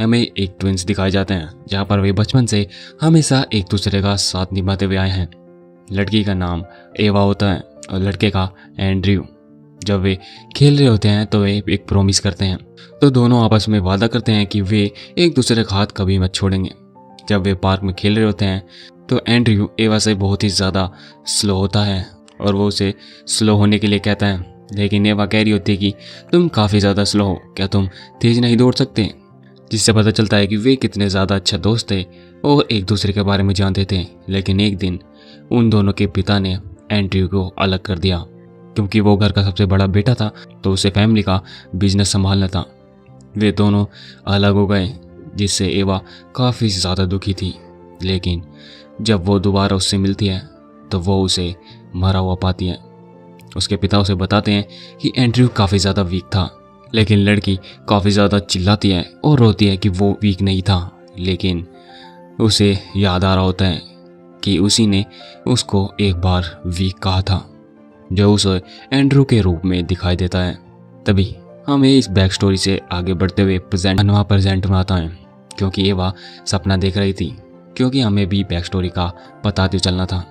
हमें एक ट्विंस दिखाए जाते हैं जहाँ पर वे बचपन से हमेशा एक दूसरे का साथ निभाते हुए आए हैं। लड़की का नाम एवा होता है और लड़के का एंड्रयू। जब वे खेल रहे होते हैं तो वे एक प्रॉमिस करते हैं, तो दोनों आपस में वादा करते हैं कि वे एक दूसरे का हाथ कभी मत छोड़ेंगे। जब वे पार्क में खेल रहे होते हैं तो एंड्रयू एवा से बहुत ही ज़्यादा स्लो होता है और वो उसे स्लो होने के लिए कहता है, लेकिन एवा कह रही होती है कि तुम काफ़ी ज़्यादा स्लो हो, क्या तुम तेज़ नहीं दौड़ सकते। जिससे पता चलता है कि वे कितने ज़्यादा अच्छा दोस्त थे और एक दूसरे के बारे में जानते थे। लेकिन एक दिन उन दोनों के पिता ने एंड्रयू को अलग कर दिया, क्योंकि वो घर का सबसे बड़ा बेटा था तो उसे फैमिली का बिजनेस संभालना था। वे दोनों अलग हो गए, जिससे एवा काफ़ी ज़्यादा दुखी थी। लेकिन जब वो दोबारा उससे मिलती है तो वो उसे मरा हुआ पाती है। उसके पिता उसे बताते हैं कि एंड्रयू काफ़ी ज़्यादा वीक था, लेकिन लड़की काफ़ी ज़्यादा चिल्लाती है और रोती है कि वो वीक नहीं था। लेकिन उसे याद आ रहा होता है कि उसी ने उसको एक बार वीक कहा था, जो उसे एंड्रयू के रूप में दिखाई देता है। तभी हमें इस बैक स्टोरी से आगे बढ़ते हुए प्रेजेंट में आता है, क्योंकि एवा सपना देख रही थी, क्योंकि हमें भी बैक स्टोरी का पता तो चलना था।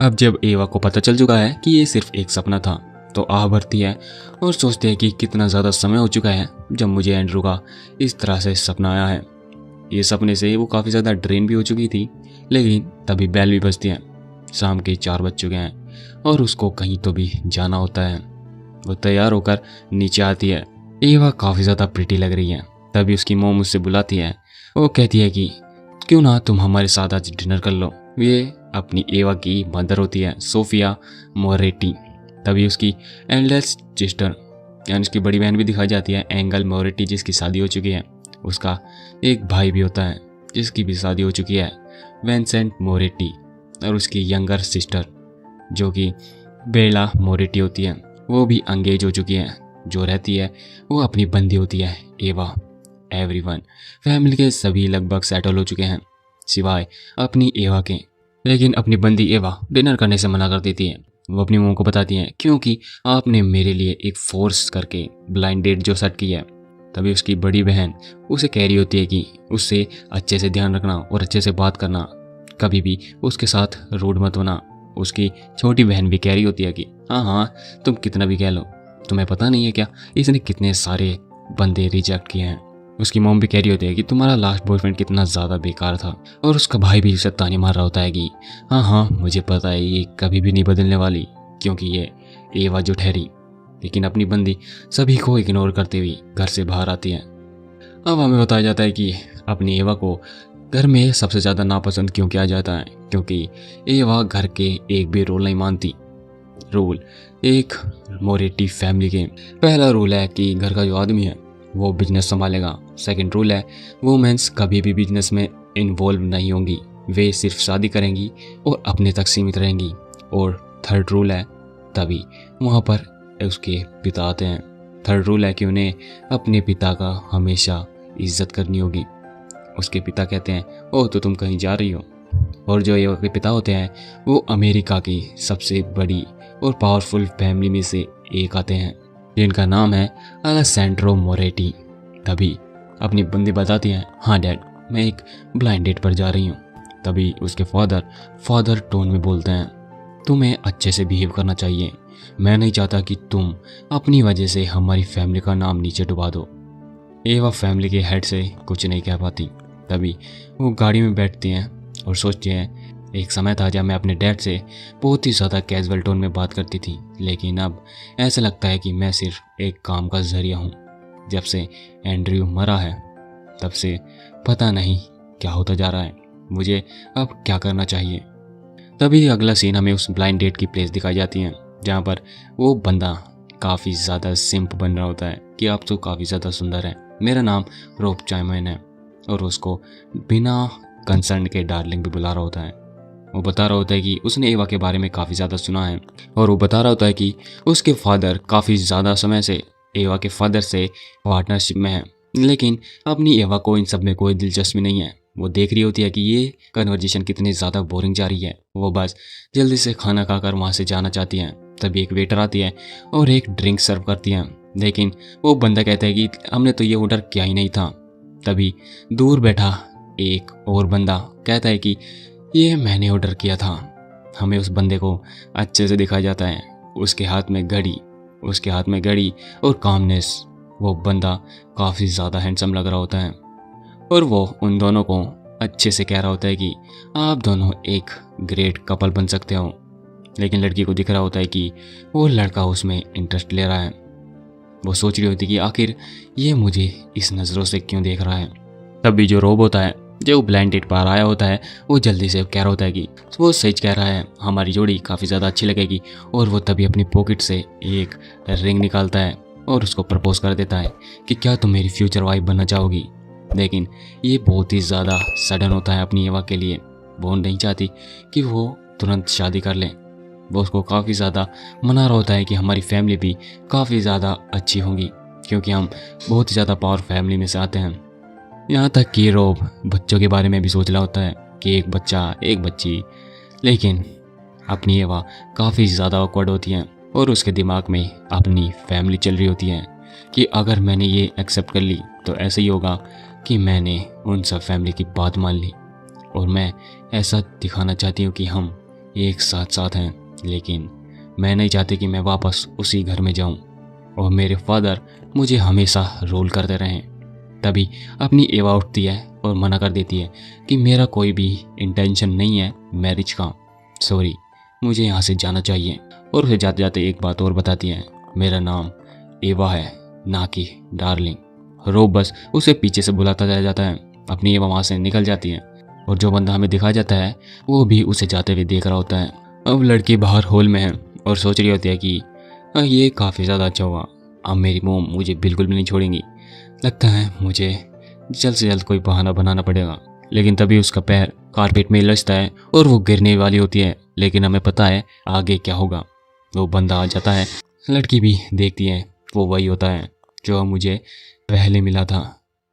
अब जब एवा को पता चल चुका है कि ये सिर्फ एक सपना था तो आह भरती है और सोचते हैं कि कितना ज़्यादा समय हो चुका है जब मुझे एंड्रयू का इस तरह से सपना आया है। ये सपने से वो काफ़ी ज़्यादा ड्रेन भी हो चुकी थी। लेकिन तभी बेल भी बजती है। शाम के 4 बज चुके हैं और उसको कहीं तो भी जाना होता है। वो तैयार होकर नीचे आती है। एवा काफ़ी ज़्यादा प्रिटी लग रही है। तभी उसकी मोम उससे बुलाती है। वो कहती है कि क्यों ना तुम हमारे साथ आज डिनर कर लो। ये अपनी एवा की मदर होती है, सोफिया मोरेटी। तभी उसकी एल्डेस्ट सिस्टर यानी उसकी बड़ी बहन भी दिखाई जाती है, एंगल मोरेटी, जिसकी शादी हो चुकी है। उसका एक भाई भी होता है जिसकी भी शादी हो चुकी है, विंसेंट मोरेटी। और उसकी यंगर सिस्टर जो कि बेला मोरेटी होती है, वो भी अंगेज हो चुकी है। जो रहती है वो अपनी बंदी होती है एवा। एवरीवन फैमिली के सभी लगभग सेटल हो चुके हैं सिवाय अपनी एवा के। लेकिन अपनी बंदी एवा डिनर करने से मना कर देती है। वो अपनी मोम को बताती हैं, क्योंकि आपने मेरे लिए एक फोर्स करके ब्लाइंड डेट जो सेट की है। तभी उसकी बड़ी बहन उसे कह रही होती है कि उससे अच्छे से ध्यान रखना और अच्छे से बात करना, कभी भी उसके साथ रूड मत होना। उसकी छोटी बहन भी कह रही होती है कि हाँ तुम कितना भी कह लो, तुम्हें पता नहीं है क्या इसने कितने सारे बंदे रिजेक्ट किए हैं। उसकी मॉम भी कह रही होती है कि तुम्हारा लास्ट बॉयफ्रेंड कितना ज़्यादा बेकार था। और उसका भाई भी उसे ताने मार रहा होता है कि हाँ मुझे पता है ये कभी भी नहीं बदलने वाली, क्योंकि ये एवा जो ठहरी। लेकिन अपनी बंदी सभी को इग्नोर करते हुए घर से बाहर आती है। अब हमें बताया जाता है कि अपनी एवा को घर में सबसे ज़्यादा नापसंद क्यों किया जाता है, क्योंकि एवा घर के एक भी रूल नहीं मानती। रूल एक मोरेटी फैमिली के पहला रूल है कि घर का जो आदमी है वो बिजनेस संभालेगा। सेकंड रूल है वुमेन्स कभी भी बिजनेस में इन्वॉल्व नहीं होंगी, वे सिर्फ शादी करेंगी और अपने तक सीमित रहेंगी। और थर्ड रूल है तभी वहाँ पर उसके पिता आते हैं। थर्ड रूल है कि उन्हें अपने पिता का हमेशा इज्जत करनी होगी। उसके पिता कहते हैं ओह तो तुम कहीं जा रही हो। और जो एवा के पिता होते हैं वो अमेरिका की सबसे बड़ी और पावरफुल फैमिली में से एक आते हैं, जिनका नाम है अलेसेंड्रो मोरेटी। तभी अपनी बंदी बताती है हाँ डैड, मैं एक ब्लाइंड डेट पर जा रही हूँ। तभी उसके फादर टोन में बोलते हैं तुम्हें अच्छे से बिहेव करना चाहिए, मैं नहीं चाहता कि तुम अपनी वजह से हमारी फैमिली का नाम नीचे डुबा दो। एवा फैमिली के हेड से कुछ नहीं कह पाती। तभी वो गाड़ी में बैठती हैं और सोचती हैं एक समय था जब मैं अपने डैड से बहुत ही ज़्यादा कैजुअल टोन में बात करती थी, लेकिन अब ऐसा लगता है कि मैं सिर्फ एक काम का जरिया हूँ। जब से एंड्रयू मरा है तब से पता नहीं क्या होता जा रहा है, मुझे अब क्या करना चाहिए। तभी अगला सीन हमें उस ब्लाइंड डेट की प्लेस दिखाई जाती है, जहाँ पर वो बंदा काफ़ी ज़्यादा सिंप बन रहा होता है कि आप तो काफ़ी ज़्यादा सुंदर हैं, मेरा नाम रोब चाइमैन है। और उसको बिना कंसर्न के डार्लिंग भी बुला रहा होता है। वो बता रहा होता है कि उसने एवा के बारे में काफ़ी ज़्यादा सुना है। और वो बता रहा होता है कि उसके फादर काफ़ी ज़्यादा समय से एवा के फादर से पार्टनरशिप में है, लेकिन अपनी एवा को इन सब में कोई दिलचस्पी नहीं है। वो देख रही होती है कि ये कन्वर्जेशन कितनी ज़्यादा बोरिंग जा रही है। वो बस जल्दी से खाना खाकर वहाँ से जाना चाहती हैं। तभी एक वेटर आती है और एक ड्रिंक सर्व करती है, लेकिन वो बंदा कहता है कि हमने तो ये ऑर्डर किया ही नहीं था। तभी दूर बैठा एक और बंदा कहता है कि ये मैंने ऑर्डर किया था। हमें उस बंदे को अच्छे से दिखाया जाता है, उसके हाथ में घड़ी और कामनेस। वो बंदा काफ़ी ज़्यादा हैंडसम लग रहा होता है और वो उन दोनों को अच्छे से कह रहा होता है कि आप दोनों एक ग्रेट कपल बन सकते हो। लेकिन लड़की को दिख रहा होता है कि वो लड़का उसमें इंटरेस्ट ले रहा है। वो सोच रही होती कि आखिर ये मुझे इस नज़रों से क्यों देख रहा है। तभी जो रोब होता है, जो ब्लाइंड डेट पर आया होता है, वो जल्दी से कह रहा होता है कि वो सच कह रहा है, हमारी जोड़ी काफ़ी ज़्यादा अच्छी लगेगी। और वो तभी अपनी पॉकेट से एक रिंग निकालता है और उसको प्रपोज कर देता है कि क्या तुम मेरी फ्यूचर वाइफ बनना चाहोगी। लेकिन ये बहुत ही ज़्यादा सडन होता है अपनी एवा के लिए। वो नहीं चाहती कि वो तुरंत शादी कर ले। वो उसको काफ़ी ज़्यादा मना रहा होता है कि हमारी फैमिली भी काफ़ी ज़्यादा अच्छी होगी, क्योंकि हम बहुत ही ज़्यादा पावर फैमिली में से आते हैं। यहाँ तक कि रोब बच्चों के बारे में भी सोच रहा होता है कि एक बच्चा एक बच्ची। लेकिन अपनी एवा काफ़ी ज़्यादा ऑकवर्ड होती है और उसके दिमाग में अपनी फैमिली चल रही होती है कि अगर मैंने ये एक्सेप्ट कर ली तो ऐसे ही होगा कि मैंने उन सब फैमिली की बात मान ली। और मैं ऐसा दिखाना चाहती हूँ कि हम एक साथ हैं, लेकिन मैं नहीं चाहती कि मैं वापस उसी घर में जाऊँ और मेरे फादर मुझे हमेशा रोल करते रहें। तभी अपनी एवा उठती है और मना कर देती है कि मेरा कोई भी इंटेंशन नहीं है मैरिज का, सॉरी, मुझे यहाँ से जाना चाहिए। और उसे जाते जाते एक बात और बताती है, मेरा नाम एवा है, ना कि डार्लिंग। रोब बस उसे पीछे से बुलाता चला जाता है। अपनी एवा वहाँ से निकल जाती है और जो बंदा हमें दिखाया जाता है वो भी उसे जाते हुए देख रहा होता है। अब लड़की बाहर हॉल में है और सोच रही होती है कि ये काफ़ी ज़्यादा अच्छा हुआ, अब मेरी मोम मुझे बिल्कुल भी नहीं छोड़ेंगी। लगता है मुझे जल्द से जल्द कोई बहाना बनाना पड़ेगा। लेकिन तभी उसका पैर कारपेट में लचता है और वो गिरने वाली होती है। लेकिन हमें पता है आगे क्या होगा। वो बंदा आ जाता है, लड़की भी देखती है, वो वही होता है जो मुझे पहले मिला था।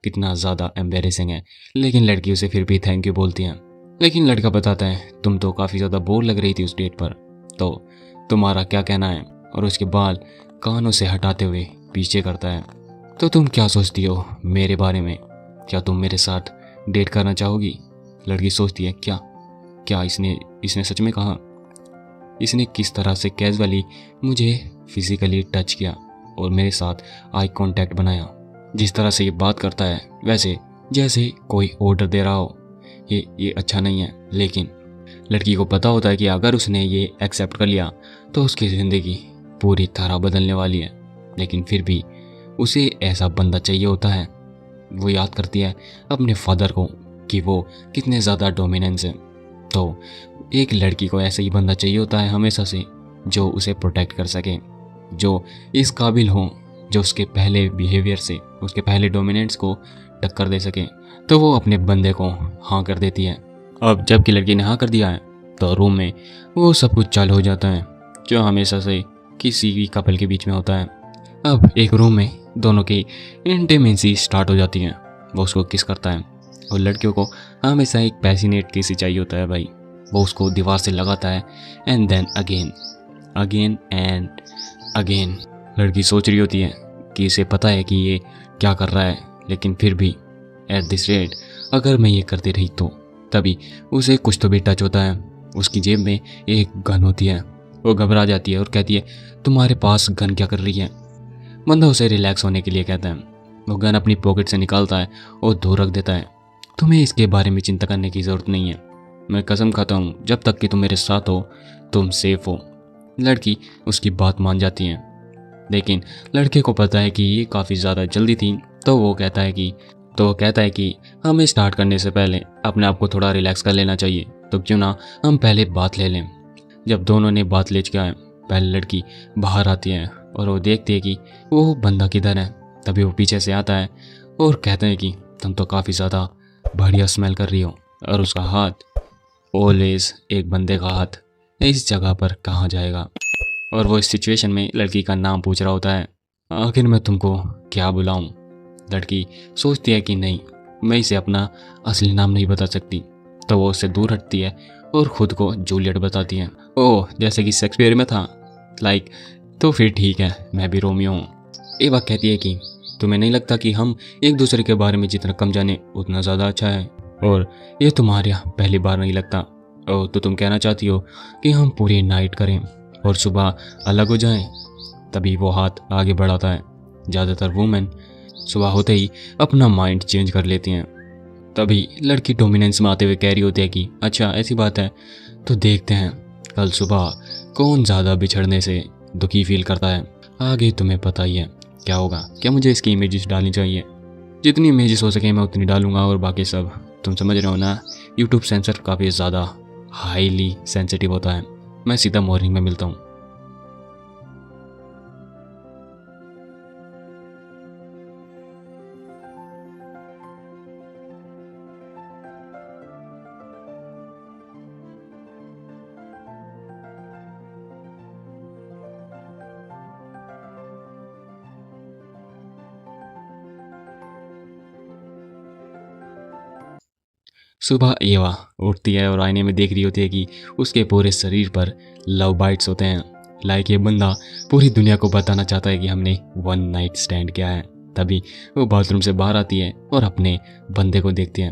कितना ज़्यादा एम्बेरेसिंग है। लेकिन लड़की उसे फिर भी थैंक यू बोलती है। लेकिन लड़का बताता है, तुम तो काफ़ी ज़्यादा बोर लग रही थी उस डेट पर, तो तुम्हारा क्या कहना है। और उसके बाल कानों से हटाते हुए पीछे करता है, तो तुम क्या सोचती हो मेरे बारे में, क्या तुम मेरे साथ डेट करना चाहोगी। लड़की सोचती है, क्या इसने सच में कहा। इसने किस तरह से कैजुअली मुझे फिजिकली टच किया और मेरे साथ आई कांटेक्ट बनाया। जिस तरह से ये बात करता है वैसे जैसे कोई ऑर्डर दे रहा हो। ये अच्छा नहीं है। लेकिन लड़की को पता होता है कि अगर उसने ये एक्सेप्ट कर लिया तो उसकी ज़िंदगी पूरी तरह बदलने वाली है। लेकिन फिर भी उसे ऐसा बंदा चाहिए होता है। वो याद करती है अपने फादर को कि वो कितने ज़्यादा डोमिनेंस है। तो एक लड़की को ऐसे ही बंदा चाहिए होता है हमेशा से, जो उसे प्रोटेक्ट कर सके, जो इस काबिल हो, जो उसके पहले बिहेवियर से, उसके पहले डोमिनेंस को टक्कर दे सके। तो वो अपने बंदे को हाँ कर देती है। अब जबकि लड़की ने हाँ कर दिया है तो रूम में वो सब कुछ चालू हो जाता है जो हमेशा से किसी भी कपल के बीच में होता है। अब एक रूम में दोनों की इंटीमेसी स्टार्ट हो जाती है। वो उसको किस करता है और लड़कियों को हमेशा एक पैसिनेट किस चाहिए होता है भाई। वो उसको दीवार से लगाता है and then again and again. लड़की सोच रही होती है कि इसे पता है कि ये क्या कर रहा है, लेकिन फिर भी एट दिस रेट अगर मैं ये करती रही तो। तभी उसे कुछ तो भी टच होता है। उसकी जेब में एक गन होती है। वो घबरा जाती है और कहती है, तुम्हारे पास गन क्या कर रही है। बंदा उसे रिलैक्स होने के लिए कहता है। वो गन अपनी पॉकेट से निकालता है और दूर रख देता है। तुम्हें इसके बारे में चिंता करने की ज़रूरत नहीं है। मैं कसम खाता हूँ जब तक कि तुम मेरे साथ हो तुम सेफ हो। लड़की उसकी बात मान जाती है। लेकिन लड़के को पता है कि ये काफ़ी ज़्यादा जल्दी थी, तो वो कहता है कि हमें स्टार्ट करने से पहले अपने आप को थोड़ा रिलैक्स कर लेना चाहिए। तो क्यों ना हम पहले बात ले लें। जब दोनों ने बात ले चुका है, पहले लड़की बाहर आती है और वो देखती है कि वो बंदा किधर है। तभी वो पीछे से आता है और कहते हैं कि तुम तो काफ़ी ज़्यादा बढ़िया स्मेल कर रही हो। और उसका हाथ ऑलवेज एक बंदे का हाथ इस जगह पर कहाँ जाएगा। और वो इस सिचुएशन में लड़की का नाम पूछ रहा होता है। आखिर मैं तुमको क्या बुलाऊं। लड़की सोचती है कि नहीं, मैं इसे अपना असली नाम नहीं बता सकती। तो वो उससे दूर हटती है और ख़ुद को जूलियट बताती है। ओह, जैसे कि शेक्सपियर में था। तो फिर ठीक है, मैं भी रोमियो हूँ। एवा कहती है कि तुम्हें नहीं लगता कि हम एक दूसरे के बारे में जितना कम जाने उतना ज़्यादा अच्छा है? और ये तुम्हारे यहाँ पहली बार नहीं लगता। और तो तुम कहना चाहती हो कि हम पूरी नाइट करें और सुबह अलग हो जाएं? तभी वो हाथ आगे बढ़ाता है। ज़्यादातर वुमेन सुबह होते ही अपना माइंड चेंज कर लेती हैं। तभी लड़की डोमिनेंस में आते हुए कह रही होती है कि अच्छा ऐसी बात है, तो देखते हैं कल सुबह कौन ज़्यादा बिछड़ने से दुखी फील करता है। आगे तुम्हें पता ही है क्या होगा। क्या मुझे इसकी इमेजेस डालनी चाहिए? जितनी इमेजेस हो सके मैं उतनी डालूंगा, और बाकी सब तुम समझ रहे हो ना। यूट्यूब सेंसर काफ़ी ज़्यादा हाईली सेंसिटिव होता है। मैं सीधा मॉर्निंग में मिलता हूँ। सुबह एवा उठती है और आईने में देख रही होती है कि उसके पूरे शरीर पर लव बाइट्स होते हैं। लाइक ये बंदा पूरी दुनिया को बताना चाहता है कि हमने वन नाइट स्टैंड किया है। तभी वो बाथरूम से बाहर आती है और अपने बंदे को देखती है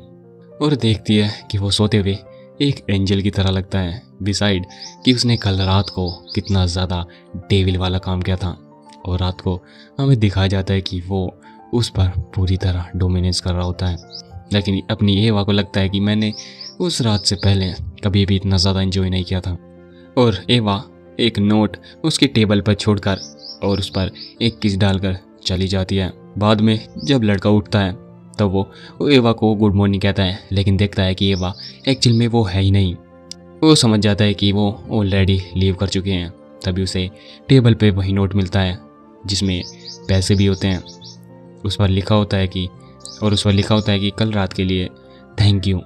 और देखती है कि वो सोते हुए एक एंजल की तरह लगता है। बिसाइड कि उसने कल रात को कितना ज़्यादा डेविल वाला काम किया था, और रात को हमें दिखाया जाता है कि वो उस पर पूरी तरह डोमिनेंस कर रहा होता है। लेकिन अपनी एवा को लगता है कि मैंने उस रात से पहले कभी भी इतना ज़्यादा एंजॉय नहीं किया था। और एवा एक नोट उसके टेबल पर छोड़कर और उस पर एक किस डालकर चली जाती है। बाद में जब लड़का उठता है तब वो एवा को गुड मॉर्निंग कहता है, लेकिन देखता है कि एवा एक्चुअल में वो है ही नहीं। वो समझ जाता है कि वो ऑलरेडी लीव कर चुके हैं। तभी उसे टेबल पे वही नोट मिलता है जिसमें पैसे भी होते हैं। उस पर लिखा होता है कि कल रात के लिए थैंक यू,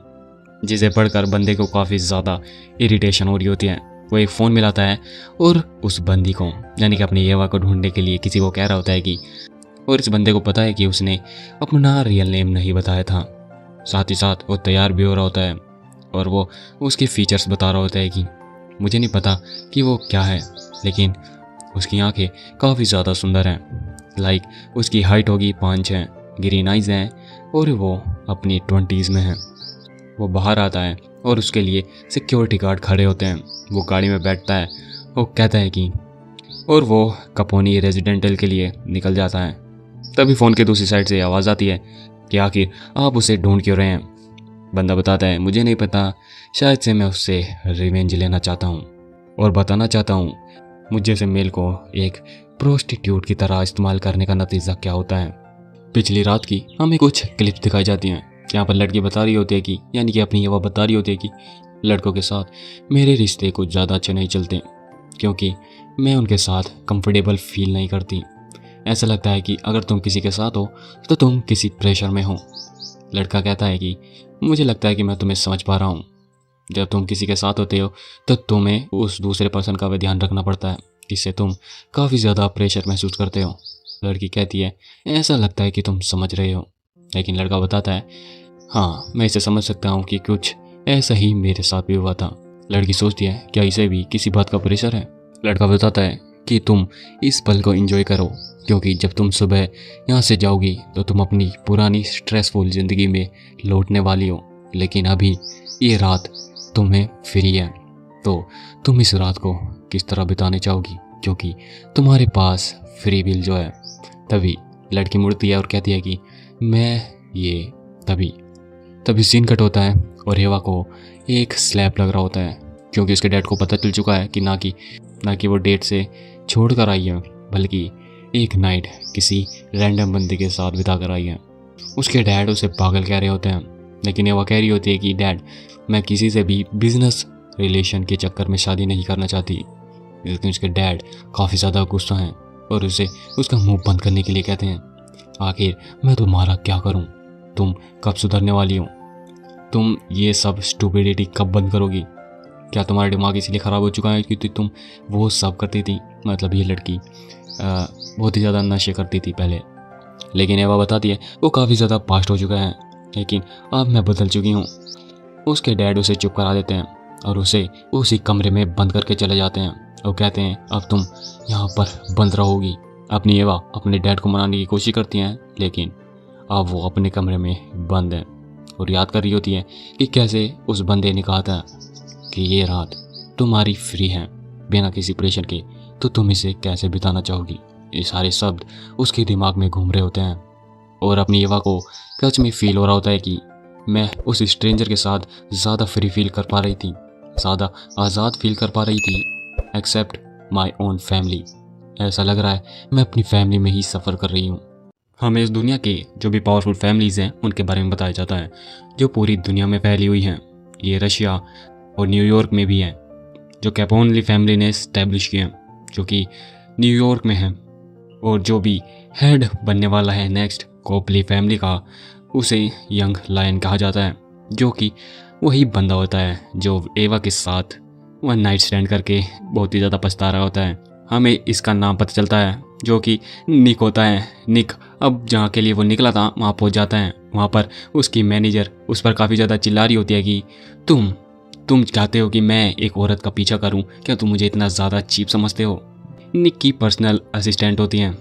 जिसे पढ़कर बंदे को काफ़ी ज़्यादा इरिटेशन हो रही होती है। वो एक फ़ोन मिलाता है और उस बंदी को यानी कि अपनी एवा को ढूंढने के लिए किसी को कह रहा होता है कि, और इस बंदे को पता है कि उसने अपना रियल नेम नहीं बताया था। साथ ही साथ वो तैयार भी हो रहा होता है और वो उसके फीचर्स बता रहा होता है कि मुझे नहीं पता कि वो क्या है, लेकिन उसकी आंखें काफ़ी ज़्यादा सुंदर हैं। लाइक उसकी हाइट होगी 5'6", ग्रीन आइज हैं और वो अपनी 20s में है। वो बाहर आता है और उसके लिए सिक्योरिटी गार्ड खड़े होते हैं। वो गाड़ी में बैठता है, वो कहता है कि, और वो कपोनी रेजिडेंटल के लिए निकल जाता है। तभी फ़ोन के दूसरी साइड से आवाज़ आती है कि आखिर आप उसे ढूंढ क्यों रहे हैं? बंदा बताता है मुझे नहीं पता, शायद से मैं उससे रिवेंज लेना चाहता हूँ और बताना चाहता हूँ मुझे से मेल को एक प्रोस्टिट्यूट की तरह इस्तेमाल करने का नतीजा क्या होता है। पिछली रात की हमें कुछ क्लिप्स दिखाई जाती हैं। यहाँ पर लड़की बता रही होती है कि यानी कि अपनी एवा बता रही होती है कि लड़कों के साथ मेरे रिश्ते कुछ ज़्यादा अच्छे नहीं चलते क्योंकि मैं उनके साथ कंफर्टेबल फील नहीं करती। ऐसा लगता है कि अगर तुम किसी के साथ हो तो तुम किसी प्रेशर में हो। लड़का कहता है कि मुझे लगता है कि मैं तुम्हें समझ पा रहा हूँ। जब तुम किसी के साथ होते हो तो तुम्हें उस दूसरे पर्सन का भी ध्यान रखना पड़ता है, इससे तुम काफ़ी ज़्यादा प्रेशर महसूस करते हो। लड़की कहती है ऐसा लगता है कि तुम समझ रहे हो, लेकिन लड़का बताता है हाँ मैं इसे समझ सकता हूँ कि कुछ ऐसा ही मेरे साथ भी हुआ था। लड़की सोचती है क्या इसे भी किसी बात का प्रेशर है? लड़का बताता है कि तुम इस पल को एंजॉय करो क्योंकि जब तुम सुबह यहाँ से जाओगी तो तुम अपनी पुरानी स्ट्रेसफुल ज़िंदगी में लौटने वाली हो, लेकिन अभी ये रात तुम्हें फ्री है तो तुम इस रात को किस तरह बिताने चाहोगी क्योंकि तुम्हारे पास फ्री विल जो है। तभी लड़की मुड़ती है और कहती है कि मैं ये तभी सीन कट होता है और एवा को एक स्लैप लग रहा होता है क्योंकि उसके डैड को पता चल चुका है कि ना कि वो डेट से छोड़ कर आई है, बल्कि एक नाइट किसी रैंडम बंदे के साथ बिता कर आई है। उसके डैड उसे पागल कह रहे होते हैं, लेकिन एवा कह रही होती है कि डैड मैं किसी से भी बिजनेस रिलेशन के चक्कर में शादी नहीं करना चाहती। लेकिन उसके डैड काफ़ी ज़्यादा गुस्सा हैं और उसे उसका मुंह बंद करने के लिए कहते हैं आखिर मैं तुम्हारा क्या करूं? तुम कब सुधरने वाली हो? तुम ये सब स्टूपिडिटी कब बंद करोगी? क्या तुम्हारा दिमाग इसलिए ख़राब हो चुका है कि तुम वो सब करती थी? मतलब ये लड़की बहुत ही ज़्यादा नशे करती थी पहले, लेकिन एवा बताती है वो काफ़ी ज़्यादा पास्ट हो चुका है, लेकिन अब मैं बदल चुकी हूँ। उसके डैड उसे चुप करा देते हैं और उसे उसी कमरे में बंद करके चले जाते हैं और कहते हैं अब तुम यहाँ पर बंद रहोगी, अपनी एवा अपने डैड को मनाने की कोशिश करती हैं, लेकिन अब वो अपने कमरे में बंद है और याद कर रही होती है कि कैसे उस बंदे ने कहा था कि ये रात तुम्हारी फ्री है बिना किसी प्रेशर के, तो तुम इसे कैसे बिताना चाहोगी। ये सारे शब्द उसके दिमाग में घूम रहे होते हैं और अपनी एवा को सच में फील हो रहा होता है कि मैं उस स्ट्रेंजर के साथ ज़्यादा फ्री फील कर पा रही थी, ज़्यादा आज़ाद फील कर पा रही थी, एक्सेप्ट माई ओन फैमिली। ऐसा लग रहा है मैं अपनी फैमिली में ही सफ़र कर रही हूँ। हमें इस दुनिया के जो भी पावरफुल फैमिलीज़ हैं उनके बारे में बताया जाता है, जो पूरी दुनिया में फैली हुई हैं। ये रशिया और न्यूयॉर्क में भी हैं, जो कैपोनली फैमिली ने इस्टेब्लिश किए हैं, जो कि न्यूयॉर्क में है। और जो भी हेड बनने वाला है नेक्स्ट कोपली फैमिली का, उसे यंग लायन कहा जाता है, जो कि वही बंदा होता है जो एवा के साथ वन नाइट स्टैंड करके बहुत ही ज़्यादा पछता रहा होता है। हमें इसका नाम पता चलता है जो कि निक होता है। निक अब जहाँ के लिए वो निकला था वहाँ पहुँच जाता है। वहाँ पर उसकी मैनेजर उस पर काफ़ी ज़्यादा चिल्ला रही होती है कि तुम चाहते हो कि मैं एक औरत का पीछा करूं? क्या तुम मुझे इतना ज़्यादा चीप समझते हो? निक की पर्सनल असिस्टेंट होती हैं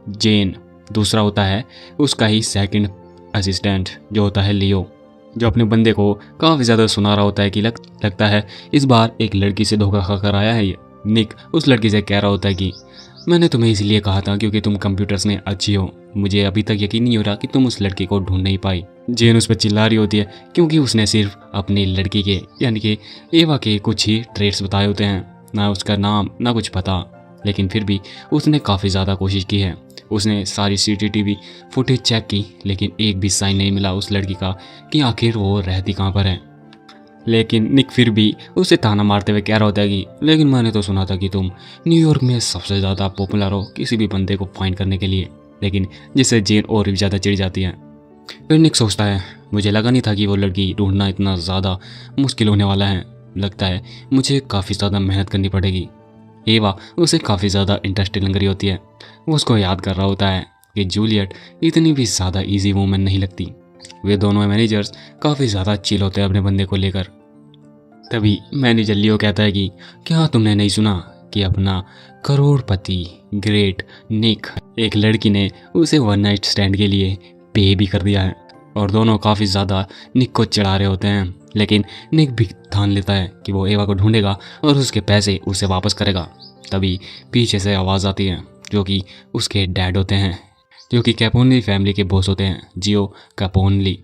जेन, दूसरा होता है उसका ही सेकंड असिस्टेंट जो होता है लियो, जो अपने बंदे को काफ़ी ज़्यादा सुना रहा होता है कि लगता है इस बार एक लड़की से धोखा खाकर आया है ये। निक उस लड़की से कह रहा होता है कि मैंने तुम्हें इसलिए कहा था क्योंकि तुम कंप्यूटर्स में अच्छी हो, मुझे अभी तक यकीन नहीं हो रहा कि तुम उस लड़की को ढूंढ नहीं पाई। जेन उस पर चिल्ला रही होती है क्योंकि उसने सिर्फ अपनी लड़की के यानी कि एवा के कुछ ही ट्रेड्स बताए होते हैं, ना उसका नाम ना कुछ पता, लेकिन फिर भी उसने काफ़ी ज़्यादा कोशिश की है। उसने सारी CCTV फुटेज चेक की, लेकिन एक भी साइन नहीं मिला उस लड़की का कि आखिर वो रहती कहाँ पर है। लेकिन निक फिर भी उसे ताना मारते हुए कह रहा होता है कि लेकिन मैंने तो सुना था कि तुम न्यूयॉर्क में सबसे ज़्यादा पॉपुलर हो किसी भी बंदे को फाइंड करने के लिए, लेकिन जिससे जेन और भी ज़्यादा चिढ़ जाती है। फिर निक सोचता है मुझे लगा नहीं था कि वो लड़की ढूंढना इतना ज़्यादा मुश्किल होने वाला है, लगता है मुझे काफ़ी ज़्यादा मेहनत करनी पड़ेगी। एवा उसे काफ़ी ज़्यादा इंटरेस्टिंग लग रही होती है। वो उसको याद कर रहा होता है कि जूलियट इतनी भी ज़्यादा ईजी वूमन नहीं लगती। वे दोनों मैनेजर्स काफ़ी ज़्यादा चिल होते हैं अपने बंदे को लेकर। तभी मैनेजर लियो कहता है कि क्या तुमने नहीं सुना कि अपना करोड़पति ग्रेट निक एक लड़की ने उसे वन नाइट स्टैंड के लिए पे भी कर दिया है। और दोनों काफ़ी ज़्यादा निक को चिढ़ा रहे होते हैं, लेकिन निक भी ठान लेता है कि वो एवा को ढूंढेगा और उसके पैसे उसे वापस करेगा। तभी पीछे से आवाज़ आती है जो कि उसके डैड होते हैं, जो कि कैपोनली फैमिली के बॉस होते हैं, जियो कैपोनली।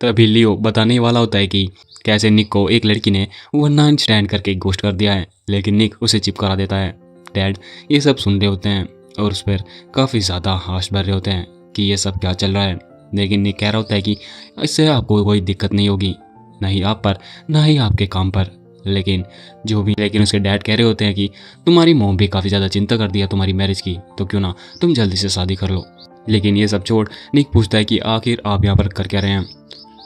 तभी लियो बताने वाला होता है कि कैसे निक को एक लड़की ने वन नाइट स्टैंड करके गोस्ट कर दिया है, लेकिन निक उसे चिप करा देता है। डैड ये सब सुन रहे होते हैं और उस पर काफ़ी ज़्यादा हाश भर रहे होते हैं कि ये सब क्या चल रहा है, लेकिन निक कह रहा होता है कि इससे आपको कोई दिक्कत नहीं होगी, ना ही आप पर ना ही आपके काम पर। लेकिन उसके डैड कह रहे होते हैं कि तुम्हारी मॉम भी काफ़ी ज़्यादा चिंता कर दिया तुम्हारी मैरिज की, तो क्यों ना तुम जल्दी से शादी कर लो। लेकिन ये सब छोड़ निक पूछता है कि आखिर आप यहाँ पर कर क्या रहे हैं।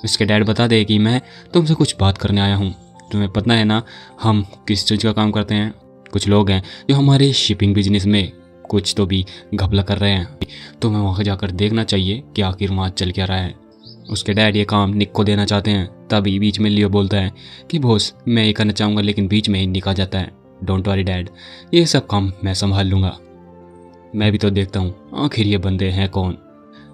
उसके डैड बता दे कि मैं तुमसे कुछ बात करने आया हूँ। तुम्हें पता है ना हम किस चीज़ का काम करते हैं? कुछ लोग हैं जो हमारे शिपिंग बिजनेस में कुछ तो भी घपला कर रहे हैं, तुम्हें वहाँ जाकर देखना चाहिए कि आखिर वहाँ चल क्या रहा है। उसके डैड ये काम निक को देना चाहते हैं। तभी बीच में लियो बोलता है कि बॉस मैं ये करना चाहूँगा, लेकिन बीच में ही निक आ जाता है। डोंट वरी डैड, ये सब काम मैं संभाल लूँगा, मैं भी तो देखता हूँ आखिर ये बंदे हैं कौन।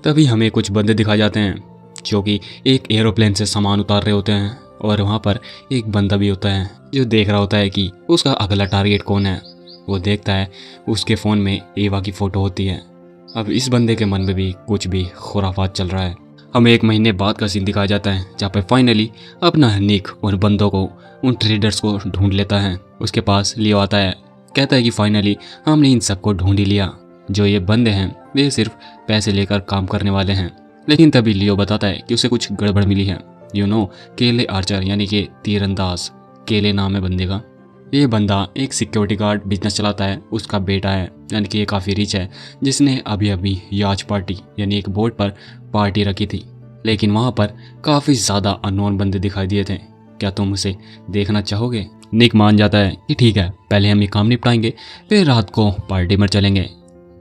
तभी हमें कुछ बंदे दिखाए जाते हैं जो कि एक एरोप्लेन से सामान उतार रहे होते हैं, और वहाँ पर एक बंदा भी होता है जो देख रहा होता है कि उसका अगला टारगेट कौन है। वो देखता है उसके फ़ोन में एवा की फ़ोटो होती है। अब इस बंदे के मन में भी कुछ भी खुराफात चल रहा है। हमें 1 महीने बाद का सीन दिखाया जाता है जहाँ पर फाइनली अपना निक उन बंदों को, उन ट्रेडर्स को ढूंढ लेता है। उसके पास लियो आता है, कहता है कि फाइनली हमने इन सबको ढूंढ ही लिया, जो ये बंदे हैं वे सिर्फ पैसे लेकर काम करने वाले हैं। लेकिन तभी लियो बताता है कि उसे कुछ गड़बड़ मिली है। केले आर्चर यानी कि तीरंदाज, केले नाम है बंदे का। ये बंदा एक सिक्योरिटी गार्ड बिजनेस चलाता है, उसका बेटा है, यानी कि ये काफ़ी रिच है, जिसने अभी अभी याच पार्टी यानी एक बोट पर पार्टी रखी थी। लेकिन वहाँ पर काफ़ी ज़्यादा अननोन बंदे दिखाई दिए थे। क्या तुम उसे देखना चाहोगे? निक मान जाता है कि ठीक है, पहले हम ये काम निपटाएंगे, फिर रात को पार्टी में चलेंगे।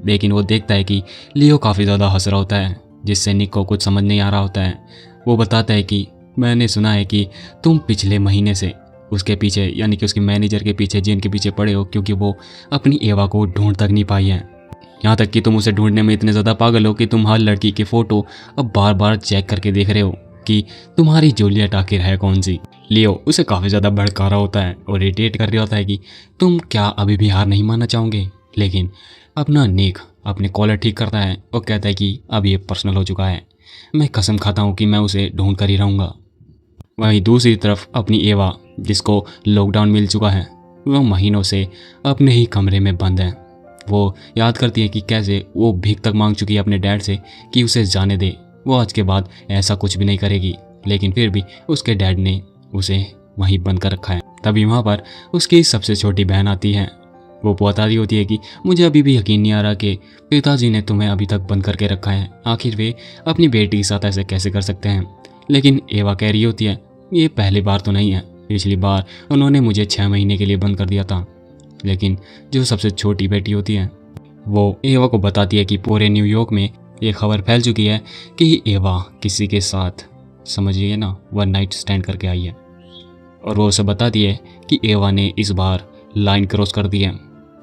लेकिन वो देखता है कि लियो काफ़ी ज़्यादा हंस रहा होता है, जिससे निक को कुछ समझ नहीं आ रहा होता है। वो बताता है कि मैंने सुना है कि तुम पिछले महीने से उसके पीछे यानी कि उसके मैनेजर के पीछे जिन के पीछे पड़े हो, क्योंकि वो अपनी एवा को ढूंढ तक नहीं पाई है। यहाँ तक कि तुम उसे ढूंढने में इतने ज़्यादा पागल हो कि तुम हर लड़की की फ़ोटो अब बार बार चेक करके देख रहे हो कि तुम्हारी जूलियट आखिर है कौन सी। लियो उसे काफ़ी ज़्यादा भड़का रहा होता है और इरिटेट कर रहा होता है कि तुम क्या अभी भी हार नहीं मानना चाहोगे। लेकिन अपना निक अपने कॉलर ठीक करता है और कहता है कि अब ये पर्सनल हो चुका है, मैं कसम खाता हूँ कि मैं उसे ढूंढ कर ही रहूँगा। वहीं दूसरी तरफ अपनी एवा, जिसको लॉकडाउन मिल चुका है, वह महीनों से अपने ही कमरे में बंद है। वो याद करती है कि कैसे वो भीख तक मांग चुकी है अपने डैड से कि उसे जाने दे, वो आज के बाद ऐसा कुछ भी नहीं करेगी, लेकिन फिर भी उसके डैड ने उसे वहीं बंद कर रखा है। तभी वहाँ पर उसकी सबसे छोटी बहन आती है। वो बता रही होती है कि मुझे अभी भी यकीन नहीं आ रहा कि पिताजी ने तुम्हें अभी तक बंद करके रखा है, आखिर वे अपनी बेटी के साथ ऐसे कैसे कर सकते हैं। लेकिन एवा कह रही होती है ये पहली बार तो नहीं है, पिछली बार उन्होंने मुझे 6 महीने के लिए बंद कर दिया था। लेकिन जो सबसे छोटी बेटी होती है वो एवा को बताती है कि पूरे न्यूयॉर्क में ये खबर फैल चुकी है कि एवा किसी के साथ, समझिए ना, वन नाइट स्टैंड करके आई है। और वो उसे बताती है कि एवा ने इस बार लाइन क्रॉस कर दी है,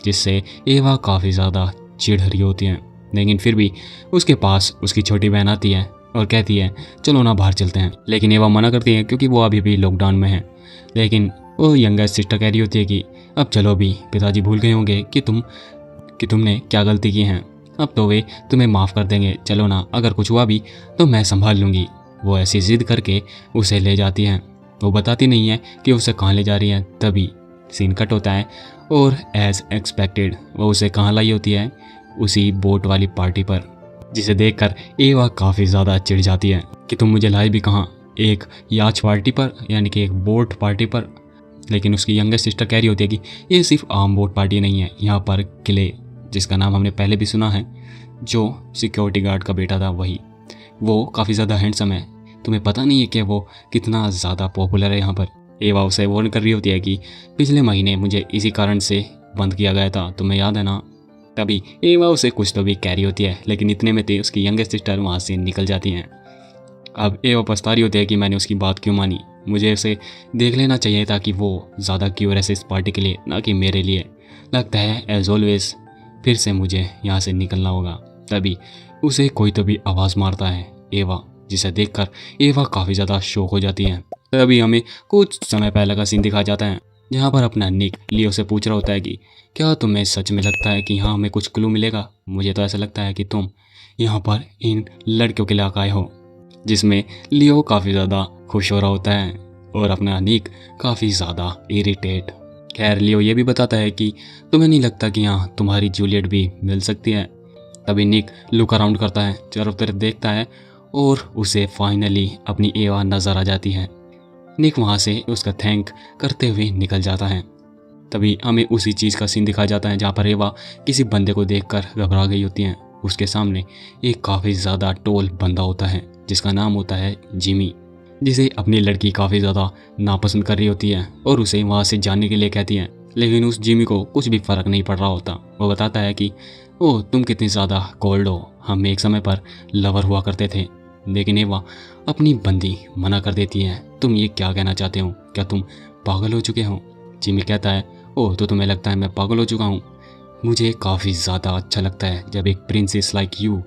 जिससे एवा काफ़ी ज़्यादा चिढ़ रही होती है। लेकिन फिर भी उसके पास उसकी छोटी बहन आती है और कहती है चलो ना बाहर चलते हैं। लेकिन एवा मना करती है क्योंकि वो अभी भी लॉकडाउन में है। लेकिन वो यंगेस्ट सिस्टर कह रही होती है कि अब चलो भी, पिताजी भूल गए होंगे कि तुमने क्या गलती की है, अब तो वे तुम्हें माफ़ कर देंगे, चलो ना, अगर कुछ हुआ भी तो मैं संभाल लूँगी। वो ऐसी जिद करके उसे ले जाती है। वो बताती नहीं है कि उसे कहाँ ले जा रही है। तभी सीन कट होता है और एज एक्सपेक्टेड वो उसे कहाँ लाई होती है, उसी बोट वाली पार्टी पर, जिसे देखकर एवा काफ़ी ज़्यादा चिढ़ जाती है कि तुम मुझे लाई भी कहाँ, एक याच पार्टी पर, यानी कि एक बोट पार्टी पर। लेकिन उसकी यंगेस्ट सिस्टर कह रही होती है कि ये सिर्फ आम बोट पार्टी नहीं है, यहाँ पर किले, जिसका नाम हमने पहले भी सुना है, जो सिक्योरिटी गार्ड का बेटा था वही, वो काफ़ी ज़्यादा हैंडसम है, तुम्हें पता नहीं है कि वो कितना ज़्यादा पॉपुलर है यहाँ पर। एवा उसे वार्न कर रही होती है कि पिछले महीने मुझे इसी कारण से बंद किया गया था, तुम्हें याद है ना। तभी एवा उसे कुछ तो भी कह रही होती है, लेकिन इतने में थी उसकी यंगेस्ट सिस्टर वहाँ से निकल जाती हैं। अब एवा पछता रही होती है कि मैंने उसकी बात क्यों मानी, मुझे उसे देख लेना चाहिए था कि वो ज़्यादा क्यूरियस है इस पार्टी के लिए, ना कि मेरे लिए। लगता है एज ऑलवेज फिर से मुझे यहाँ से निकलना होगा। तभी उसे कोई तो भी आवाज़ मारता है एवा, जिसे देखकर एवा काफ़ी ज़्यादा शॉक हो जाती है। तभी हमें कुछ समय पहले का सीन दिखाया जाता है, जहाँ पर अपना निक लियो से पूछ रहा होता है कि क्या तुम्हें सच में लगता है कि यहाँ हमें कुछ क्लू मिलेगा। मुझे तो ऐसा लगता है कि तुम यहाँ पर इन लड़कियों के लिए आए हो, जिसमें लियो काफ़ी ज़्यादा खुश हो रहा होता है और अपना निक काफ़ी ज़्यादा इरिटेट। खैर लियो ये भी बताता है कि तुम्हें नहीं लगता कि यहाँ तुम्हारी जूलियट भी मिल सकती है। तभी निक लुक अराउंड करता है, चारों तरफ देखता है और उसे फाइनली अपनी एवा नज़र आ जाती है। निक वहाँ से उसका थैंक करते हुए निकल जाता है। तभी हमें उसी चीज़ का सीन दिखाया जाता है जहाँ पर एवा किसी बंदे को देखकर घबरा गई होती हैं। उसके सामने एक काफ़ी ज़्यादा टोल बंदा होता है जिसका नाम होता है जिमी, जिसे अपनी लड़की काफ़ी ज़्यादा नापसंद कर रही होती है और उसे वहाँ से जाने के लिए कहती है। लेकिन उस जिमी को कुछ भी फ़र्क नहीं पड़ रहा होता। वो बताता है कि ओह तुम कितनी ज़्यादा कोल्ड हो, हम एक समय पर लवर हुआ करते थे। लेकिन एवा अपनी बंदी मना कर देती है, तुम ये क्या कहना चाहते हो, क्या तुम पागल हो चुके हो। जिमी कहता है ओह तो तुम्हें लगता है मैं पागल हो चुका हूँ। मुझे काफ़ी ज़्यादा अच्छा लगता है जब एक प्रिंसेस लाइक यू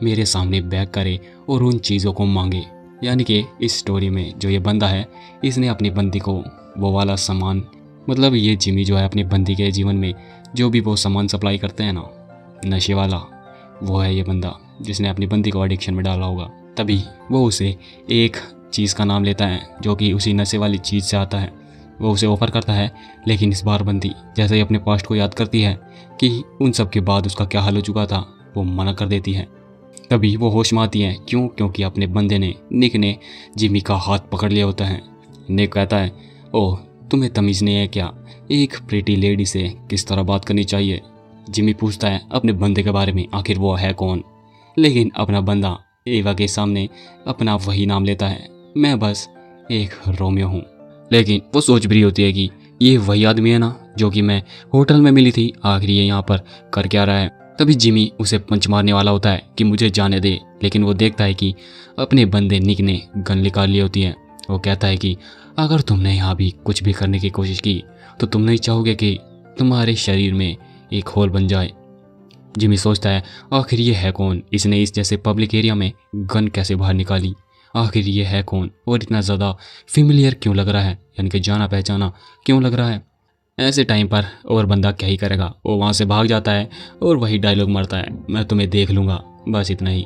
मेरे सामने बैक करे और उन चीज़ों को मांगे। यानी कि इस स्टोरी में जो ये बंदा है, इसने अपनी बंदी को वो वाला सामान, मतलब ये जिमी जो है अपनी बंदी के जीवन में जो भी वो सामान सप्लाई करते हैं ना, नशे वाला, वो है ये बंदा जिसने अपनी बंदी को एडिक्शन में डाला होगा। तभी वो उसे एक चीज़ का नाम लेता है जो कि उसी नशे वाली चीज़ से आता है। वो उसे ऑफ़र करता है, लेकिन इस बार बंदी जैसे ही अपने पास्ट को याद करती है कि उन सब के बाद उसका क्या हाल हो चुका था, वो मना कर देती है। तभी वो होश में आती है, क्योंकि अपने बंदे ने, निक ने जिमी का हाथ पकड़ लिया होता है। निक कहता है ओह तुम्हें तमीज़ नहीं है क्या, एक प्रीटी लेडी से किस तरह बात करनी चाहिए। जिमी पूछता है अपने बंदे के बारे में, आखिर वो है कौन। लेकिन अपना बंदा एवा के सामने अपना वही नाम लेता है, मैं बस एक रोमियो हूँ। लेकिन वो सोच भी रही होती है कि ये वही आदमी है ना जो कि मैं होटल में मिली थी, आखिर ये यहाँ पर कर क्या रहा है। तभी जिमी उसे पंच मारने वाला होता है कि मुझे जाने दे, लेकिन वो देखता है कि अपने बंदे निक ने गन निकाल ली होती है वो कहता है कि अगर तुमने यहाँ भी कुछ भी करने की कोशिश की तो तुम नहीं चाहोगे कि तुम्हारे शरीर में एक होल बन जाए। जिमी सोचता है आखिर ये है कौन, इसने इस जैसे पब्लिक एरिया में गन कैसे बाहर निकाली, आखिर ये है कौन और इतना ज़्यादा फेमिलियर क्यों लग रहा है, यानी कि जाना पहचाना क्यों लग रहा है। ऐसे टाइम पर और बंदा क्या ही करेगा, वो वहाँ से भाग जाता है और वही डायलॉग मारता है, मैं तुम्हें देख लूँगा, बस इतना ही।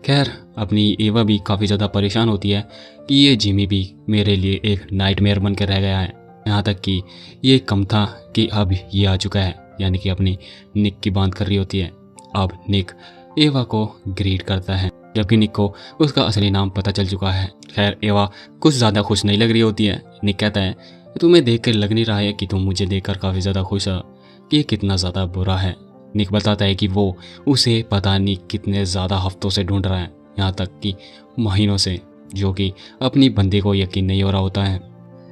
खैर अपनी एवा भी काफ़ी ज़्यादा परेशान होती है कि ये जिमी भी मेरे लिए एक नाइटमेयर बन के रह गया है। यहाँ तक कि ये कम था कि अब ये आ चुका है, यानी कि अपनी निक की बात कर रही होती है। अब निक एवा को ग्रीट करता है, जबकि निक को उसका असली नाम पता चल चुका है। खैर एवा कुछ ज़्यादा खुश नहीं लग रही होती है। निक कहता है तुम्हें देख कर लग नहीं रहा है कि तुम मुझे देखकर काफ़ी ज़्यादा खुश हो, कि ये कितना ज़्यादा बुरा है। निक बताता है कि वो उसे पता नहीं कितने ज़्यादा हफ्तों से ढूंढ रहा है, यहाँ तक कि महीनों से, जो कि अपनी बंदी को यकीन नहीं हो रहा होता है।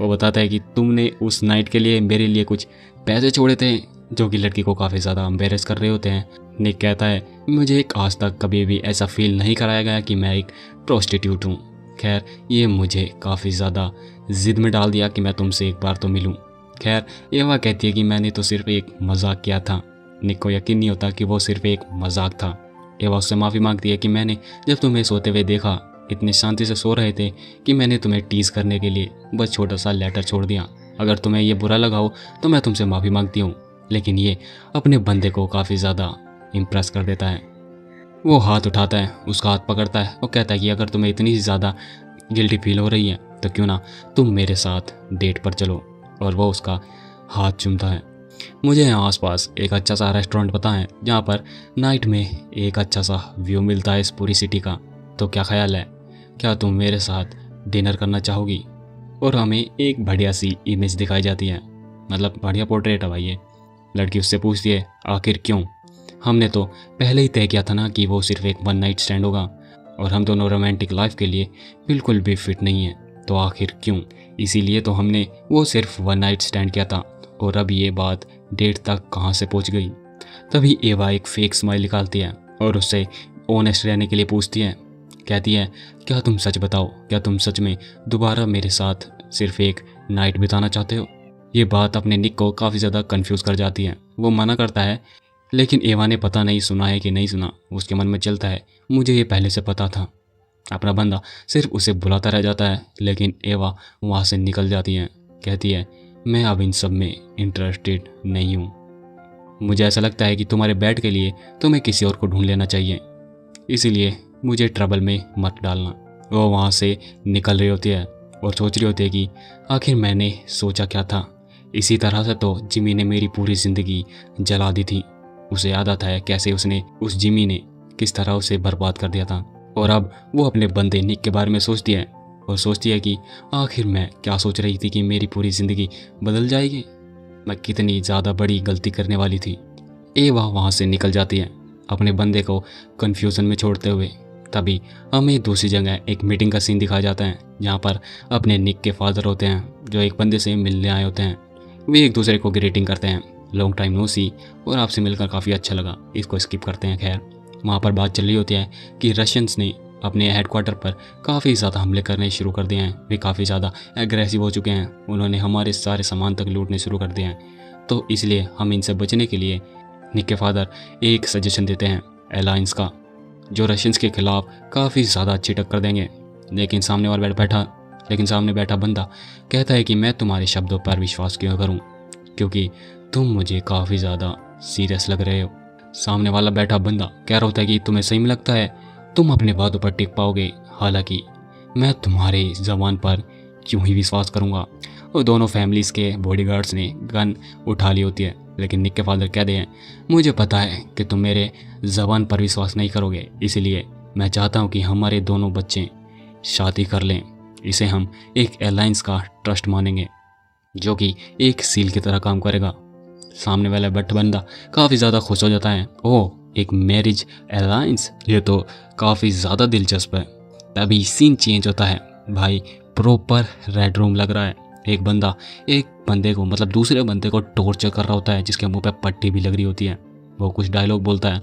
वो बताता है कि तुमने उस नाइट के लिए मेरे लिए कुछ पैसे छोड़े थे, जो कि लड़की को काफ़ी ज़्यादा एम्बेरस कर रहे होते हैं। निक कहता है मुझे एक आज तक कभी भी ऐसा फील नहीं कराया गया कि मैं एक प्रोस्टिट्यूट हूँ। खैर ये मुझे काफ़ी ज़्यादा ज़िद में डाल दिया कि मैं तुमसे एक बार तो मिलूँ। खैर एवा कहती है कि मैंने तो सिर्फ एक मजाक किया था। निक को यकीन नहीं होता कि वो सिर्फ एक मजाक था। एवा उससे माफ़ी मांगती है कि मैंने जब तुम्हें सोते हुए देखा, इतनी शांति से सो रहे थे कि मैंने तुम्हें टीज़ करने के लिए बस छोटा सा लेटर छोड़ दिया। अगर तुम्हें ये बुरा लगा हो तो मैं तुमसे माफ़ी मांगती हूँ। लेकिन ये अपने बंदे को काफ़ी ज़्यादा इम्प्रेस कर देता है। वो हाथ उठाता है, उसका हाथ पकड़ता है और कहता है कि अगर तुम्हें इतनी ज़्यादा गिल्टी फील हो रही है तो क्यों ना तुम मेरे साथ डेट पर चलो। और वो उसका हाथ चूमता है। मुझे यहाँ आसपास एक अच्छा सा रेस्टोरेंट पता है जहाँ पर नाइट में एक अच्छा सा व्यू मिलता है इस पूरी सिटी का। तो क्या ख्याल है, क्या तुम मेरे साथ डिनर करना चाहोगी? और हमें एक बढ़िया सी इमेज दिखाई जाती है, मतलब बढ़िया पोर्ट्रेट है भाई ये। लड़की उससे पूछती है आखिर क्यों? हमने तो पहले ही तय किया था ना कि वो सिर्फ एक वन नाइट स्टैंड होगा और हम दोनों रोमांटिक लाइफ के लिए बिल्कुल भी फिट नहीं है, तो आखिर क्यों? इसीलिए तो हमने वो सिर्फ वन नाइट स्टैंड किया था और अब ये बात डेट तक कहाँ से पहुँच गई। तभी एवा एक फेक स्माइल निकालती है और उससे ऑनेस्ट रहने के लिए पूछती है, कहती है क्या तुम सच बताओ, क्या तुम सच में दोबारा मेरे साथ सिर्फ एक नाइट बिताना चाहते हो? ये बात अपने निक को काफ़ी ज़्यादा कंफ्यूज कर जाती है। वो मना करता है, लेकिन एवा ने पता नहीं सुना है कि नहीं सुना, उसके मन में चलता है मुझे ये पहले से पता था। अपना बंदा सिर्फ उसे बुलाता रह जाता है, लेकिन एवा वहाँ से निकल जाती है। कहती है मैं अब इन सब में इंटरेस्टेड नहीं हूँ। मुझे ऐसा लगता है कि तुम्हारे बैट के लिए तुम्हें किसी और को ढूंढ लेना चाहिए, इसीलिए मुझे ट्रबल में मत डालना। वो वहाँ से निकल रही होती है और सोच रही होती है कि आखिर मैंने सोचा क्या था। इसी तरह से तो जिमी ने मेरी पूरी ज़िंदगी जला दी थी। उसे याद आता है कैसे उसने उस जिमी ने किस तरह उसे बर्बाद कर दिया था। और अब वो अपने बंदे निक के बारे में सोचती है और सोचती है कि आखिर मैं क्या सोच रही थी कि मेरी पूरी ज़िंदगी बदल जाएगी। मैं कितनी ज़्यादा बड़ी गलती करने वाली थी। एवा वहाँ से निकल जाती है अपने बंदे को कन्फ्यूज़न में छोड़ते हुए। तभी हमें दूसरी जगह एक मीटिंग का सीन दिखाया जाता है जहाँ पर अपने निक के फादर होते हैं जो एक बंदे से मिलने आए होते हैं। वे एक दूसरे को ग्रीटिंग करते हैं, लॉन्ग टाइम नो सी, और आपसे मिलकर काफ़ी अच्छा लगा। इसको स्किप करते हैं। खैर वहाँ पर बात चल रही होती है कि रशियंस ने अपने हेडक्वार्टर पर काफ़ी ज़्यादा हमले करने शुरू कर दिए हैं। वे काफ़ी ज़्यादा एग्रेसिव हो चुके हैं, उन्होंने हमारे सारे सामान तक लूटने शुरू कर दिए हैं। तो इसलिए हम इनसे बचने के लिए निक के फादर एक सजेशन देते हैं अलायंस का, जो रशियंस के खिलाफ काफ़ी ज़्यादा अच्छी टक्कर देंगे। लेकिन सामने बैठा बंदा कहता है कि मैं तुम्हारे शब्दों पर विश्वास क्यों करूं, क्योंकि तुम मुझे काफ़ी ज़्यादा सीरियस लग रहे हो। सामने वाला बैठा बंदा कह रहा होता है कि तुम्हें सही में लगता है तुम अपने बातों पर टिक पाओगे, हालांकि मैं तुम्हारे ज़बान पर क्यों ही विश्वास करूँगा। और दोनों फैमिलीज़ के बॉडीगार्ड्स ने गन उठा ली होती है, लेकिन निक के फादर कहते हैं मुझे पता है कि तुम मेरे ज़बान पर विश्वास नहीं करोगे, इसीलिए मैं चाहता हूँ कि हमारे दोनों बच्चे शादी कर लें। इसे हम एक अलायंस का ट्रस्ट मानेंगे जो कि एक सील की तरह काम करेगा। सामने वाला बट बंदा काफ़ी ज़्यादा खुश हो जाता है, ओह एक मैरिज अलायंस, ये तो काफ़ी ज़्यादा दिलचस्प है। तभी सीन चेंज होता है भाई, प्रॉपर रेड रूम लग रहा है। एक बंदा एक बंदे को मतलब दूसरे बंदे को टॉर्चर कर रहा होता है, जिसके मुंह पे पट्टी भी लग रही होती है। वो कुछ डायलॉग बोलता है,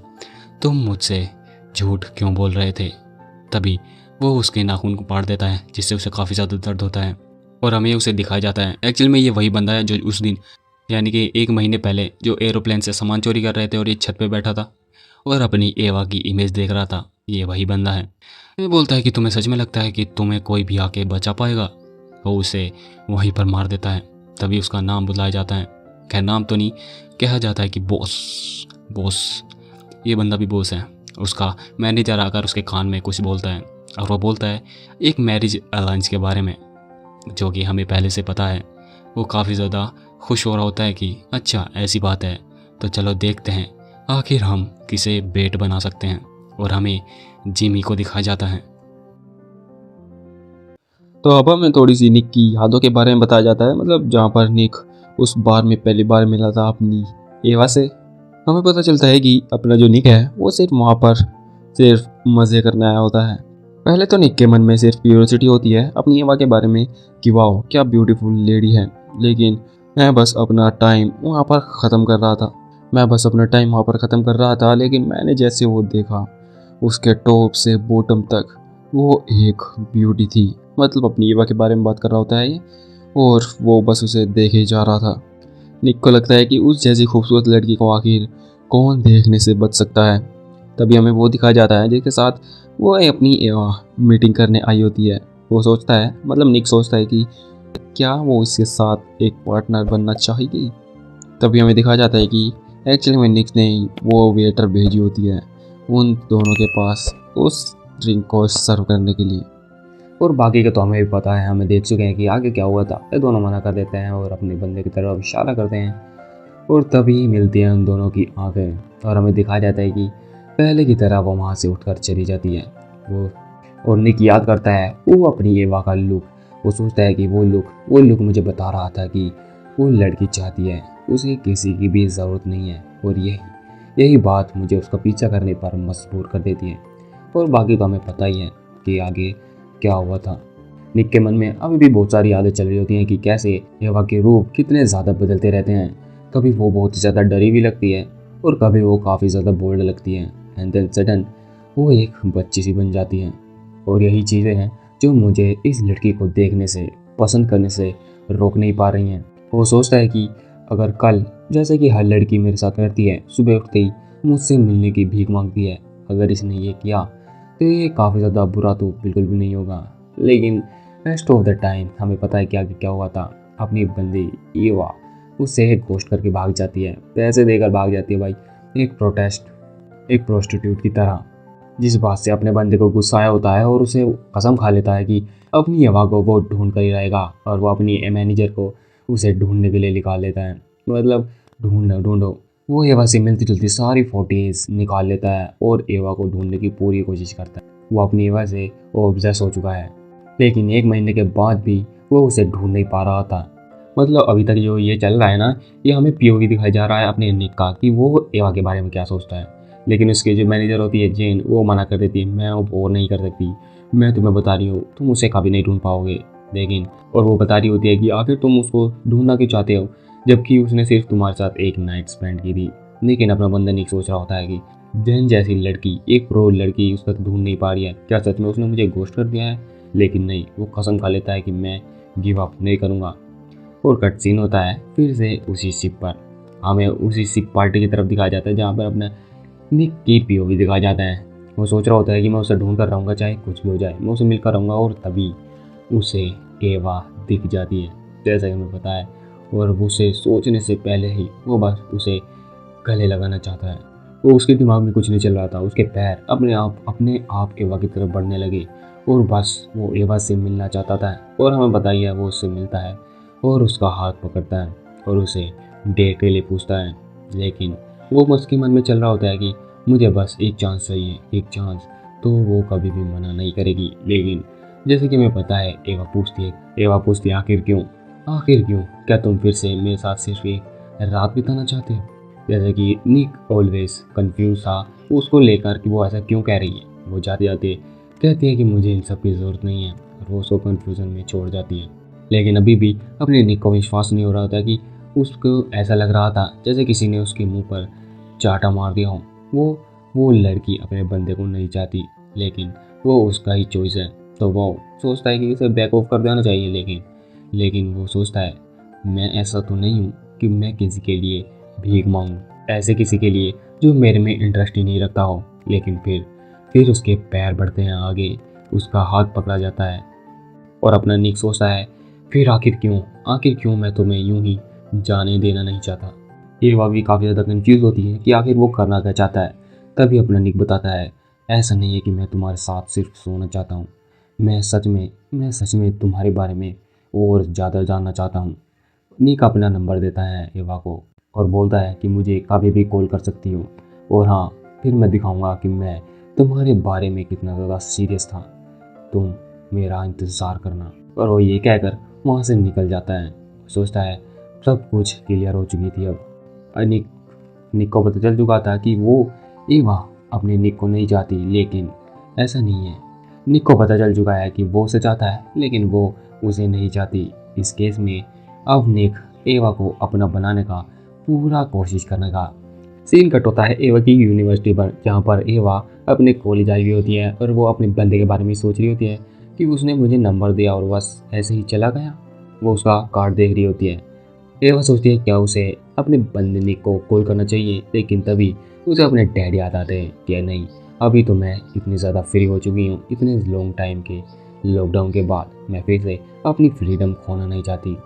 तुम मुझसे झूठ क्यों बोल रहे थे? तभी वो उसके नाखून को पाड़ देता है जिससे उसे काफ़ी ज़्यादा दर्द होता है और हमें उसे दिखाया जाता है एक्चुअल में ये वही बंदा है जो उस दिन यानी कि 1 महीने पहले जो एरोप्लेन से सामान चोरी कर रहे थे और ये छत पे बैठा था और अपनी एवा की इमेज देख रहा था। ये वही बंदा है। ये बोलता है कि तुम्हें सच में लगता है कि तुम्हें कोई भी आके बचा पाएगा। वो उसे वहीं पर मार देता है। तभी उसका नाम बुलाया जाता है। खैर नाम तो नहीं, कहा जाता है कि बॉस बॉस। ये बंदा भी बॉस है। उसका मैनेजर आकर उसके कान में कुछ बोलता है और वो बोलता है एक मैरिज अलायंस के बारे में जो कि हमें पहले से पता है। वो काफ़ी ज़्यादा खुश हो रहा होता है कि अच्छा ऐसी बात है तो चलो देखते हैं आखिर हम किसे बेट बना सकते हैं और हमें जिमी को दिखाया जाता है। तो अब हमें थोड़ी सी निक की यादों के बारे में बताया जाता है, मतलब जहाँ पर निक उस बार में पहली बार मिला था अपनी एवा से। हमें पता चलता है कि अपना जो निक है वो सिर्फ वहाँ पर सिर्फ मज़े करने आया होता है। पहले तो निक के मन में सिर्फ क्यूरियोसिटी होती है अपनी एवा के बारे में कि वाह क्या ब्यूटीफुल लेडी है, लेकिन मैं बस अपना टाइम वहाँ पर ख़त्म कर रहा था। लेकिन मैंने जैसे वो देखा उसके टॉप से बॉटम तक वो एक ब्यूटी थी, मतलब अपनी एवा के बारे में बात कर रहा होता है ये, और वो बस उसे देखे जा रहा था। निक को लगता है कि उस जैसी खूबसूरत लड़की को आखिर कौन देखने से बच सकता है। तभी हमें वो दिखाया जाता है जिसके साथ वो अपनी एवा मीटिंग करने आई होती है। वो सोचता है, मतलब निक सोचता है कि क्या वो इसके साथ एक पार्टनर बनना चाहेगी। तभी हमें दिखाया जाता है कि एक्चुअली में निक ने वो वेटर भेजी होती है उन दोनों के पास उस ड्रिंक को सर्व करने के लिए। और बाकी का तो हमें भी पता है, हमें देख चुके हैं कि आगे क्या हुआ था। ये दोनों मना कर देते हैं और अपने बंदे की तरफ इशारा करते हैं और तभी मिलती हैं उन दोनों की आंखें और हमें दिखाया जाता है कि पहले की तरह वो वहाँ से उठकर चली जाती है। वो और निक याद करता है वो अपनी एवा का लुक। वो सोचता है कि वो लुक मुझे बता रहा था कि वो लड़की चाहती है, उसे किसी की भी ज़रूरत नहीं है और यही बात मुझे उसका पीछा करने पर मजबूर कर देती है। और बाकी तो हमें पता ही है कि आगे क्या हुआ था। निक के मन में अभी भी बहुत सारी यादें चल रही होती हैं कि कैसे एवा के रूप कितने ज़्यादा बदलते रहते हैं। कभी वो बहुत ही ज़्यादा डरी हुई लगती है और कभी वो काफ़ी ज़्यादा बोल्ड लगती है एंड देन सडन वो एक बच्ची सी बन जाती हैं। और यही चीज़ें हैं जो मुझे इस लड़की को देखने से, पसंद करने से रोक नहीं पा रही हैं। वो सोचता है कि अगर कल जैसे कि हर लड़की मेरे साथ करती है, सुबह उठते ही मुझसे मिलने की भीख मांगती है, अगर इसने ये किया तो ये काफ़ी ज़्यादा बुरा तो बिल्कुल भी नहीं होगा। लेकिन रेस्ट ऑफ द टाइम हमें पता है कि आगे क्या हुआ था। अपनी बंदी एवा उससे एक घोस्ट करके भाग जाती है, पैसे देकर भाग जाती है भाई, एक प्रोस्टिट्यूट की तरह, जिस बात से अपने बंदे को गुस्सा आया होता है और उसे कसम खा लेता है कि अपनी एवा को वो ढूंढ कर ही रहेगा और वो अपनी मैनेजर को उसे ढूंढने के लिए निकाल लेता है। मतलब ढूंढो वो एवा से मिलती जुलती सारी फोटोज निकाल लेता है और एवा को ढूंढने की पूरी कोशिश करता है। वो अपनी एवा से ऑब्सेस हो चुका है, लेकिन 1 महीने के बाद भी वो उसे ढूंढ नहीं पा रहा था। मतलब अभी तक जो ये चल रहा है ना, ये हमें पीओवी दिखाया जा रहा है अपने निक का कि वो एवा के बारे में क्या सोचता है। लेकिन उसकी जो मैनेजर होती है जेन, वो मना कर देती है, मैं अब और नहीं कर सकती, मैं तुम्हें बता रही हूँ तुम उसे कभी नहीं ढूंढ पाओगे। लेकिन और वो बता रही होती है कि आखिर तुम उसको ढूंढना क्यों चाहते हो जबकि उसने सिर्फ तुम्हारे साथ एक नाइट स्पेंड की थी। लेकिन अपना बंदा निक सोच रहा होता है कि जेन जैसी लड़की, एक प्रो लड़की उसका ढूंढ नहीं पा रही है, क्या सच में उसने मुझे घोस्ट कर दिया है। लेकिन नहीं, वो कसम खा लेता है कि मैं गिव अप नहीं करूँगा। और कट सीन होता है फिर से उसी शिप पर। हमें उसी शिप पार्टी की तरफ दिखाया जाता है जहाँ पर अपना निक की पीओवी दिखाया जाता है। वो सोच रहा होता है कि मैं उसे ढूंढ कर रहूँगा, चाहे कुछ भी हो जाए, मैं उसे मिलकर रहूँगा। और तभी उसे एवा दिख जाती है जैसा कि हमें पता है, और उसे सोचने से पहले ही वो बस उसे गले लगाना चाहता है। वो उसके दिमाग में कुछ नहीं चल रहा था, उसके पैर अपने आप एवा की तरफ बढ़ने लगे और बस वो एवा से मिलना चाहता था। और हमें पता ही है वो उससे मिलता है और उसका हाथ पकड़ता है और उसे डेट के लिए पूछता है। लेकिन वो उसके मन में चल रहा होता है कि मुझे बस एक चांस चाहिए, एक चांस, तो वो कभी भी मना नहीं करेगी। लेकिन जैसे कि हमें पता है एवा पूछती है आखिर क्यों, क्या तुम फिर से मेरे साथ सिर्फ एक रात बिताना चाहते हो। जैसे कि निक ऑलवेज कंफ्यूज था उसको लेकर कि वो ऐसा क्यों कह रही है। वो जाते जाते कहती है कि मुझे इन सब की ज़रूरत नहीं है और वो उसको कन्फ्यूज़न में छोड़ जाती है। लेकिन अभी भी अपने निक को विश्वास नहीं हो रहा था कि उसको ऐसा लग रहा था जैसे किसी ने उसके मुंह पर चाटा मार दिया हो। वो लड़की अपने बंदे को नहीं चाहती, लेकिन वो उसका ही चॉइस है। तो वो सोचता है कि उसे बैक ऑफ कर देना चाहिए, लेकिन वो सोचता है मैं ऐसा तो नहीं हूँ कि मैं किसी के लिए भीख मांगूं, ऐसे किसी के लिए जो मेरे में इंटरेस्ट ही नहीं रखता हो। लेकिन फिर उसके पैर बढ़ते हैं आगे, उसका हाथ पकड़ा जाता है और अपना निक सोचता है फिर आखिर क्यों मैं तुम्हें यूं ही जाने देना नहीं चाहता। एवा भी काफ़ी ज़्यादा कंफ्यूज होती है कि आखिर वो करना क्या चाहता है। तभी अपना निक बताता है ऐसा नहीं है कि मैं तुम्हारे साथ सिर्फ सोना चाहता हूँ, मैं सच में तुम्हारे बारे में और ज़्यादा जानना चाहता हूँ। निक अपना नंबर देता है एवा को और बोलता है कि मुझे कभी भी कॉल कर सकती हो, और हाँ, फिर मैं दिखाऊंगा कि मैं तुम्हारे बारे में कितना ज़्यादा सीरियस था, तुम मेरा इंतज़ार करना। और वो ये कहकर वहाँ से निकल जाता है। सोचता है सब कुछ क्लियर हो चुकी थी अब। निक को पता चल चुका था कि वो एवा अपने निक को नहीं चाहती, लेकिन ऐसा नहीं है। निक को पता चल चुका है कि वो उसे चाहता है, लेकिन वो उसे नहीं चाहती। इस केस में अब निक एवा को अपना बनाने का पूरा कोशिश करने का सीन कट होता है एवा की यूनिवर्सिटी पर, जहाँ पर एवा अपने कॉलेज आई हुई होती है और वो अपने बंदे के बारे में सोच रही होती है कि उसने मुझे नंबर दिया और बस ऐसे ही चला गया। वो उसका कार्ड देख रही होती है। एवा सोचती है क्या उसे अपने बंदे निक को कॉल करना चाहिए, लेकिन तभी उसे अपने डैड याद आते हैं कि नहीं, अभी तो मैं इतनी ज़्यादा फ्री हो चुकी हूँ, इतने लॉन्ग टाइम के लॉकडाउन के बाद मैं फिर से अपनी फ्रीडम खोना नहीं चाहती।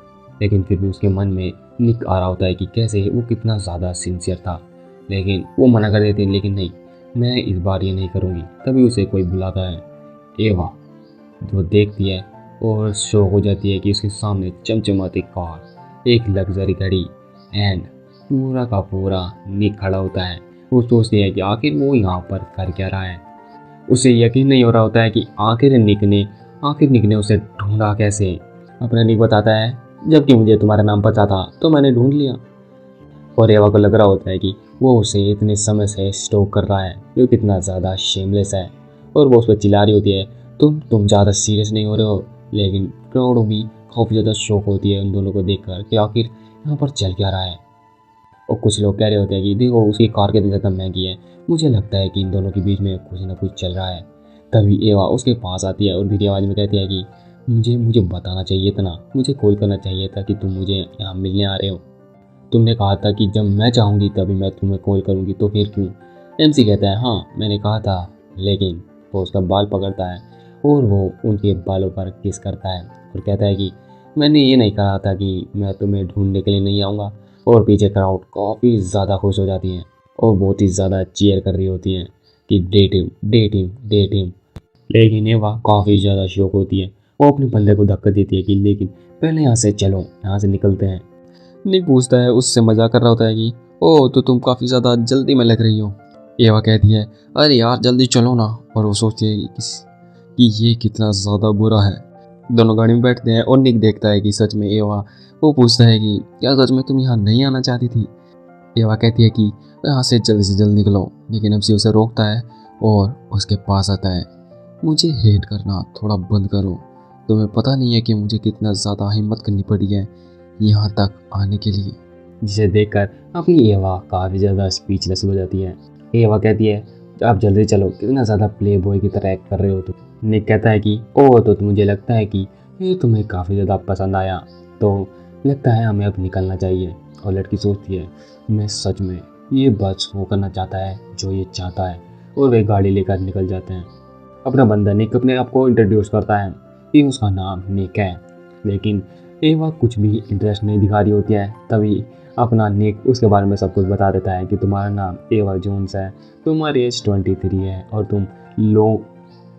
लेकिन फिर भी उसके मन में निक आ रहा होता है कि कैसे वो कितना ज़्यादा सिंसियर था, लेकिन वो मना कर देती है, लेकिन नहीं, मैं इस बार ये नहीं करूँगी। तभी उसे कोई बुलाता है। एवा वो देखती है और शौक हो जाती है कि उसके सामने चमचमाती कार, एक लग्जरी घड़ी एंड पूरा का पूरा निक खड़ा होता है। वो सोचती है कि आखिर वो यहाँ पर कर क्या रहा है। उसे यकीन नहीं हो रहा होता है कि आखिर निक ने उसे ढूंढा कैसे। अपना निक बताता है जबकि मुझे तुम्हारा नाम पता था तो मैंने ढूंढ लिया। और एवा को लग रहा होता है कि वो उसे इतने समय से स्टॉक कर रहा है, जो कितना ज़्यादा शेमलेस है। और वो उस पर चिल्ला रही होती है तुम ज़्यादा सीरियस नहीं हो रहे हो। लेकिन क्राउड भी काफ़ी ज़्यादा शौक होती है उन दोनों को देखकर कि आखिर यहाँ पर चल क्या रहा है। और कुछ लोग कह रहे होते हैं कि देखो उसकी कार कितनी ज़्यादा महंगी है, मुझे लगता है कि इन दोनों के बीच में कुछ ना कुछ चल रहा है। तभी एवा उसके पास आती है और धीरे आवाज़ में कहती है कि मुझे बताना चाहिए था ना, मुझे कॉल करना चाहिए था कि तुम मुझे यहाँ मिलने आ रहे हो। तुमने कहा था कि जब मैं चाहूँगी तभी मैं तुम्हें कॉल करूँगी, तो फिर क्यों। एमसी कहता है हाँ मैंने कहा था, लेकिन वो उसका बाल पकड़ता है और वो उनके बालों पर किस करता है और कहता है कि मैंने ये नहीं कहा था कि मैं तुम्हें ढूंढने के लिए नहीं आऊँगा। और पीछे क्राउड काफ़ी ज़्यादा खुश हो जाती हैं और बहुत ही ज़्यादा चीयर कर रही होती हैं कि date him date him date him. लेकिन एवा काफ़ी ज़्यादा शौक होती है। वो अपने बंदे को धक्का देती है कि लेकिन पहले यहाँ से चलो, यहाँ से निकलते हैं। निक पूछता है, उससे मजाक कर रहा होता है कि ओ तो तुम काफ़ी ज़्यादा जल्दी में लग रही हो। एवा कहती है अरे यार जल्दी चलो ना। और वो सोचती है कि ये कितना ज़्यादा बुरा है। दोनों गाड़ी में बैठते हैं और निक देखता है कि सच में एवा। वो पूछता है कि क्या सच में तुम यहाँ नहीं आना चाहती थी। एवा कहती है कि यहाँ से जल्द निकलो, लेकिन एमसी उसे रोकता है और उसके पास आता है। मुझे हेट करना थोड़ा बंद करो, तुम्हें पता नहीं है कि मुझे कितना ज़्यादा हिम्मत करनी पड़ी है यहाँ तक आने के लिए। जिसे देखकर अपनी एवा काफ़ी ज़्यादा स्पीचलेस हो जाती है। एवा कहती है आप जल्दी चलो, कितना ज़्यादा प्ले बॉय की तरह एक्ट कर रहे हो तुम। निक कहता है कि ओह तो मुझे लगता है कि ये तुम्हें काफ़ी ज़्यादा पसंद आया, तो लगता है हमें अब निकलना चाहिए। और लड़की सोचती है मैं सच में ये बस वो करना चाहता है जो ये चाहता है। और वे गाड़ी लेकर निकल जाते हैं। अपना बंदा निक अपने आप को इंट्रोड्यूस करता है कि उसका नाम निक है, लेकिन एवा कुछ भी इंटरेस्ट नहीं दिखा रही होती है। तभी अपना निक उसके बारे में सब कुछ बता देता है कि तुम्हारा नाम एवा जोन्स है, तुम्हारी एज 23 है और तुम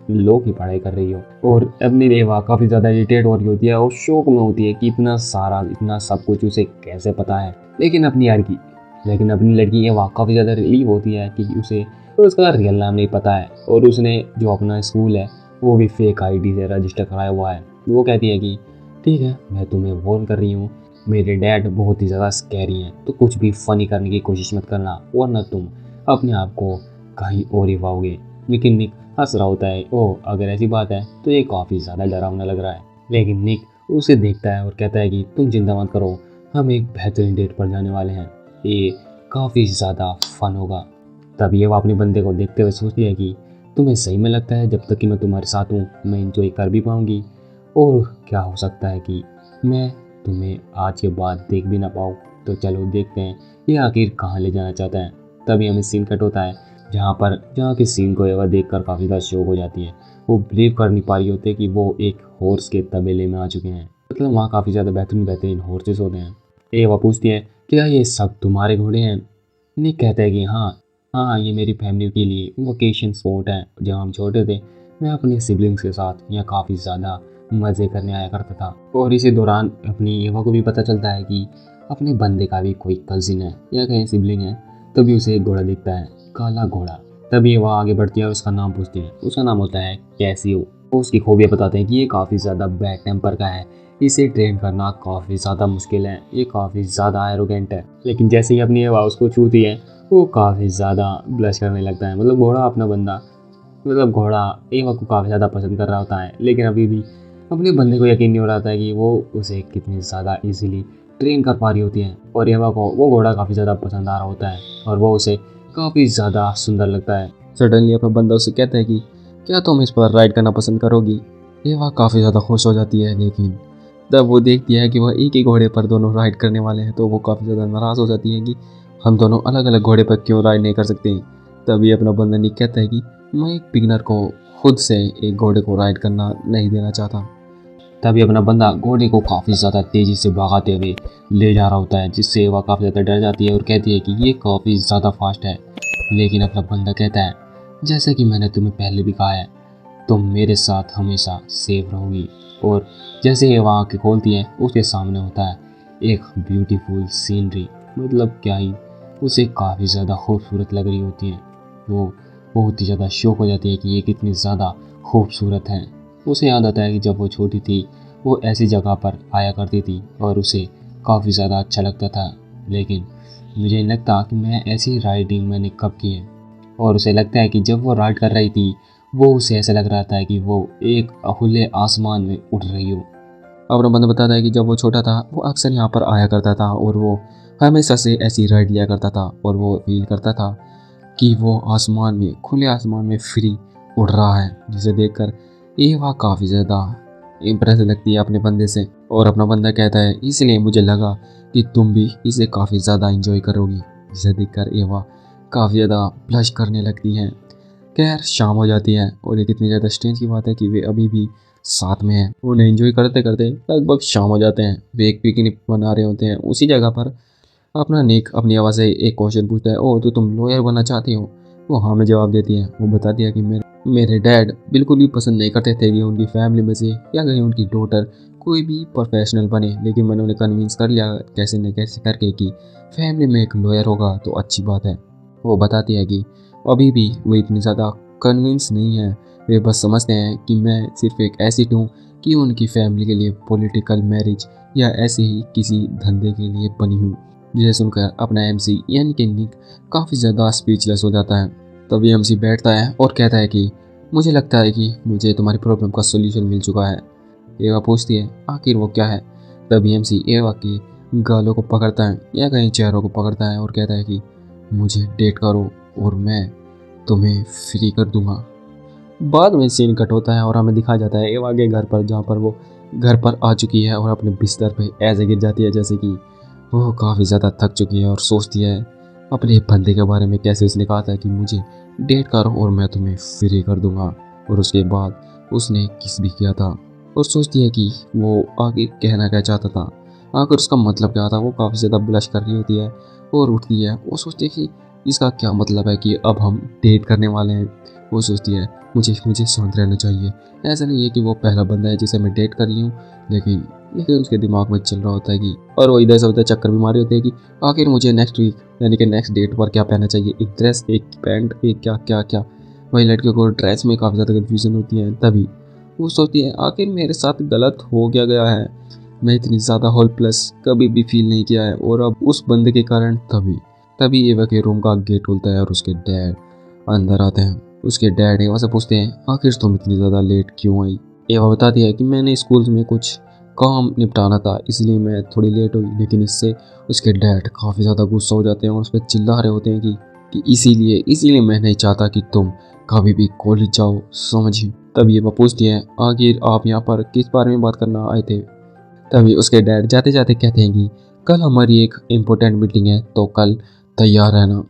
लो की पढ़ाई कर रही हो। और अपनी एवा काफ़ी ज़्यादा इरिटेट हो रही होती है और शौक में होती है कि इतना सब कुछ उसे कैसे पता है। लेकिन अपनी लड़की एवा काफ़ी ज़्यादा रिलीव होती है कि उसे उसका रियल नाम नहीं पता है और उसने जो अपना स्कूल है वो भी फेक आईडी से रजिस्टर कराया हुआ है। वो कहती है कि ठीक है, मैं तुम्हें वार्न कर रही हूँ, मेरे डैड बहुत ही ज़्यादा स्कैरी हैं, तो कुछ भी फ़नी करने की कोशिश मत करना, वरना तुम अपने आप को कहीं और ही पाओगे। लेकिन निक हंस रहा होता है, ओह अगर ऐसी बात है तो ये काफ़ी ज़्यादा डरावना लग रहा है। लेकिन निक उसे देखता है और कहता है कि तुम चिंता मत करो, हम एक बेहतरीन डेट पर जाने वाले हैं, ये काफ़ी ज़्यादा फन होगा। तब ये वो अपने बंदे को देखते हुए सोचती है कि तुम्हें सही में लगता है जब तक कि मैं तुम्हारे साथ हूँ मैं इंजॉय कर भी पाऊँगी? और क्या हो सकता है कि मैं तुम्हें आज के बाद देख भी ना पाऊँ? तो चलो देखते हैं ये आखिर कहाँ ले जाना चाहता है। तभी हमें सीन कट होता है जहाँ के सीन को एवा देख कर काफ़ी ज़्यादा शौक हो जाती है। वो बिलीव कर नहीं पा रही होती कि वो एक हॉर्स के तबेले में आ चुके हैं। मतलब वहाँ काफ़ी ज़्यादा बेहतरीन हॉर्सेस होते हैं। एवा पूछती है क्या ये सब तुम्हारे घोड़े हैं? निक कहता है कि हाँ हाँ, ये मेरी फैमिली के लिए वोकेशन स्पॉट है। जब हम छोटे थे मैं अपने सिबलिंग्स के साथ यहाँ काफ़ी ज़्यादा मज़े करने आया करता था। और इसी दौरान अपनी एवा को भी पता चलता है कि अपने बंदे का भी कोई कजिन है या कहीं सिबलिंग है। तभी उसे एक घोड़ा दिखता है, काला घोड़ा। तभी वह आगे बढ़ती है और उसका नाम पूछती है। उसका नाम होता है कैसियो। वो उसकी खूबियाँ बताते हैं कि ये काफ़ी ज़्यादा बैड टेम्पर का है, इसे ट्रेन करना काफ़ी ज़्यादा मुश्किल है, ये काफ़ी ज़्यादा एरोगेंट है। लेकिन जैसे ही अपनी एवा उसको छूती है वो काफ़ी ज़्यादा ब्लश करने लगता है। मतलब घोड़ा अपना बंदा, मतलब घोड़ा एवा को काफ़ी ज़्यादा पसंद कर रहा होता है, लेकिन अभी भी अपने बंदे को यकीन नहीं हो रहा था कि वो उसे कितनी ज़्यादा इजीली ट्रेन कर पा रही होती है। और एवा को वो घोड़ा काफ़ी ज़्यादा पसंद आ रहा होता है और वो उसे काफ़ी ज़्यादा सुंदर लगता है। सडनली अपना बंदा उससे कहता है कि क्या तुम इस पर राइड करना पसंद करोगी? एवा काफ़ी ज़्यादा खुश हो जाती है, लेकिन तब वो देखती है कि वह एक ही घोड़े पर दोनों राइड करने वाले हैं, तो वो काफ़ी ज़्यादा नाराज़ हो जाती है कि हम दोनों अलग अलग घोड़े पर क्यों राइड नहीं कर सकते। तभी अपना बंदा निक कहता है कि मैं एक बिगनर को खुद से एक घोड़े को राइड करना नहीं देना चाहता। तभी अपना बंदा घोड़े को काफ़ी ज़्यादा तेज़ी से भगाते हुए ले जा रहा होता है, जिससे वह काफ़ी ज़्यादा डर जाती है और कहती है कि ये काफ़ी ज़्यादा फास्ट है। लेकिन अपना बंदा कहता है जैसे कि मैंने तुम्हें पहले भी कहा है, तुम मेरे साथ हमेशा सेफ रहोगी। और जैसे ही वह आँखें खोलती है उसके सामने होता है एक ब्यूटीफुल सीनरी। मतलब क्या ही, उसे काफ़ी ज़्यादा खूबसूरत लग रही होती है। वो बहुत ही ज़्यादा शौक हो जाती है कि ये कितनी ज़्यादा खूबसूरत है। उसे याद आता है कि जब वो छोटी थी वो ऐसी जगह पर आया करती थी और उसे काफ़ी ज़्यादा अच्छा लगता था। लेकिन मुझे नहीं लगता कि मैं ऐसी राइडिंग मैंने कब की है। और उसे लगता है कि जब वो राइड कर रही थी वो उसे ऐसा लग रहा था कि वो एक खुले आसमान में उड़ रही हो। अपना बंदा बताता है कि जब वो छोटा था वो अक्सर यहाँ पर आया करता था और वो हमेशा से ऐसी राइड लिया करता था और वो फील करता था कि वो आसमान में, खुले आसमान में फ्री उड़ रहा है, जिसे देखकर एवा काफ़ी ज़्यादा इम्प्रेस लगती है अपने बंदे से। और अपना बंदा कहता है इसलिए मुझे लगा कि तुम भी इसे काफ़ी ज़्यादा इंजॉय करोगी, जिसे देखकर एवा काफ़ी ज़्यादा ब्लश करने लगती है। खैर शाम हो जाती है और ये कितनी ज़्यादा स्ट्रेंज की बात है कि वे अभी भी साथ में हैं। उन्हें एंजॉय करते करते लगभग शाम हो जाते हैं। वे एक पिकनिक बना रहे होते हैं। उसी जगह पर अपना निक अपनी आवाज़ से एक क्वेश्चन पूछता है, ओह तो तुम लॉयर बनना चाहती हो? वो हाँ में जवाब देती है। वो बताती है कि मेरे डैड बिल्कुल भी पसंद नहीं करते थे कि उनकी फैमिली में से या कहीं उनकी डॉटर कोई भी प्रोफेशनल बने, लेकिन मैंने उन्हें कन्विंस कर लिया कैसे न कैसे करके कि फैमिली में एक लॉयर होगा तो अच्छी बात है। वो बताती है कि अभी भी वो इतनी ज़्यादा कन्विंस नहीं है। वे बस समझते हैं कि मैं सिर्फ एक एसिड हूँ कि उनकी फैमिली के लिए पॉलिटिकल मैरिज या ऐसे ही किसी धंधे के लिए बनी हूँ। जिसे सुनकर अपना एमसी यानी कि निक काफ़ी ज़्यादा स्पीचलेस हो जाता है। तभी एमसी बैठता है और कहता है कि मुझे लगता है कि मुझे तुम्हारी प्रॉब्लम का सोल्यूशन मिल चुका है। एवा पूछती है आखिर वो क्या है? तभी एमसी एवा के गालों को पकड़ता है या कहीं चेहरों को पकड़ता है और कहता है कि मुझे डेट करो और मैं तुम्हें फ्री कर दूंगा। बाद में सीन कट होता है और हमें दिखाया जाता है एवा के घर पर, जहाँ पर वो घर पर आ चुकी है और अपने बिस्तर पे ऐसे गिर जाती है जैसे कि वो काफ़ी ज़्यादा थक चुकी है और सोचती है अपने बंदे के बारे में, कैसे उसने कहा था कि मुझे डेट करो और मैं तुम्हें फ्री कर दूंगा। और उसके बाद उसने किस भी किया था और सोचती है कि वो आगे कहना क्या चाहता था, आखिर उसका मतलब क्या था। वो काफ़ी ज़्यादा ब्लश कर रही होती है और उठती है। वो सोचती है कि इसका क्या मतलब है कि अब हम डेट करने वाले हैं। वो सोचती है मुझे शांत रहना चाहिए। ऐसा नहीं है कि वो पहला बंदा है जिसे मैं डेट कर रही हूँ, लेकिन उसके दिमाग में चल रहा होता है कि, और वो इधर से उधर चक्कर भी मारे होते हैं कि आखिर मुझे नेक्स्ट वीक यानी कि नेक्स्ट डेट पर क्या पहनना चाहिए, एक ड्रेस, एक पैंट, एक क्या क्या क्या। वही लड़कियों को ड्रेस में काफ़ी ज़्यादा कन्फ्यूजन होती है। तभी वो सोचती है आखिर मेरे साथ गलत हो क्या गया है, मैं इतनी ज़्यादा होपलेस कभी भी फील नहीं किया है और अब उस बंदे के कारण। तभी एवा के रूम का गेट खुलता है और उसके डैड अंदर आते हैं। उसके डैड एवा से पूछते हैं आखिर तुम इतनी ज़्यादा लेट क्यों आई? एवा बताती है कि मैंने स्कूल में कुछ काम निपटाना था इसलिए मैं थोड़ी लेट हुई। लेकिन इससे उसके डैड काफ़ी ज़्यादा गुस्सा हो जाते हैं और उस पर चिल्ला रहे होते हैं कि इसीलिए मैं नहीं चाहता कि तुम कभी भी कॉलेज जाओ समझी। तभी वह पूछती है आखिर आप यहाँ पर किस बारे में बात करना आए थे। तभी उसके डैड जाते जाते कहते हैं कि कल हमारी एक इम्पोर्टेंट मीटिंग है तो कल तैयार रहना।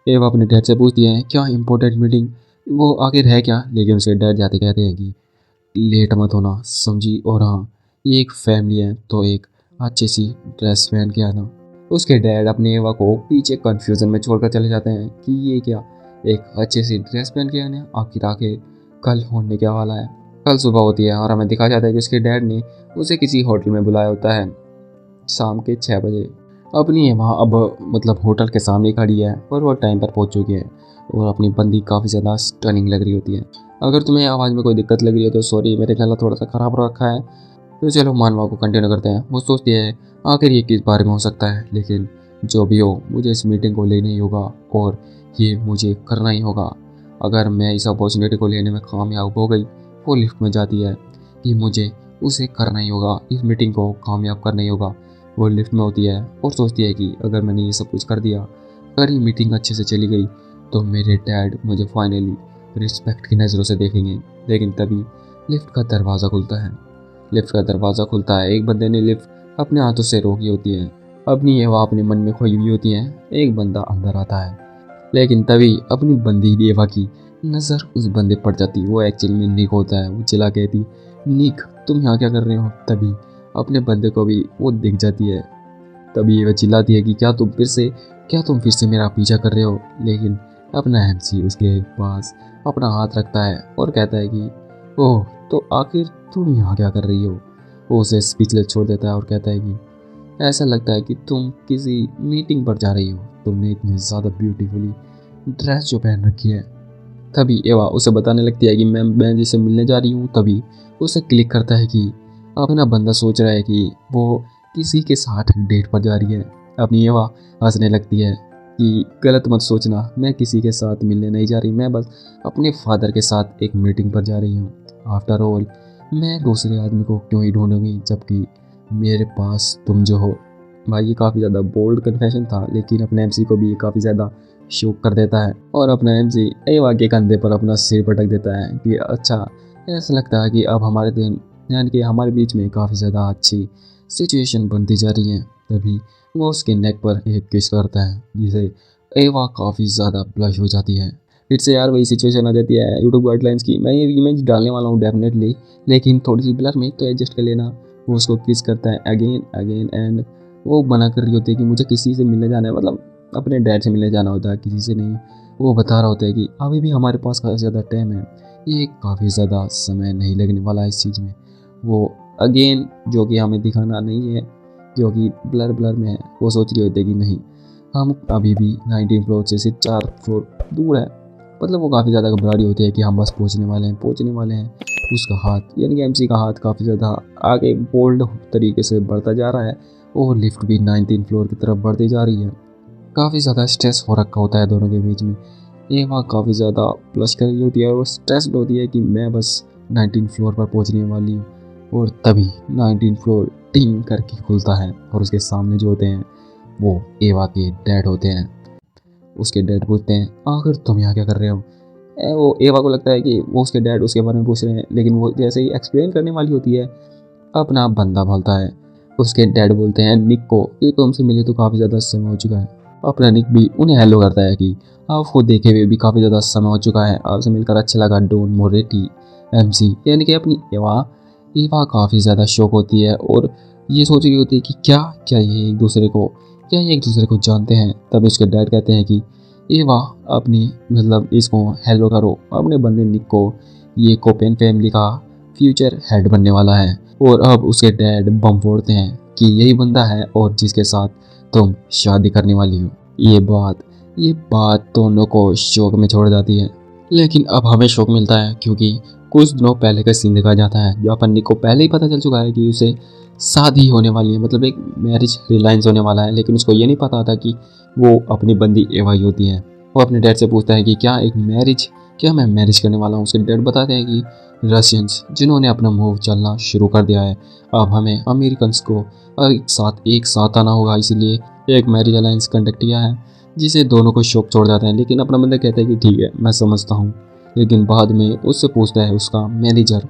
एवा अपने डैड से पूछती है क्या इम्पोर्टेंट मीटिंग, वो आखिर है क्या। लेकिन उसके डैड जाते कहते हैं कि लेट मत होना समझी, और हाँ ये एक फैमिली है तो एक अच्छी सी ड्रेस पहन के आना। उसके डैड अपने एवा को पीछे कन्फ्यूज़न में छोड़कर चले जाते हैं कि ये क्या एक अच्छी सी ड्रेस पहन के आने, आखिर कल होने क्या वाला है। कल सुबह होती है और हमें दिखाया जाता है कि उसके डैड ने उसे किसी होटल में बुलाया होता है शाम के 6 बजे। अपनी वहाँ अब मतलब होटल के सामने खड़ी है और वो टाइम पर पहुँच चुकी है और अपनी बंदी काफ़ी ज़्यादा स्टनिंग लग रही होती है। अगर तुम्हें आवाज़ में कोई दिक्कत लग रही है तो सॉरी, मेरे गला थोड़ा सा ख़राब रखा है। तो चलो मानवा को कंटिन्यू करते हैं। वो सोचती है आखिर ये किस बारे में हो सकता है, लेकिन जो भी हो मुझे इस मीटिंग को लेना ही होगा और ये मुझे करना ही होगा। अगर मैं इस अपॉर्चुनिटी को लेने में कामयाब हो गई, वो लिफ्ट में जाती है कि मुझे उसे करना ही होगा, इस मीटिंग को कामयाब करना ही होगा। वो लिफ्ट में होती है और सोचती है कि अगर मैंने ये सब कुछ कर दिया, अगर ये मीटिंग अच्छे से चली गई तो मेरे डैड मुझे फाइनली रिस्पेक्ट की नज़रों से देखेंगे। लेकिन तभी लिफ्ट का दरवाज़ा खुलता है। लिफ्ट का दरवाज़ा खुलता है, एक बंदे ने लिफ्ट अपने हाथों से रोकी होती है। अपनी एवा अपने मन में खोई हुई होती है। एक बंदा अंदर आता है, लेकिन तभी अपनी बंदी एवा की नज़र उस बंदे पर जाती है। वो एक्चुअली में निक होता है। वो चिल्ला कहती निक तुम यहाँ क्या कर रहे हो। तभी अपने बंदे को भी वो दिख जाती है। तभी वह चिल्लाती है कि क्या तुम फिर से मेरा पीछा कर रहे हो। लेकिन अपना एमसी उसके पास अपना हाथ रखता है और कहता है कि ओह तो आखिर तुम यहाँ क्या कर रही हो। वो उसे स्पीचलेस छोड़ देता है और कहता है कि ऐसा लगता है कि तुम किसी मीटिंग पर जा रही हो, तुमने इतनी ज़्यादा ब्यूटीफुली ड्रेस जो पहन रखी है। तभी एवा उसे बताने लगती है कि मैं जिसे मिलने जा रही हूँ। तभी उसे क्लिक करता है कि अपना बंदा सोच रहा है कि वो किसी के साथ डेट पर जा रही है। अपनी एवा हंसने लगती है कि गलत मत सोचना, मैं किसी के साथ मिलने नहीं जा रही, मैं बस अपने फादर के साथ एक मीटिंग पर जा रही हूँ। आफ्टर ऑल मैं दूसरे आदमी को क्यों ही ढूंढूंगी जबकि मेरे पास तुम जो हो। भाई ये काफ़ी ज़्यादा बोल्ड कन्फेशन था, लेकिन अपने एमसी को भी ये काफ़ी ज़्यादा शौक कर देता है और अपना एमसी एवा के कंधे पर अपना सिर पटक देता है कि अच्छा ऐसा लगता है कि अब हमारे दिन यानी कि हमारे बीच में काफ़ी ज़्यादा अच्छी सिचुएशन बनती जा रही है। तभी वो उसके नेक पर एक किस करता है जिसे एवा काफ़ी ज़्यादा ब्लश हो जाती है। फिर से यार वही सिचुएशन आ जाती है यूट्यूब गाइडलाइंस की। मैं ये इमेज डालने वाला हूँ डेफिनेटली, लेकिन थोड़ी सी ब्लर में तो एडजस्ट कर लेना। वो उसको किस करता है अगेन एंड वो मना कर रही होती है कि मुझे किसी से मिलने जाना है, मतलब अपने डैड से मिलने जाना होता है, किसी से नहीं। वो बता रहा होता है कि अभी भी हमारे पास काफ़ी ज़्यादा टाइम है, ये काफ़ी ज़्यादा समय नहीं लगने वाला है इस चीज़ में। वो अगेन जो कि हमें दिखाना नहीं है, जो कि ब्लर में है, वो सोच रही होती है कि नहीं हम अभी भी 19 फ्लोर से सिर्फ 4 फ्लोर दूर है। मतलब वो काफ़ी ज़्यादा घबरा रही होती है कि हम बस पहुंचने वाले हैं। उसका हाथ यानी कि एमसी का हाथ काफ़ी ज़्यादा आगे बोल्ड तरीके से बढ़ता जा रहा है और लिफ्ट भी 19 फ्लोर की तरफ बढ़ती जा रही है। काफ़ी ज़्यादा स्ट्रेस हो रखा होता है दोनों के बीच में। ये वहाँ काफ़ी ज़्यादा प्लस कर रही होती है और स्ट्रेस्ड होती है कि मैं बस 19 फ्लोर पर पहुंचने वाली हूँ। और तभी 19 फ्लोर टिंग करके खुलता है और उसके सामने जो होते हैं वो एवा के डैड होते हैं। उसके डैड पूछते हैं आखिर तुम यहाँ क्या कर रहे हो। वो एवा को लगता है कि वो उसके डैड उसके बारे में पूछ रहे हैं, लेकिन वो जैसे ही एक्सप्लेन करने वाली होती है अपना बंदा बोलता है। उसके डैड बोलते हैं निक को कि तुमसे मिले तो काफ़ी ज़्यादा समय हो चुका है। अपना निक भी उन्हें हेलो करता है कि आपको देखे हुए भी काफ़ी ज़्यादा समय हो चुका है, आपसे मिलकर अच्छा लगा डॉन मोरेटी एमसी। यानी कि अपनी एवा काफ़ी ज़्यादा शौक होती है और ये सोच रही होती है कि क्या ये एक दूसरे को जानते हैं। तब उसके डैड कहते हैं कि एवा अपनी मतलब इसको हेलो करो अपने बंदे निक को, ये कोपेन फैमिली का फ्यूचर हेड बनने वाला है। और अब उसके डैड बम फोड़ते हैं कि यही बंदा है और जिसके साथ तुम शादी करने वाली हो। ये बात दोनों को शौक में छोड़ जाती है। लेकिन अब हमें शौक मिलता है क्योंकि कुछ दिनों पहले का सीन दिखाया जाता है जहाँ पर निक को पहले ही पता चल चुका है कि उसे शादी होने वाली है, मतलब एक मैरिज रिलायंस होने वाला है। लेकिन उसको ये नहीं पता था कि वो अपनी बंदी एवा ही होती है। वो अपने डैड से पूछता है कि क्या मैं मैरिज करने वाला हूँ। उसके डैड बताते हैं कि रशियंस जिन्होंने अपना मूव चलना शुरू कर दिया है, अब हमें अमेरिकन्स को एक साथ आना होगा, इसलिए एक मैरिज अलायंस कंडक्ट किया है जिसे दोनों को शौक छोड़ जाते हैं। लेकिन अपना बंदा कहता है कि ठीक है मैं समझता हूँ, लेकिन बाद में उससे पूछता है उसका मैनेजर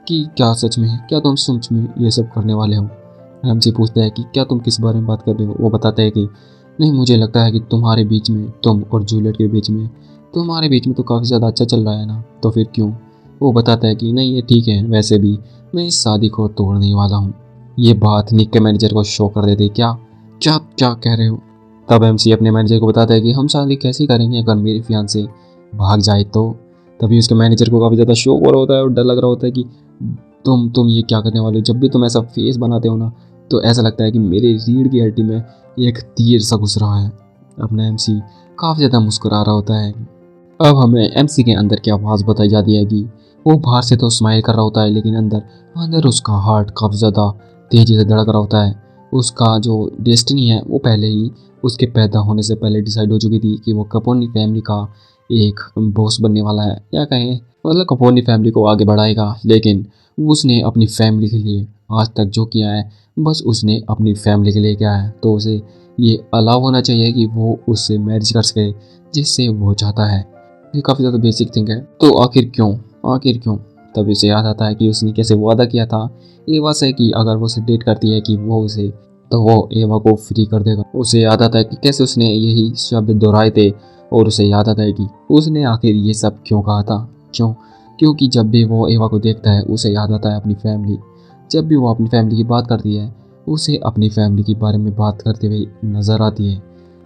कि क्या सच में, क्या तुम सच में ये सब करने वाले हो। एमसी पूछता है कि क्या तुम किस बारे में बात कर रहे हो। वो बताता है कि नहीं, मुझे लगता है कि तुम्हारे बीच में, तुम और जूलियट के बीच में, तुम्हारे बीच में तो काफ़ी ज़्यादा अच्छा चल रहा है ना, तो फिर क्यों। वो बताता है कि नहीं, ये ठीक है, वैसे भी मैं इस शादी को तोड़ने वाला हूँ। ये बात निक के मैनेजर को शॉक कर देती। क्या क्या क्या कह रहे हो। तब एमसी अपने मैनेजर को बताता है कि हम शादी कैसे करेंगे अगर मेरी फियांसे भाग जाए तो। तभी उसके मैनेजर को काफ़ी ज़्यादा शौक हो रहा होता है और डर लग रहा होता है कि तुम ये क्या करने वाले हो। जब भी तुम ऐसा फेस बनाते हो ना, तो ऐसा लगता है कि मेरे रीढ़ की हड्डी में एक तीर सा घुस रहा है। अपना एमसी काफ़ी ज़्यादा मुस्कुरा रहा होता है। अब हमें एमसी के अंदर की आवाज़ बताई जाती है कि वो बाहर से तो स्माइल कर रहा होता है, लेकिन अंदर अंदर उसका हार्ट काफ़ी ज़्यादा तेज़ी से धड़क रहा होता है। उसका जो डेस्टिनी है वो पहले ही उसके पैदा होने से पहले डिसाइड हो चुकी थी कि वो कपोनी फैमिली का एक बॉस बनने वाला है, या कहें मतलब कपोनी फैमिली को आगे बढ़ाएगा। लेकिन उसने अपनी फैमिली के लिए आज तक जो किया है, बस उसने अपनी फैमिली के लिए किया है। तो उसे ये अलाउ होना चाहिए कि वो उससे मैरिज कर सके जिससे वो चाहता है। ये काफ़ी ज़्यादा बेसिक थिंग है। तो आखिर क्यों, आखिर क्यों। तब उसे याद आता है कि उसने कैसे वादा किया था एवा से कि अगर वो उसे डेट करती है कि वो उसे, तो वो एवा को फ्री कर देगा। उसे याद आता है कि कैसे उसने यही शब्द दोहराए थे, और उसे याद आता है कि उसने आखिर ये सब क्यों कहा था। क्यों, क्योंकि जब भी वो एवा को देखता है उसे याद आता है अपनी फैमिली। जब भी वो अपनी फैमिली की बात करती है, उसे अपनी फैमिली के बारे में बात करते हुए नज़र आती है।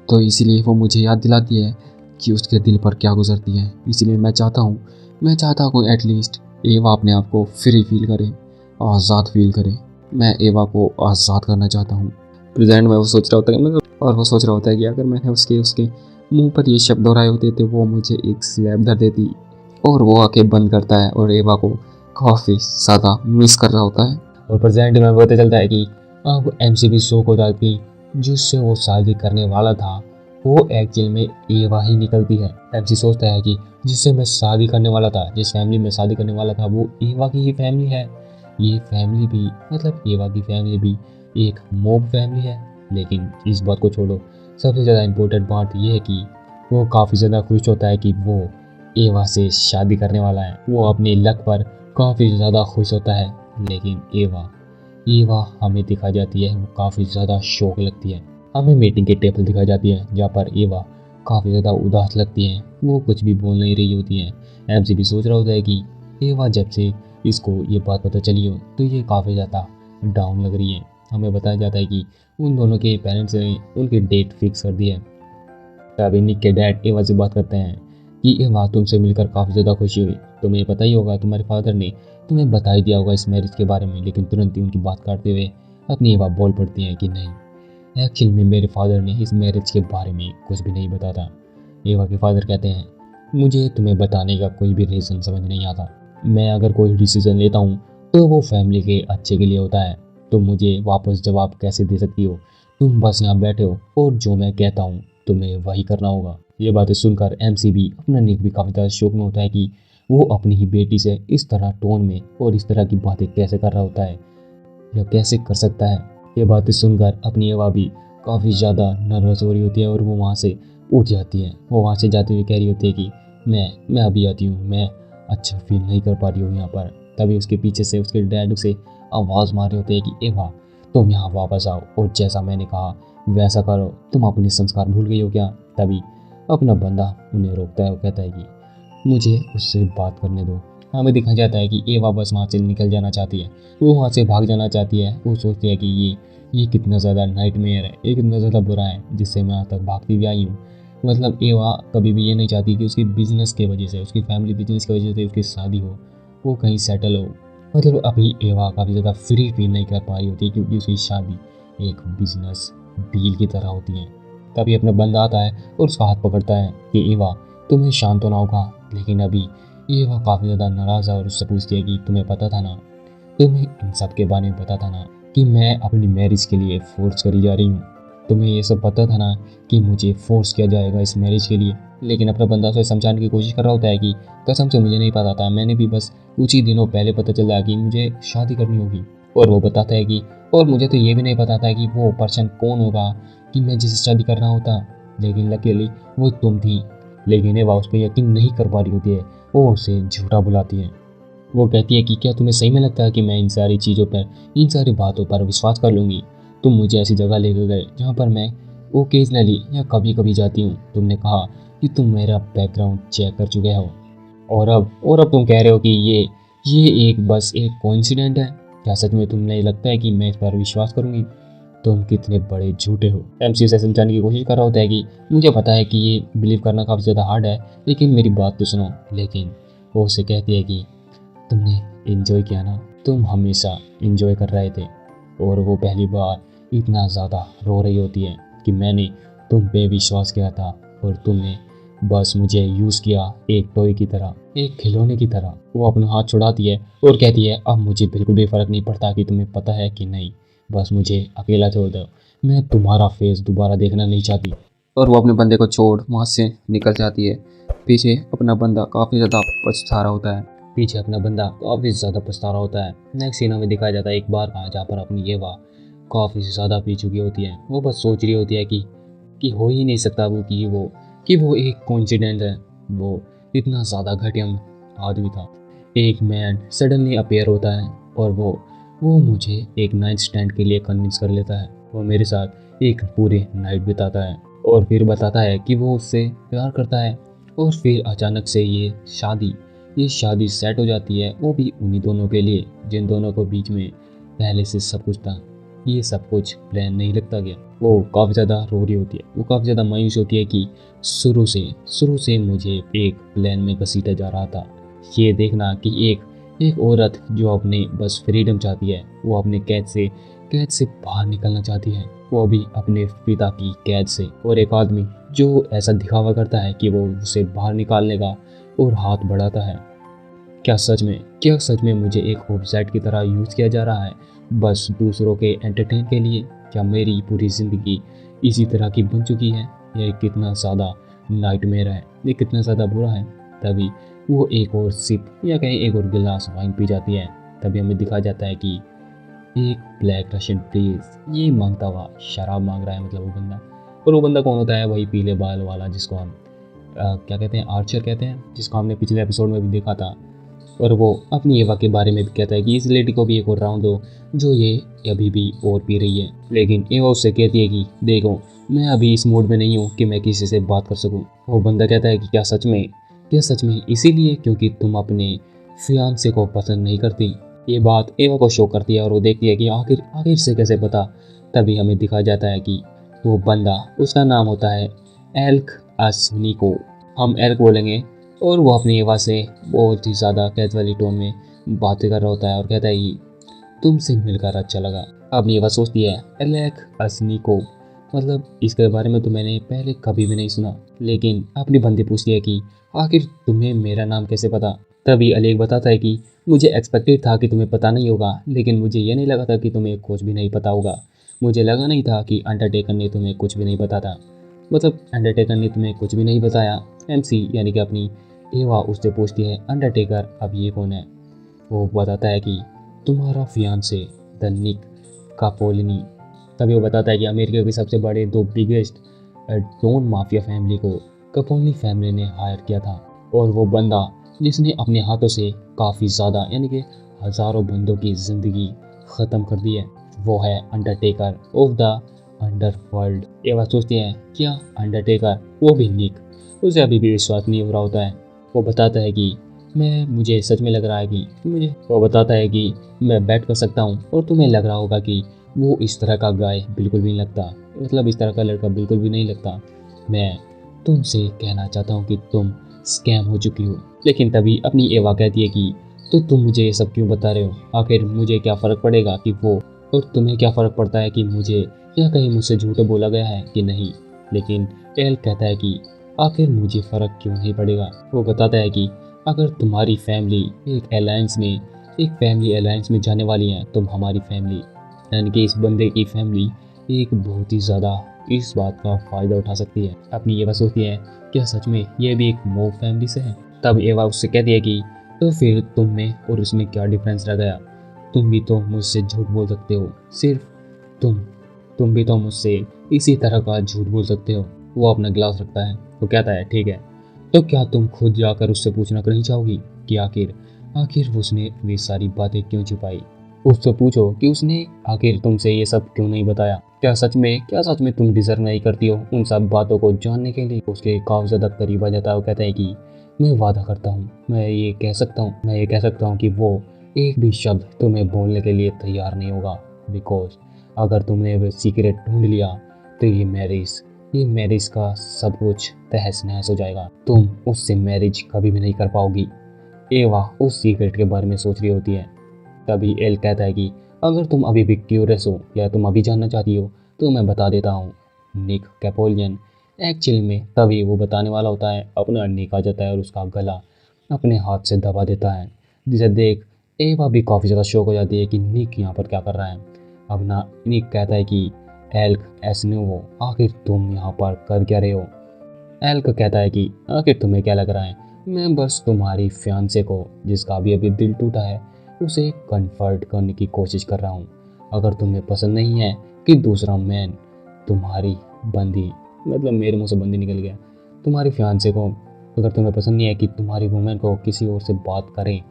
तो इसीलिए वो मुझे याद दिलाती है कि उसके दिल पर क्या गुजरती है। इसलिए मैं चाहता हूँ एटलीस्ट एवा अपने आप को फ्री फील करे, आज़ाद फील करे। मैं एवा को आज़ाद करना चाहता हूँ। प्रेजेंट में वो सोच रहा होता है और वो सोच रहा होता है कि अगर मैंने उसके मुंह पर ये शब्द दोहराए होते तो वो मुझे एक स्लैप धर देती। और वो आके बंद करता है और एवा को काफ़ी ज़्यादा मिस कर रहा होता है। और प्रेजेंट में पता चलता है कि अब एमसी भी शौक होता है कि जिससे वो शादी करने वाला था वो एक्चुअल में एवा ही निकलती है। एमसी सोचता है कि जिससे मैं शादी करने वाला था, जिस फैमिली में शादी करने वाला था, वो एवा की ही फैमिली है। ये फैमिली भी मतलब एवा की फैमिली भी एक मॉब फैमिली है। लेकिन इस बात को छोड़ो, सबसे ज़्यादा इम्पोर्टेंट बात यह है कि वो काफ़ी ज़्यादा खुश होता है कि वो एवा से शादी करने वाला है। वो अपनी लक पर काफ़ी ज़्यादा खुश होता है। लेकिन एवा हमें दिखा जाती है वो काफ़ी ज़्यादा शौक लगती है। हमें मीटिंग के टेबल दिखाई जाती है जहाँ पर एवा काफ़ी ज़्यादा उदास लगती है। वो कुछ भी बोल नहीं रही होती है। एमसी भी सोच रहा होता है कि एवा जब से इसको ये बात पता चली हो तो ये काफ़ी ज़्यादा डाउन लग रही है। हमें बताया जाता है कि उन दोनों के पेरेंट्स ने उनकी डेट फिक्स कर दी है। तभी निक के डैड एवा से बात करते हैं कि एवा, तुमसे मिलकर काफ़ी ज़्यादा खुशी हुई। तुम्हें पता ही होगा, तुम्हारे फादर ने तुम्हें बता ही दिया होगा इस मैरिज के बारे में। लेकिन तुरंत ही उनकी बात काटते हुए अपनी एवा बोल पड़ती है कि नहीं, एक्चुअल में मेरे फादर ने इस मैरिज के बारे में कुछ भी नहीं बताता। एवा के फादर कहते हैं मुझे तुम्हें बताने का कोई भी रीज़न समझ नहीं आता। मैं अगर कोई डिसीज़न लेता हूँ तो वो फैमिली के अच्छे के लिए होता है। तुम मुझे वापस जवाब कैसे दे सकती हो। तुम बस यहाँ बैठे हो और जो मैं कहता हूँ तुम्हें वही करना होगा। ये बातें सुनकर एमसी भी अपना निक भी काफ़ी ज़्यादा शौक में होता है कि वो अपनी ही बेटी से इस तरह टोन में और इस तरह की बातें कैसे कर रहा होता है या कैसे कर सकता है। ये बातें सुनकर अपनी एवा भी काफ़ी ज़्यादा नर्वस हो रही होती है और वो वहाँ से उठ जाती है। वो वहाँ से जाते हुए कह रही होती है कि मैं अभी आती हूँ, मैं अच्छा फील नहीं कर पा रही हूँ यहाँ पर। तभी उसके पीछे से उसके डैड उसे आवाज़ मार रहे होते हैं कि एवा, तुम यहाँ वापस आओ और जैसा मैंने कहा वैसा करो। तुम अपने संस्कार भूल गई हो क्या। तभी अपना बंदा उन्हें रोकता है और कहता है कि मुझे उससे बात करने दो। हमें दिखा जाता है कि एवा बस वहाँ से निकल जाना चाहती है। वो वहाँ से भाग जाना चाहती है। वो सोचती है कि ये कितना ज़्यादा नाइटमेयर है, ये कितना ज़्यादा बुरा है जिससे मैं आज तक भागती भी आई हूँ। मतलब एवा कभी भी ये नहीं चाहती कि उसकी बिजनेस की वजह से, उसकी फैमिली बिजनेस की वजह से उसकी शादी हो, वो कहीं सेटल हो। मतलब अभी एवा काफ़ी ज़्यादा फ्री फील नहीं कर पा रही होती क्योंकि उसकी शादी एक बिजनेस डील की तरह होती है। तभी अपना बंदा आता है और उसका हाथ पकड़ता है कि एवा, तुम्हें शांत होना होगा। लेकिन अभी एवा काफ़ी ज़्यादा नाराज़ है और उससे पूछती है कि तुम्हें पता था ना, तुम्हें इन सब के बारे में पता था ना कि मैं अपनी मैरिज के लिए फोर्स करी जा रही हूँ। तुम्हें ये सब पता था ना कि मुझे फोर्स किया जाएगा इस मैरिज के लिए। लेकिन अपना बंदा उसे समझाने की कोशिश कर रहा होता है कि कसम से मुझे नहीं पता था, मैंने भी बस कुछ ही दिनों पहले पता चला कि मुझे शादी करनी होगी। और वो बताता है कि और मुझे तो ये भी नहीं पता था कि वो पर्सन कौन होगा कि मैं जिससे शादी करना होता। लेकिन लकीली वो तुम थी। लेकिन एवा उस पर यकीन नहीं कर पा रही होती है। वो उसे झूठा बुलाती है। वो कहती है कि क्या तुम्हें सही में लगता है कि मैं इन सारी चीज़ों पर, इन सारी बातों पर विश्वास कर लूँगी? तुम मुझे ऐसी जगह लेकर गए जहाँ पर मैं ओकेजनली या कभी कभी जाती हूँ। तुमने कहा कि तुम मेरा बैकग्राउंड चेक कर चुके हो, और अब तुम कह रहे हो कि ये एक बस एक कोइंसिडेंट है। क्या सच में तुम्हें लगता है कि मैं इस पर विश्वास करूँगी? तुम कितने बड़े झूठे हो। एमसी उसे समझाने की कोशिश कर रहा होता है कि मुझे पता है कि ये बिलीव करना काफ़ी ज़्यादा हार्ड है, लेकिन मेरी बात तो सुनो। लेकिन वो उसे कहती है कि तुमने एंजॉय किया ना, तुम हमेशा एंजॉय कर रहे थे। और वो पहली बार इतना ज़्यादा रो रही होती है कि मैंने तुम पे विश्वास किया था और तुमने बस मुझे यूज़ किया एक टॉय की तरह, एक खिलौने की तरह। वो अपना हाथ छुड़ाती है और कहती है अब मुझे बिल्कुल भी फ़र्क नहीं पड़ता कि तुम्हें पता है कि नहीं, बस मुझे अकेला छोड़ दो, मैं तुम्हारा फेस दोबारा देखना नहीं चाहती। और वो अपने बंदे को छोड़ वहाँ से निकल जाती है। पीछे अपना बंदा काफ़ी ज़्यादा पछता रहा होता है। पीछे अपना बंदा काफ़ी ज़्यादा पछता रहा होता है। नेक्स्ट सीन हमें दिखाया जाता है एक बार का, जहाँ पर अपनी येवा काफ़ी ज़्यादा पी चुकी होती है। वो बस सोच रही होती है कि हो ही नहीं सकता कि वो एक कोइंसिडेंट है। वो इतना ज़्यादा घटिया आदमी था। एक मैन सडनली अपेयर होता है और वो मुझे एक नाइट स्टैंड के लिए कन्विंस कर लेता है। वो मेरे साथ एक पूरी नाइट बिताता है और फिर बताता है कि वो उससे प्यार करता है। और फिर अचानक से ये शादी सेट हो जाती है, वो भी उन्हीं दोनों के लिए जिन दोनों को बीच में पहले से सब कुछ था। ये सब कुछ प्लान नहीं लगता गया। वो काफ़ी ज़्यादा रो रही होती है, वो काफ़ी ज़्यादा मायूस होती है कि शुरू से मुझे एक प्लान में घसीटा जा रहा था। ये देखना कि एक औरत जो अपने बस फ्रीडम चाहती है, वो अपने कैद से बाहर निकलना चाहती है, वो भी अपने पिता की कैद से, और एक आदमी जो ऐसा दिखावा करता है कि वो उसे बाहर निकालने का और हाथ बढ़ाता है। क्या सच में मुझे एक ऑब्जेक्ट की तरह यूज़ किया जा रहा है, बस दूसरों के एंटरटेन के लिए? क्या मेरी पूरी ज़िंदगी इसी तरह की बन चुकी है? यह कितना ज़्यादा नाइटमेयर है, ये कितना ज़्यादा बुरा है। तभी वो एक और सिप या कहीं एक और गिलास वाइन पी जाती है। तभी हमें दिखाया जाता है कि एक ब्लैक रशियन प्रिंस ये मांगता हुआ शराब मांग रहा है, मतलब वो बंदा। और वो बंदा कौन होता है? वही पीले बाल वाला जिसको हम क्या कहते हैं, आर्चर कहते हैं, जिसको हमने पिछले एपिसोड में भी देखा था। और वो अपनी एवा के बारे में भी कहता है कि इस लेडी को भी एक और राउंड दो जो ये अभी भी और पी रही है। लेकिन एवा उससे कहती है कि देखो, मैं अभी इस मूड में नहीं हूँ कि मैं किसी से बात कर सकूँ। वो बंदा कहता है कि क्या सच में इसीलिए क्योंकि तुम अपने फियांसे को पसंद नहीं करती? ये बात एवा को शॉक करती है और वो देखती है कि आखिर से कैसे पता। तभी हमें दिखाया जाता है कि वो बंदा, उसका नाम होता है एल्क अस्निको, हम एल्क बोलेंगे। और वो अपनी एवा से बहुत ही ज़्यादा कैजुअली टोन में बातें कर रहा होता है और कहता है कि तुमसे मिलकर अच्छा लगा। अब एवा सोचती है एलेक अस्निको, मतलब इसके बारे में तो मैंने पहले कभी भी नहीं सुना। लेकिन अपनी बंदी पूछती है कि आखिर तुम्हें मेरा नाम कैसे पता? तभी अलेक बताता है कि मुझे एक्सपेक्टेड था कि तुम्हें पता नहीं होगा, लेकिन मुझे ये नहीं लगा था कि तुम्हें कुछ भी नहीं पता होगा। मुझे लगा नहीं था कि अंडरटेकर ने तुम्हें कुछ भी नहीं बताता, मतलब अंडरटेकर ने तुम्हें कुछ भी नहीं बताया। एमसी यानी कि अपनी एवा उससे पूछती है अंडरटेकर अब ये कौन है? वो बताता है कि तुम्हारा फियांसे द निक कापोलिनी। तभी वो बताता है कि अमेरिका के सबसे बड़े दो बिगेस्ट डॉन माफिया फैमिली को कपोली फैमिली ने हायर किया था, और वो बंदा जिसने अपने हाथों से काफ़ी ज़्यादा यानी कि हज़ारों बंदों की ज़िंदगी ख़त्म कर दी है, वो है अंडरटेकर ऑफ द अंडरवर्ल्ड। एवा सोचती है क्या अंडरटेकर, वो भी निक? उसे अभी भी विश्वास नहीं हो रहा होता है। वो बताता है कि मुझे सच में लग रहा है कि वो बताता है कि मैं बैट कर सकता हूँ और तुम्हें लग रहा होगा कि वो इस तरह का गाय बिल्कुल भी नहीं लगता, मतलब इस तरह का लड़का बिल्कुल भी नहीं लगता। मैं तुमसे कहना चाहता हूँ कि तुम स्कैम हो चुकी हो। लेकिन तभी अपनी एवा कहती है कि तो तुम मुझे ये सब क्यों बता रहे हो? आखिर मुझे क्या फ़र्क पड़ेगा कि वो, और तुम्हें क्या फ़र्क पड़ता है कि मुझे या कहीं मुझसे झूठ बोला गया है कि नहीं? लेकिन एल कहता है कि आखिर मुझे फ़र्क क्यों नहीं पड़ेगा। वो बताता है कि अगर तुम्हारी फैमिली एक फैमिली अलायंस में जाने वाली है, तुम हमारी फैमिली यानी कि इस बंदे की फैमिली एक बहुत ही ज़्यादा इस बात का फ़ायदा उठा सकती है। अपनी एवा सोचती है क्या सच में ये भी एक मोब फैमिली से है? तब एवा उससे कहती है कि तो फिर तुम में और उसमें क्या डिफरेंस रह गया? तुम भी तो मुझसे झूठ बोल सकते हो, सिर्फ तुम भी तो मुझसे इसी तरह का झूठ बोल सकते हो। वो अपना गिलास रखता है, वो कहता है ठीक है, तो क्या तुम खुद जाकर उससे पूछना नहीं चाहोगी कि आखिर आखिर उसने वे सारी बातें क्यों छुपाई? उससे पूछो कि उसने आखिर तुमसे ये सब क्यों नहीं बताया। क्या सच में तुम डिजर्व नहीं करती हो उन सब बातों को जानने के लिए? उसके काफी ज्यादा करीब आ जाता है। वो कहता है कि मैं वादा करता हूँ, मैं ये कह सकता हूँ कि वो एक भी शब्द तुम्हें बोलने के लिए तैयार नहीं होगा। बिकॉज अगर तुमने वो सीक्रेट ढूंढ लिया तो ये मैरिज का सब कुछ तहस नहस हो जाएगा। तुम उससे मैरिज कभी भी नहीं कर पाओगी। एवा उस सीक्रेट के बारे में सोच रही होती है। तभी एल कहता है कि अगर तुम अभी भी क्यूरियस हो या तुम अभी जानना चाहती हो तो मैं बता देता हूँ। निक कैपोलियन एक्चुअली में तभी वो बताने वाला होता है, अपना निक आ जाता है और उसका गला अपने हाथ से दबा देता है, जिसे देख एवा भी काफ़ी ज़्यादा शौक हो जाती है कि निक यहाँ पर क्या कर रहा है। अब ना निक कहता है कि एल्क एसनोवो, आखिर तुम यहाँ पर कर क्या रहे हो? एल्क कहता है कि आखिर तुम्हें क्या लग रहा है, मैं बस तुम्हारी फियांसे को, जिसका अभी अभी दिल टूटा है, उसे कन्फर्ट करने की कोशिश कर रहा हूँ। अगर तुम्हें पसंद नहीं है कि दूसरा मैन तुम्हारी बंदी, मतलब मेरे मुंह से बंदी निकल गया, तुम्हारी फियांसे को, अगर तुम्हें पसंद नहीं है कि तुम्हारी वुमेन को किसी और से बात करें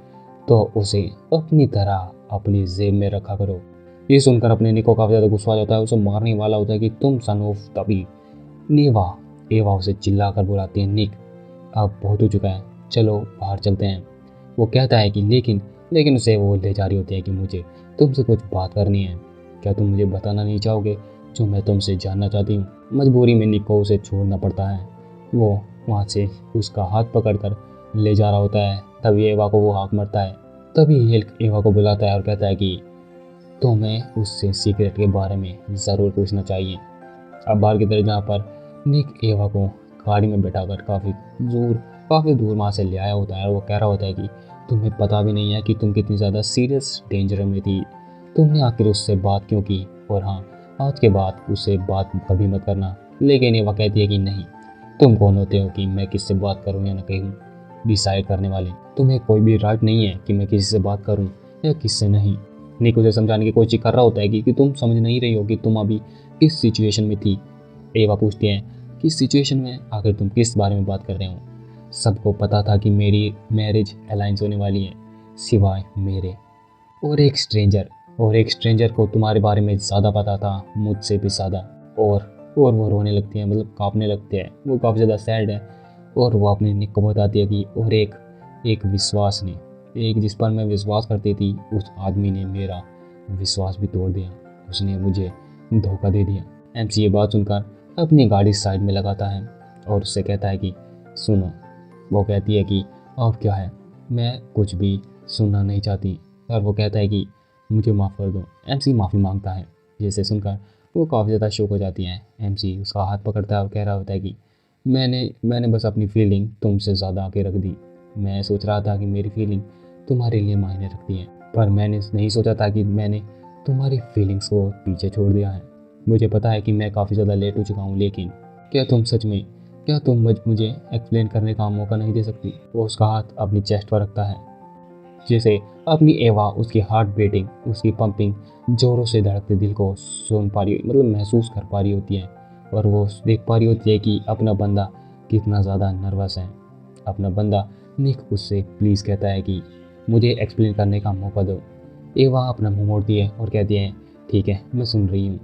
तो उसे अपनी तरह अपनी जेब में रखा करो। ये सुनकर अपने निको काफ़ी ज़्यादा गुस्सा आ जाता है, उसे मारने वाला होता है कि तुम सन ऑफ। तभी नेवा एवा उसे चिल्ला कर बुलाती है, निक अब बहुत हो चुका है, चलो बाहर चलते हैं। वो कहता है कि लेकिन उसे वो ले जा रही होती है कि मुझे तुमसे कुछ बात करनी है। क्या तुम मुझे बताना नहीं चाहोगे जो मैं तुमसे जानना चाहती हूँ? मजबूरी में निक को उसे छोड़ना पड़ता है। वो वहाँ से उसका हाथ पकड़कर ले जा रहा होता है। तभी एवा को वो हाथ मारता है। तभी हेल्क एवा को बुलाता है और कहता है कि तुम्हें उससे सीक्रेट के बारे में ज़रूर पूछना चाहिए। अब बाहर की तरफ जहाँ पर निक एवा को गाड़ी में बैठाकर काफ़ी दूर वहाँ से ले आया होता है और वो कह रहा होता है कि तुम्हें पता भी नहीं है कि तुम कितनी ज़्यादा सीरियस डेंजर में थी। तुमने आखिर उससे बात क्यों की? और हाँ, आज के बाद उससे बात कभी मत करना। लेकिन एवा कहती है कि नहीं, तुम कौन होते हो कि मैं किससे बात करूँ या ना कहूँ डिसाइड करने वाले? तुम्हें कोई भी राइट नहीं है कि मैं किसी से बात करूँ या किससे नहीं। निक उसे समझाने की कोशिश कर रहा होता है कि तुम समझ नहीं रही हो कि तुम अभी किस सिचुएशन में थी। एवा पूछती है किस सिचुएशन में, आखिर तुम किस बारे में बात कर रहे हो? सबको पता था कि मेरी मैरिज अलायंस होने वाली है, सिवाय मेरे और एक स्ट्रेंजर को तुम्हारे बारे में ज़्यादा पता था, मुझसे भी ज़्यादा। और वो रोने लगती है, मतलब काँपने लगते हैं, वो काफ़ी ज़्यादा सैड है। और वो अपने निक को बताती है कि और एक विश्वास ने, एक जिस पर मैं विश्वास करती थी, उस आदमी ने मेरा विश्वास भी तोड़ दिया, उसने मुझे धोखा दे दिया। एमसी ये बात सुनकर अपनी गाड़ी साइड में लगाता है और उससे कहता है कि सुनो। वो कहती है कि अब क्या है, मैं कुछ भी सुनना नहीं चाहती। और वो कहता है कि मुझे माफ़ कर दो। एमसी माफ़ी मांगता है, जिसे सुनकर वो काफ़ी ज़्यादा शौक हो जाती है। एमसी उसका हाथ पकड़ता है और कह रहा होता है कि मैंने बस अपनी फीलिंग तुमसे ज़्यादा आके रख दी। मैं सोच रहा था कि मेरी फीलिंग तुम्हारे लिए मायने रखती है, पर मैंने नहीं सोचा था कि मैंने तुम्हारी फीलिंग्स को पीछे छोड़ दिया है। मुझे पता है कि मैं काफ़ी ज़्यादा लेट हो चुका हूँ, लेकिन क्या तुम मुझे एक्सप्लेन करने का मौका नहीं दे सकती? वो उसका हाथ अपनी चेस्ट पर रखता है, जैसे अपनी एवा उसकी हार्ट बीटिंग, उसकी पंपिंग जोरों से धड़कते दिल को सुन पा रही, मतलब महसूस कर पा रही होती है। और वो देख पा रही होती है कि अपना बंदा कितना ज़्यादा नर्वस है। अपना बंदा निक उससे प्लीज़ कहता है कि मुझे एक्सप्लेन करने का मौका दो। एवा अपना मुंह मोड़ती है और कहती है ठीक है, मैं सुन रही हूँ।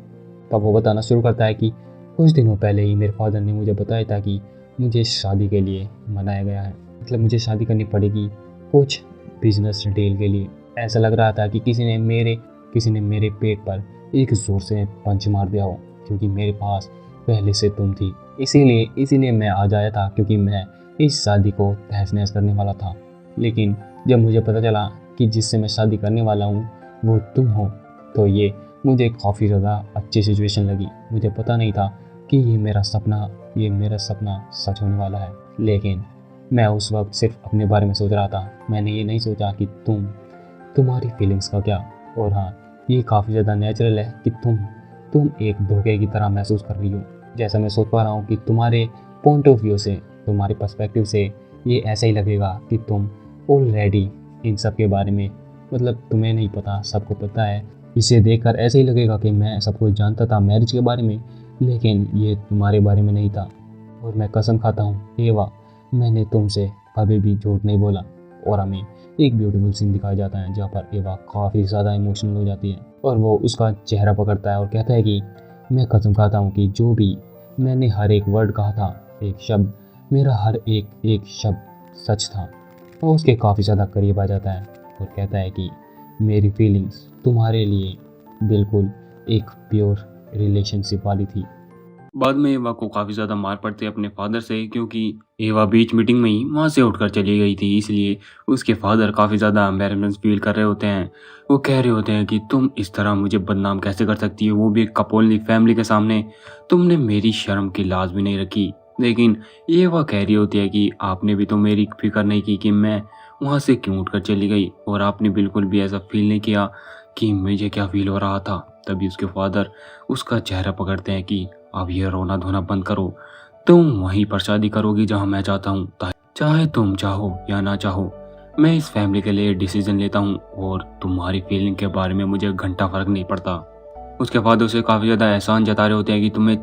तब वो बताना शुरू करता है कि कुछ दिनों पहले ही मेरे फादर ने मुझे बताया था कि मुझे शादी के लिए मनाया गया है, मतलब मुझे शादी करनी पड़ेगी कुछ बिजनेस डील के लिए। ऐसा लग रहा था कि किसी ने मेरे पेट पर एक ज़ोर से पंच मार दिया हो, क्योंकि मेरे पास पहले से तुम थी। इसीलिए मैं आज आया था, क्योंकि मैं इस शादी को तहस नहस करने वाला था। लेकिन जब मुझे पता चला कि जिससे मैं शादी करने वाला हूँ वो तुम हो, तो ये मुझे काफ़ी ज़्यादा अच्छी सिचुएशन लगी। मुझे पता नहीं था कि ये मेरा सपना सच होने वाला है। लेकिन मैं उस वक्त सिर्फ अपने बारे में सोच रहा था। मैंने ये नहीं सोचा कि तुम्हारी फीलिंग्स का क्या। और हाँ, ये काफ़ी ज़्यादा नेचुरल है कि तुम एक धोखे की तरह महसूस कर रही हो। जैसा मैं सोच पा रहा हूँ कि तुम्हारे पॉइंट ऑफ व्यू से, तुम्हारे पर्सपेक्टिव से ये ऐसा ही लगेगा कि तुम ऑलरेडी इन सब के बारे में, मतलब तुम्हें नहीं पता, सबको पता है। इसे देखकर ऐसे ही लगेगा कि मैं सब कुछ जानता था मैरिज के बारे में, लेकिन ये तुम्हारे बारे में नहीं था। और मैं कसम खाता हूँ एवा, मैंने तुमसे कभी भी झूठ नहीं बोला। और हमें एक ब्यूटीफुल सीन दिखाया जाता है जहाँ पर एवा काफ़ी ज़्यादा इमोशनल हो जाती है और वो उसका चेहरा पकड़ता है और कहता है कि मैं कसम खाता हूँ कि जो भी मैंने हर एक वर्ड कहा था, एक शब्द, मेरा हर एक शब्द सच था। वो उसके काफ़ी ज़्यादा करीब आ जाता है और कहता है कि मेरी फीलिंग्स तुम्हारे लिए बिल्कुल एक प्योर रिलेशनशिप वाली थी। बाद में एवा को काफ़ी ज़्यादा मार पड़ती है अपने फादर से, क्योंकि एवा बीच मीटिंग में ही वहाँ से उठकर चली गई थी। इसलिए उसके फादर काफ़ी ज़्यादा एम्बैरेसमेंट फील कर रहे होते हैं। वो कह रहे होते हैं कि तुम इस तरह मुझे बदनाम कैसे कर सकती हो, वो भी एक कपोलनी फैमिली के सामने। तुमने मेरी शर्म की लाज भी नहीं रखी। लेकिन एवा कह रही होती है कि आपने भी तो मेरी फिक्र नहीं की कि मैं वहाँ से क्यों उठकर चली गई, और आपने बिल्कुल भी ऐसा फील नहीं किया कि मुझे क्या फील हो रहा था। तभी उसके फादर उसका चेहरा पकड़ते हैं कि अब ये रोना धोना बंद करो, तुम वहीं पर शादी करोगी जहां मैं चाहता हूँ, चाहे तुम चाहो या ना चाहो। मैं इस फैमिली के लिए डिसीजन लेता हूँ और तुम्हारी फीलिंग के बारे में मुझे घंटा फर्क नहीं पड़ता। उसके बाद उसे काफ़ी ज़्यादा एहसान जता रहे होते हैं कि तुम्हें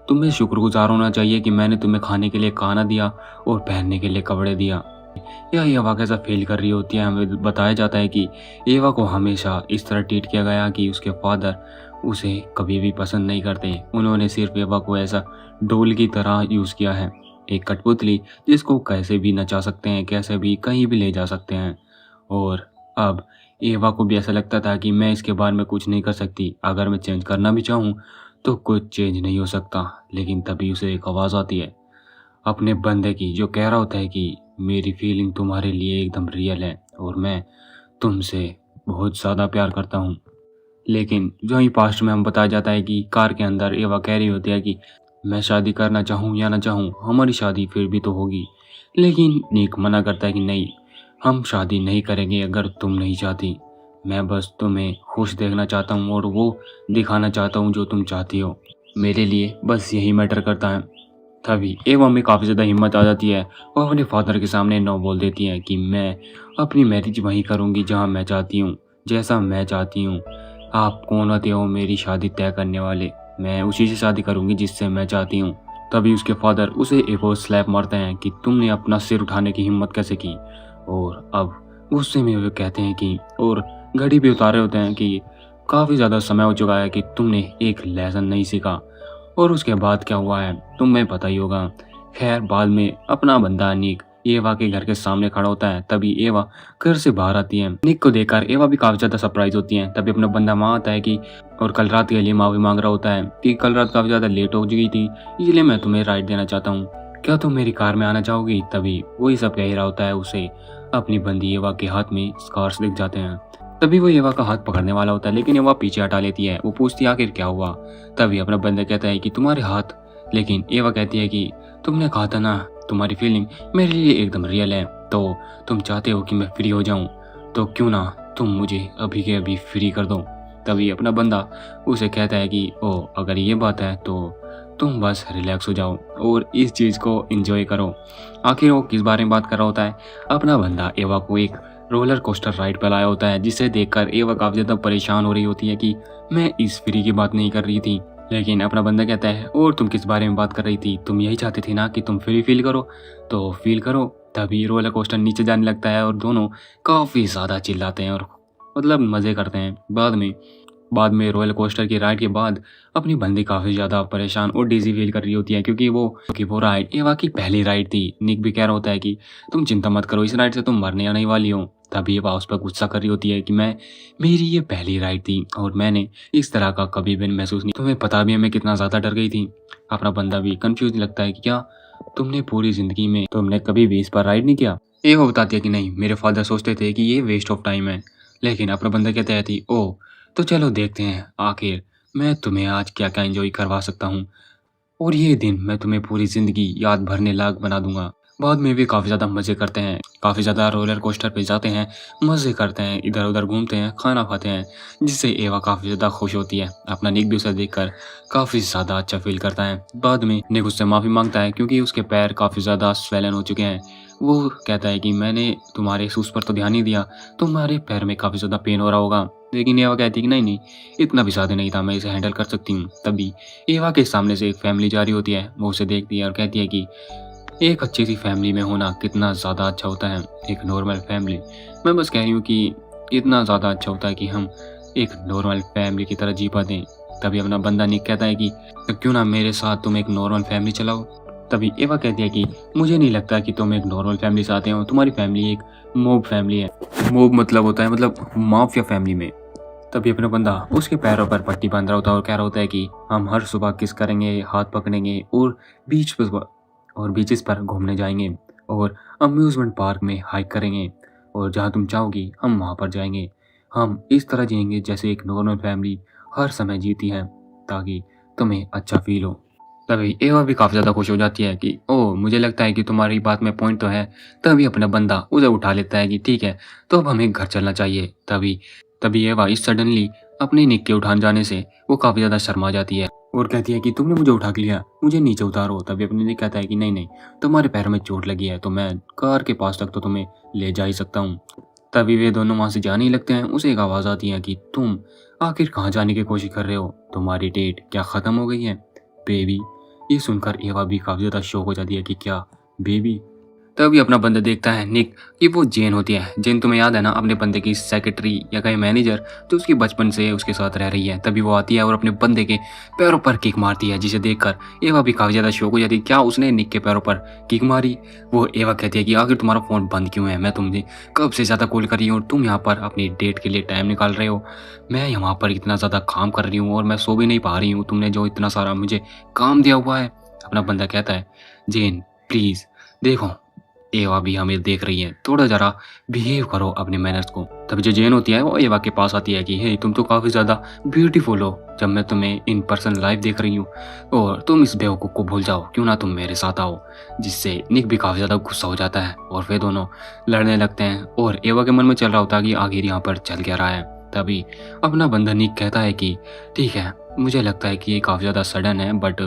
तुम्हें शुक्रगुजार होना चाहिए कि मैंने तुम्हें खाने के लिए खाना दिया और पहनने के लिए कपड़े दिया। यह एवा कैसा फील कर रही होती है। हमें बताया जाता है कि एवा को हमेशा इस तरह ट्रीट किया गया कि उसके फादर उसे कभी भी पसंद नहीं करते। उन्होंने सिर्फ एवा को ऐसा डोल की तरह यूज़ किया है, एक कठपुतली जिसको कैसे भी नचा सकते हैं, कैसे भी कहीं भी ले जा सकते हैं। और अब एवा को भी ऐसा लगता था कि मैं इसके बारे में कुछ नहीं कर सकती, अगर मैं चेंज करना भी चाहूँ तो कुछ चेंज नहीं हो सकता। लेकिन तभी उसे एक आवाज़ आती है अपने बंदे की, जो कह रहा होता है कि मेरी फीलिंग तुम्हारे लिए एकदम रियल है और मैं तुमसे बहुत ज़्यादा प्यार करता हूँ। लेकिन जो ही पास्ट में हम बताया जाता है कि कार के अंदर एवा कह रही होती है कि मैं शादी करना चाहूँ या ना चाहूँ, हमारी शादी फिर भी तो होगी। लेकिन निक मना करता है कि नहीं, हम शादी नहीं करेंगे अगर तुम नहीं चाहती। मैं बस तुम्हें खुश देखना चाहता हूँ और वो दिखाना चाहता हूँ जो तुम चाहती हो। मेरे लिए बस यही मैटर करता है। तभी एवा में काफ़ी ज़्यादा हिम्मत आ जाती है। वो अपने फादर के सामने नो बोल देती है कि मैं अपनी मैरिज वहीं करूँगी जहाँ मैं चाहती हूँ, जैसा मैं चाहती हूँ। आप कौन होते हो मेरी शादी तय करने वाले? मैं उसी से शादी करूँगी जिससे मैं चाहती हूँ। तभी उसके फादर उसे एक और स्लैप मारते हैं कि तुमने अपना सिर उठाने की हिम्मत कैसे की। और अब गुस्से में वे कहते हैं कि, और घड़ी भी उतारे होते हैं कि काफ़ी ज़्यादा समय हो चुका है कि तुमने एक लेसन नहीं सीखा। और उसके बाद क्या हुआ है तुम्हें पता ही होगा। खैर बाद में अपना बंदा निक एवा के घर के सामने खड़ा होता है। तभी एवा घर से बाहर आती है। निक को देखकर एवा भी काफी ज्यादा सरप्राइज होती है। तभी अपना बंदा वहाँ आता है कि और कल रात के लिए माफी मांग रहा होता है कि कल रात काफी ज्यादा लेट हो चुकी थी, इसलिए मैं तुम्हें राइड देना चाहता हूँ, क्या तुम मेरी कार में आना चाहोगी? तभी वही सब कह रहा होता है। उसे अपनी बंदी एवा के हाथ में स्कार्स दिख जाते हैं। तभी वो एवा का हाथ पकड़ने वाला होता है, लेकिन एवा पीछे हटा लेती है। वो पूछती है आखिर क्या हुआ। तभी अपना बंदा कहता है कि तुम्हारे हाथ। लेकिन एवा कहती है कि तुमने कहा था ना तुम्हारी फीलिंग मेरे लिए एकदम रियल है, तो तुम चाहते हो कि मैं फ्री हो जाऊं, तो क्यों ना तुम मुझे अभी के अभी फ्री कर दो। तभी अपना बंदा उसे कहता है कि ओ अगर ये बात है तो तुम बस रिलैक्स हो जाओ और इस चीज़ को एंजॉय करो। आखिर वो किस बारे में बात कर रहा होता है? अपना बंदा एवा को एक रोलर कोस्टर राइड पर लाया होता है, जिसे देखकर एवा काफ़ी ज़्यादा परेशान हो रही होती है कि मैं इस फ्री की बात नहीं कर रही थी। लेकिन अपना बंदा कहता है और तुम किस बारे में बात कर रही थी? तुम यही चाहती थी ना कि तुम फ्री फील करो, तो फील करो। तभी रोलर कोस्टर नीचे जाने लगता है और दोनों काफ़ी ज़्यादा चिल्लाते हैं और मतलब मज़े करते हैं। बाद में रोलर कोस्टर की राइड के बाद अपनी बंदी काफ़ी ज़्यादा परेशान और डिजी फील कर रही होती है, क्योंकि वो राइड एवा की पहली राइड थी। निक भी कह रहा होता है कि तुम चिंता मत करो, इस राइड से तुम मरने आने वाली हो। तभी एवा उस पर गुस्सा कर रही होती है कि मेरी ये पहली राइड थी और मैंने इस तरह का कभी भी महसूस नहीं, तुम्हें पता भी है मैं कितना ज़्यादा डर गई थी। अपना बंदा भी कंफ्यूज लगता है कि क्या तुमने पूरी ज़िंदगी में तुमने कभी भी इस पर राइड नहीं किया? एवा बताती है कि नहीं, मेरे फादर सोचते थे कि ये वेस्ट ऑफ टाइम है। लेकिन अपना बंदा कहता है कि ओ तो चलो देखते हैं आखिर मैं तुम्हें आज क्या क्या एंजॉय करवा सकता हूँ, और ये दिन मैं तुम्हें पूरी ज़िंदगी याद भरने लायक बना दूंगा। बाद में भी काफ़ी ज़्यादा मज़े करते हैं, काफ़ी ज़्यादा रोलर कोस्टर पे जाते हैं, मज़े करते हैं, इधर उधर घूमते हैं, खाना खाते हैं, जिससे एवा काफ़ी ज़्यादा खुश होती है। अपना निक भी उसे देखकर काफ़ी ज़्यादा अच्छा फील करता है। बाद में निक उससे माफ़ी मांगता है क्योंकि उसके पैर काफ़ी ज़्यादा स्वेलन हो चुके हैं। वो कहता है कि मैंने तुम्हारे शूज़ पर तो ध्यान नहीं दिया, तुम्हारे पैर में काफ़ी ज़्यादा पेन हो रहा होगा। लेकिन एवा कहती है कि नहीं इतना भी ज़्यादा नहीं था, मैं इसे हैंडल कर सकती हूँ। तभी एवा के सामने से एक फैमिली जा रही होती है। वो उसे देखती है और कहती है कि एक अच्छी सी फैमिली में होना कितना ज़्यादा अच्छा होता है, एक नॉर्मल फैमिली। मैं बस कह रही हूँ कि इतना ज़्यादा अच्छा होता है कि हम एक नॉर्मल फैमिली की तरह जी पाते हैं। तभी अपना बंदा निक कहता है कि "तो क्यों ना मेरे साथ तुम एक नॉर्मल फैमिली चलाओ"। तभी एवा कहती है कि मुझे नहीं लगता कि तुम एक नॉर्मल फैमिली से आते हो, तुम्हारी फैमिली एक मोब फैमिली है। मोब मतलब होता है मतलब माफिया फैमिली में। तभी अपना बंदा उसके पैरों पर पट्टी बांध रहा होता है और कह रहा होता है कि हम हर सुबह किस करेंगे, हाथ पकड़ेंगे और बीच पर और बीचेस पर घूमने जाएंगे और अम्यूज़मेंट पार्क में हाइक करेंगे और जहाँ तुम चाहोगी हम वहाँ पर जाएंगे। हम इस तरह जिएंगे जैसे एक नॉर्मल फैमिली हर समय जीती है, ताकि तुम्हें अच्छा फील हो। तभी एवा भी काफ़ी ज़्यादा खुश हो जाती है कि ओह, मुझे लगता है कि तुम्हारी बात में पॉइंट तो है। तभी अपना बंदा उसे उठा लेता है कि ठीक है, तो अब हमें घर चलना चाहिए। तभी तभी एवा इस सडनली अपने निक के उठान जाने से वो काफ़ी ज़्यादा शर्मा जाती है और कहती है कि तुमने मुझे उठा के लिया, मुझे नीचे उतारो। तभी अपने निक कहता है कि नहीं नहीं, तुम्हारे पैरों में चोट लगी है तो मैं कार के पास तक तो तुम्हें ले जा ही सकता हूँ। तभी वे दोनों वहाँ से जाने ही लगते हैं। उसे एक आवाज़ आती है कि तुम आखिर कहाँ जाने की कोशिश कर रहे हो, तुम्हारी डेट क्या ख़त्म हो गई है बेबी। ये सुनकर एवा भी काफ़ी ज़्यादा शॉक हो जाती है कि क्या बेबी। तभी अपना बंदा देखता है निक कि वो जेन होती है। जेन तुम्हें याद है ना, अपने बंदे की सेक्रेटरी या कहीं मैनेजर जो उसकी बचपन से उसके साथ रह रही है। तभी वो आती है और अपने बंदे के पैरों पर किक मारती है, जिसे देखकर एवा भी काफ़ी ज़्यादा शॉक हो जाती है। क्या उसने निक के पैरों पर किक मारी? वो एवा कहती है कि आखिर तुम्हारा फ़ोन बंद क्यों है, मैं तुम्हें कब से ज़्यादा कॉल कर रही हूँ और तुम यहाँ पर अपनी डेट के लिए टाइम निकाल रहे हो। मैं यहाँ पर इतना ज़्यादा काम कर रही हूँ और मैं सो भी नहीं पा रही हूँ, तुमने जो इतना सारा मुझे काम दिया हुआ है। अपना बंदा कहता है जेन प्लीज़ देखो, एवा भी हमें देख रही है, थोड़ा जरा बिहेव करो अपने मैनर्स को। तभी जो जेन होती है वो एवा के पास आती है कि हे, तुम तो काफ़ी ज़्यादा ब्यूटीफुल हो, जब मैं तुम्हें इन पर्सन लाइव देख रही हूँ और तुम इस बेवकूफ़ को भूल जाओ, क्यों ना तुम मेरे साथ आओ। जिससे निक भी काफ़ी ज़्यादा गुस्सा हो जाता है और वे दोनों लड़ने लगते हैं और एवा के मन में चल रहा होता है कि आखिर यहाँ पर चल क्या रहा है। तभी अपना बंदा निक कहता है कि ठीक है, मुझे लगता है कि ये काफ़ी ज़्यादा सडन है, बट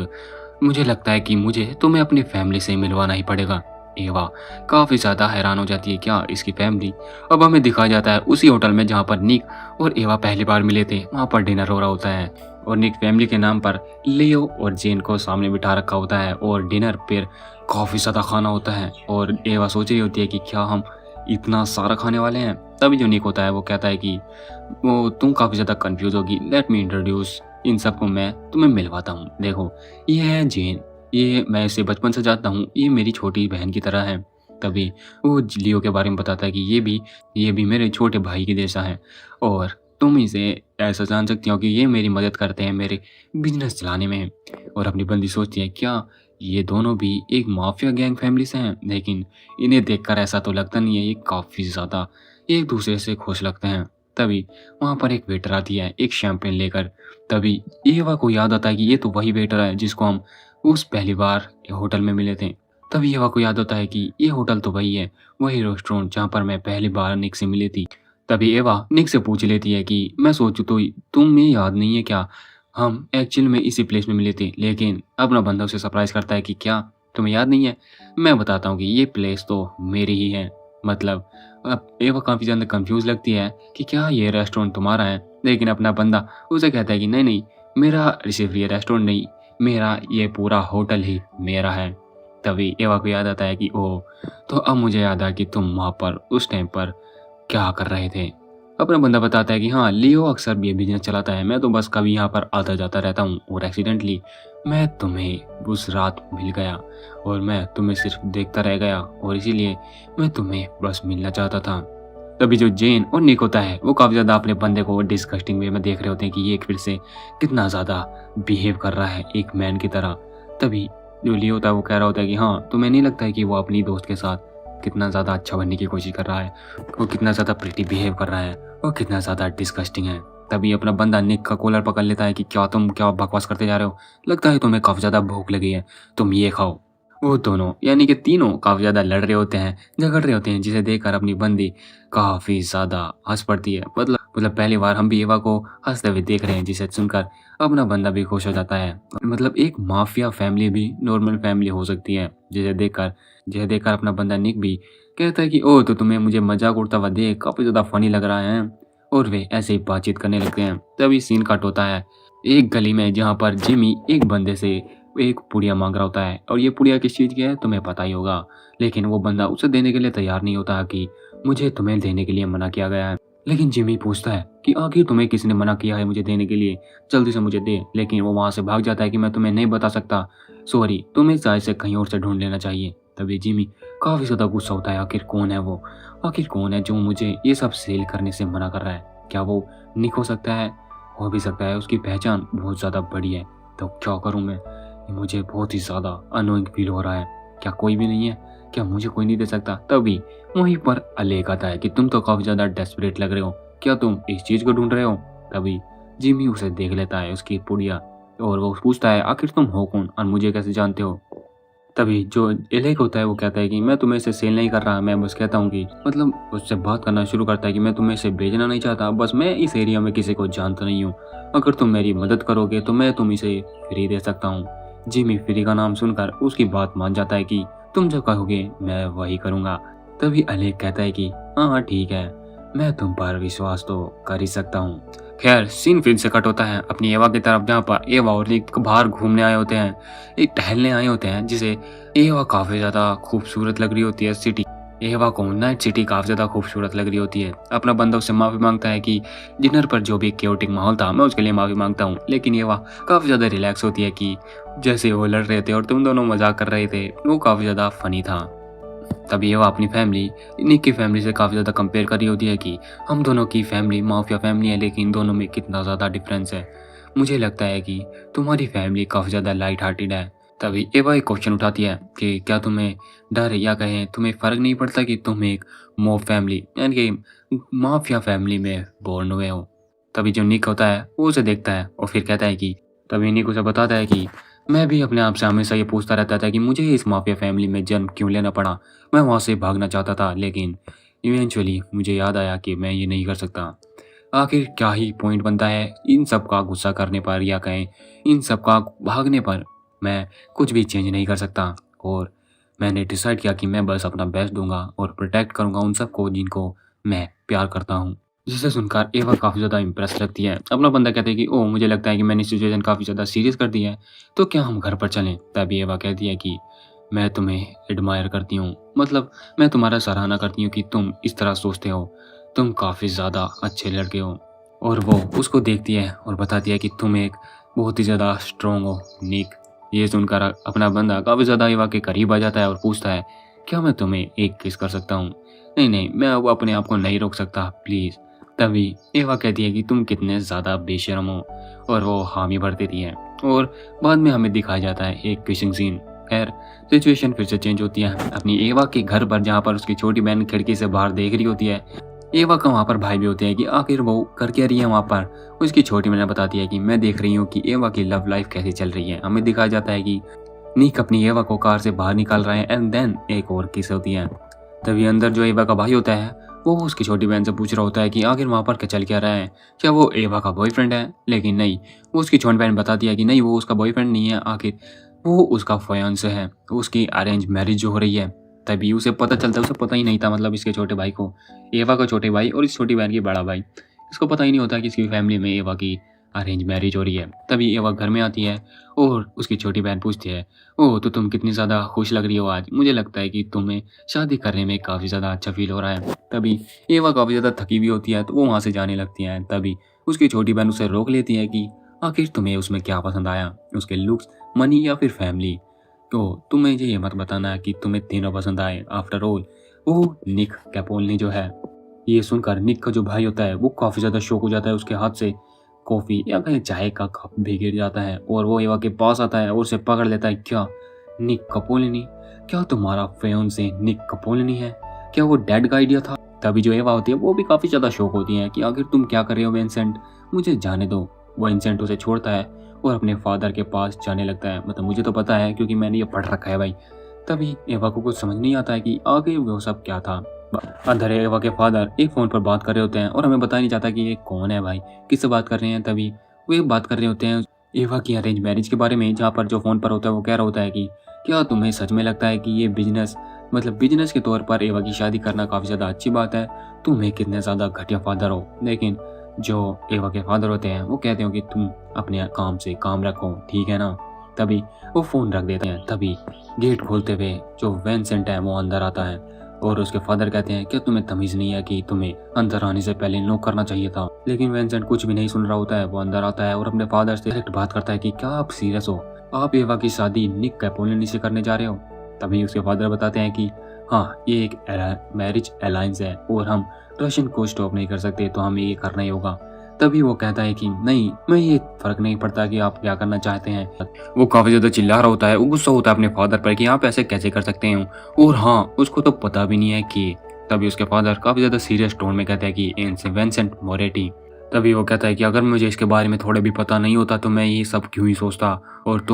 मुझे लगता है कि मुझे तुम्हें अपनी फैमिली से मिलवाना ही पड़ेगा। एवा काफ़ी ज़्यादा हैरान हो जाती है, क्या इसकी फैमिली? अब हमें दिखाया जाता है उसी होटल में जहाँ पर निक और एवा पहली बार मिले थे, वहाँ पर डिनर हो रहा होता है और निक फैमिली के नाम पर लियो और जेन को सामने बिठा रखा होता है और डिनर पर काफ़ी ज़्यादा खाना होता है और एवा सोच रही होती है कि क्या हम इतना सारा खाने वाले हैं। तभी जो निक होता है वो कहता है कि वो तुम काफ़ी ज़्यादा कंफ्यूज होगी, लेट मी इंट्रोड्यूस, इन सबको मैं तुम्हें मिलवाता हूँ। देखो, ये है जेन, ये मैं इसे बचपन से जानता हूँ, ये मेरी छोटी बहन की तरह है। तभी वो लियो के बारे में बताता है कि ये भी मेरे छोटे भाई के जैसा है और तुम इसे ऐसा जान सकती हो कि ये मेरी मदद करते हैं मेरे बिजनेस चलाने में। और अपनी बंदी सोचती है क्या ये दोनों भी एक माफिया गैंग फैमिली से हैं, लेकिन इन्हें देखकर ऐसा तो लगता नहीं है, ये काफ़ी ज़्यादा एक दूसरे से खुश लगते हैं। तभी वहाँ पर एक वेटर आती है एक शैम्पेन लेकर। तभी एवा को याद आता है कि ये तो वही वेटर है जिसको हम उस पहली बार होटल में मिले थे। तभी एवा को याद होता है कि ये होटल तो वही है, वही रेस्टोरेंट जहाँ पर मैं पहली बार निक से मिली थी। तभी एवा निक से पूछ लेती है कि मैं सोचूं तो तुम्हें याद नहीं है क्या, हम एक्चुअल में इसी प्लेस में मिले थे। लेकिन अपना बंदा उसे सरप्राइज करता है कि क्या तुम्हें याद नहीं है, मैं बताता हूँ कि ये प्लेस तो मेरी ही है। मतलब अब एवा काफ़ी ज़्यादा कंफ्यूज लगती है कि क्या ये रेस्टोरेंट तुम्हारा है, लेकिन अपना बंदा उसे कहता है कि नहीं नहीं, मेरा सिर्फ ये रेस्टोरेंट नहीं, मेरा ये पूरा होटल ही मेरा है। तभी एवा को याद आता है कि ओह, तो अब मुझे याद आया कि तुम वहाँ पर उस टाइम पर क्या कर रहे थे। अपना बंदा बताता है कि हाँ, लियो अक्सर ये बिजनेस चलाता है, मैं तो बस कभी यहाँ पर आता जाता रहता हूँ और एक्सीडेंटली मैं तुम्हें उस रात मिल गया और मैं तुम्हें सिर्फ देखता रह गया और इसीलिए मैं तुम्हें बस मिलना चाहता था। तभी जो जेन और निक होता है वो काफ़ी ज़्यादा अपने बंदे को डिस्गस्टिंग वे में देख रहे होते हैं कि ये फिर से कितना ज़्यादा बिहेव कर रहा है एक मैन की तरह। तभी जो लियो होता है वो कह रहा होता है कि हाँ, तुम्हें नहीं लगता है कि वो अपनी दोस्त के साथ कितना ज़्यादा अच्छा बनने की कोशिश कर रहा है, वो कितना ज़्यादा प्रिटी बिहेव कर रहा है, वो कितना ज़्यादा डिस्गस्टिंग है। तभी अपना बंदा निक का कॉलर पकड़ लेता है कि क्या बकवास करते जा रहे हो, लगता है तुम्हें काफ़ी ज़्यादा भूख लगी है, तुम ये खाओ। वो दोनों यानी कि तीनों काफ़ी ज़्यादा लड़ रहे होते हैं, झगड़ रहे होते हैं, जिसे देखकर अपनी बंदी काफ़ी ज़्यादा हंस पड़ती है। मतलब पहली बार हम भी एवा को हंसते हुए देख रहे हैं, जिसे सुनकर अपना बंदा भी खुश हो जाता है। मतलब एक माफिया फैमिली भी नॉर्मल फैमिली हो सकती है, जिसे देखकर अपना बंदा निक भी कहता है कि ओह, तो तुम्हें मुझे मजाक उड़ता हुआ देख काफ़ी ज़्यादा फनी लग रहा है। और वे ऐसे ही बातचीत करने लगते हैं। तभी सीन कट होता है एक गली में, जहाँ पर जिमी एक बंदे से एक पुड़िया मांग रहा होता है, और ये पुड़िया किस चीज़ की है तुम्हें पता ही होगा। लेकिन वो बंदा उसे देने के लिए तैयार नहीं होता कि मुझे तुम्हें देने के लिए मना किया गया है। लेकिन जिमी पूछता है कि आखिर तुम्हें किसने मना किया है मुझे देने के लिए, जल्दी से मुझे दे। लेकिन वो वहाँ से भाग जाता है कि मैं तुम्हें नहीं बता सकता, सॉरी, तुम्हें शायद से कहीं और से ढूंढ लेना चाहिए। तभी जिमी काफ़ी ज़्यादा गुस्सा होता है, आखिर कौन है वो, आखिर कौन है जो मुझे ये सब सेल करने से मना कर रहा है। क्या वो निक हो सकता है? हो भी सकता है, उसकी पहचान बहुत ज़्यादा बड़ी है। तो क्या करूँ मैं, ये मुझे बहुत ही ज़्यादा अनोइंग फील हो रहा है। क्या कोई भी नहीं है? क्या मुझे कोई नहीं दे सकता? तभी वहीं पर अलेक आता है कि तुम तो काफ़ी ज़्यादा डेस्परेट लग रहे हो, क्या तुम इस चीज़ को ढूंढ रहे हो? तभी जिमी उसे देख लेता है, उसकी पुड़िया, और वो पूछता है आखिर तुम हो कौन और मुझे कैसे जानते हो? तभी जो एलेक होता है वो कहता है कि मैं तुम्हें इसे सेल नहीं कर रहा, मैं बस कहता हूँ कि मतलब उससे बात करना शुरू करता है कि मैं तुम्हें इसे बेचना नहीं चाहता, बस मैं इस एरिया में किसी को जानता नहीं हूँ, अगर तुम मेरी मदद करोगे तो मैं तुम इसे फ्री दे सकता हूँ। जिमी फ्री का नाम सुनकर उसकी बात मान जाता है कि तुम जो कहोगे मैं वही करूँगा। तभी अलेक कहता है कि हाँ ठीक है, मैं तुम पर विश्वास तो कर ही सकता हूँ। खैर सीन फिर से कट होता है अपनी एवा की तरफ, जहाँ पर एवा और निक बाहर घूमने आए होते हैं, एक टहलने आए होते हैं, जिसे एवा काफ़ी ज़्यादा खूबसूरत लग रही होती है सिटी। एवा को नाइट सिटी काफ़ी ज़्यादा खूबसूरत लग रही होती है। अपना बंदा उससे माफ़ी मांगता है कि डिनर पर जो भी क्योटिक माहौल था मैं उसके लिए माफ़ी मांगता हूँ। लेकिन एवा काफ़ी ज़्यादा रिलैक्स होती है कि जैसे वो लड़ रहे थे और तुम दोनों मजाक कर रहे थे, वो काफ़ी ज़्यादा फनी था। तभी एवा अपनी फैमिली निक की फैमिली से काफ़ी ज़्यादा कंपेयर कर रही होती है कि हम दोनों की फैमिली माफिया फैमिली है, लेकिन दोनों में कितना ज़्यादा डिफरेंस है। मुझे लगता है कि तुम्हारी फैमिली काफ़ी ज़्यादा लाइट हार्टेड है। तभी एवा एक क्वेश्चन उठाती है कि क्या तुम्हें डर या कहें तुम्हें फ़र्क नहीं पड़ता कि तुम एक मॉब फैमिली यानी कि माफिया फैमिली में बोर्न हुए हो। तभी जो निक होता है वो उसे देखता है और फिर कहता है कि तभी निक उसे बताता है कि मैं भी अपने आप से हमेशा ये पूछता रहता था कि मुझे इस माफिया फैमिली में जन्म क्यों लेना पड़ा। मैं वहाँ से भागना चाहता था, लेकिन इवेंचुअली मुझे याद आया कि मैं ये नहीं कर सकता। आखिर क्या ही पॉइंट बनता है इन सब का गुस्सा करने पर या कहें इन सब का भागने पर, मैं कुछ भी चेंज नहीं कर सकता। और मैंने डिसाइड किया कि मैं बस अपना बेस्ट दूंगा और प्रोटेक्ट करूंगा उन सबको जिनको मैं प्यार करता हूँ। जिसे सुनकर एवा काफ़ी ज़्यादा इम्प्रेस लगती है। अपना बंदा कहता है कि ओह मुझे लगता है कि मैंने सिचुएशन काफ़ी ज़्यादा सीरियस कर दी है, तो क्या हम घर पर चलें? तभी एवा कहती है कि मैं तुम्हें एडमायर करती हूँ, मतलब मैं तुम्हारा सराहना करती हूँ कि तुम इस तरह सोचते हो, तुम काफ़ी ज़्यादा अच्छे लड़के हो। और वो उसको देखती है और बताती है कि तुम एक बहुत ही ज़्यादा स्ट्रॉन्ग हो निक। ये सुनकर अपना बंदा काफ़ी ज़्यादा एवा के करीब आ जाता है और पूछता है क्या मैं तुम्हें एक किस कर सकता हूँ? नहीं नहीं, मैं अब अपने आप को नहीं रोक सकता, प्लीज़। तभी एवा कहती है कि तुम कितने ज़्यादा बेशर्म हो, और वो हामी भर देती है। और बाद में हमें दिखाया जाता है एक किसिंग सीन। खैर सिचुएशन फिर से चेंज होती है अपनी एवा के घर पर, जहाँ पर उसकी छोटी बहन खिड़की से बाहर देख रही होती है। एवा का वहाँ पर भाई भी होते हैं कि आखिर वो कर क्या रही है वहाँ पर। उसकी छोटी बहन बताती है कि मैं देख रही हूँ कि एवा की लव लाइफ कैसे चल रही है। हमें दिखाया जाता है कि निक अपनी एवा को कार से बाहर निकाल रहे हैं एंड देन एक और किस होती है। तभी अंदर जो एवा का भाई होता है वो उसकी छोटी बहन से पूछ रहा होता है कि आखिर वहाँ पर क्या चल क्या रहा है, क्या वो एवा का बॉयफ्रेंड है? लेकिन नहीं, वो उसकी छोटी बहन बताती है कि नहीं वो उसका बॉयफ्रेंड नहीं है, आखिर वो उसका फियांसे है, उसकी अरेंज मैरिज जो हो रही है। तभी उसे पता चलता है, उसे पता ही नहीं था, मतलब इसके छोटे भाई को, एवा का छोटे भाई और इस छोटी बहन की बड़ा भाई, इसको पता ही नहीं होता कि इसकी फैमिली में एवा की अरेंज मैरिज हो रही है। तभी एवा घर में आती है और उसकी छोटी बहन पूछती है ओह तो तुम कितनी ज़्यादा खुश लग रही हो आज, मुझे लगता है कि तुम्हें शादी करने में काफ़ी ज़्यादा अच्छा फील हो रहा है। तभी एवा काफ़ी ज़्यादा थकी हुई होती है तो वो वहाँ से जाने लगती है। तभी उसकी छोटी बहन उसे रोक लेती है कि आखिर तुम्हें उसमें क्या पसंद आया, उसके लुक्स, मनी या फिर फैमिली? तो तुम्हें ये मत बताना है कि तुम्हें तीनों पसंद आए। आफ्टर ऑल वो निक कैपोलनी जो है। ये सुनकर निक का जो भाई होता है वो काफ़ी ज़्यादा शॉक हो जाता है, उसके हाथ से कॉफ़ी या कहीं चाय का कप भी गिर जाता है और वो एवा के पास आता है और उसे पकड़ लेता है। क्या निक कपोलिनी, क्या तुम्हारा फियांसे निक कपोलिनी है? क्या वो डेड का आइडिया था? तभी जो एवा होती है वो भी काफ़ी ज़्यादा शौक होती है कि आखिर तुम क्या कर रहे हो विंसेंट, मुझे जाने दो। वो विंसेंट उसे छोड़ता है और अपने फादर के पास जाने लगता है, मतलब मुझे तो पता है क्योंकि मैंने ये पढ़ रखा है भाई। तभी एवा को कुछ समझ नहीं आता है कि आगे वो सब क्या था। अंदर एवा के फादर एक फ़ोन पर बात कर रहे होते हैं और हमें पता ही नहीं जाता कि ये कौन है भाई, किससे बात कर रहे हैं। तभी वो बात कर रहे होते हैं एवा की अरेंज मैरिज के बारे में, जहाँ पर जो फ़ोन पर होता है वो कह रहा होता है कि क्या तुम्हें सच में लगता है कि ये बिजनेस, मतलब बिजनेस के तौर पर एवा की शादी करना काफ़ी ज़्यादा अच्छी बात है? तुम्हें कितने ज़्यादा घटिया फादर हो। लेकिन जो एवा के फादर होते हैं वो कहते हो कि तुम अपने काम से काम रखो, ठीक है ना? तभी वो फ़ोन रख देते हैं। तभी गेट खोलते हुए जो विंसेंट है वो अंदर आता है और उसके फादर कहते हैं कि तुम्हें तमीज़ नहीं है कि तुम्हें अंदर आने से पहले नॉक करना चाहिए था। लेकिन विंसेंट कुछ भी नहीं सुन रहा होता है। वो अंदर आता है और अपने फादर से डायरेक्ट बात करता है कि क्या आप सीरियस हो, आप एवा की शादी निक कैपोलिनी से करने जा रहे हो। तभी उसके फादर बताते हैं कि हाँ, ये एक मैरिज अलायंस है और हम रशियन को स्टॉप नहीं कर सकते, तो हमें ये करना ही होगा। तभी वो कहता है कि नहीं, मैं ये फर्क नहीं पड़ता कि आप क्या करना चाहते हैं। वो काफी ज्यादा चिल्ला रहा होता है, वो गुस्सा होता है अपने फादर पर कि आप ऐसे कैसे कर सकते हैं, और हाँ, उसको तो पता भी नहीं है कि। तभी उसके फादर काफी ज्यादा सीरियस टोन में कहते हैं कि विंसेंट मोरेटी। तभी वो कहता है कि अगर मुझे इसके बारे में थोड़ा भी पता नहीं होता तो मैं ये सब क्यों ही सोचता, और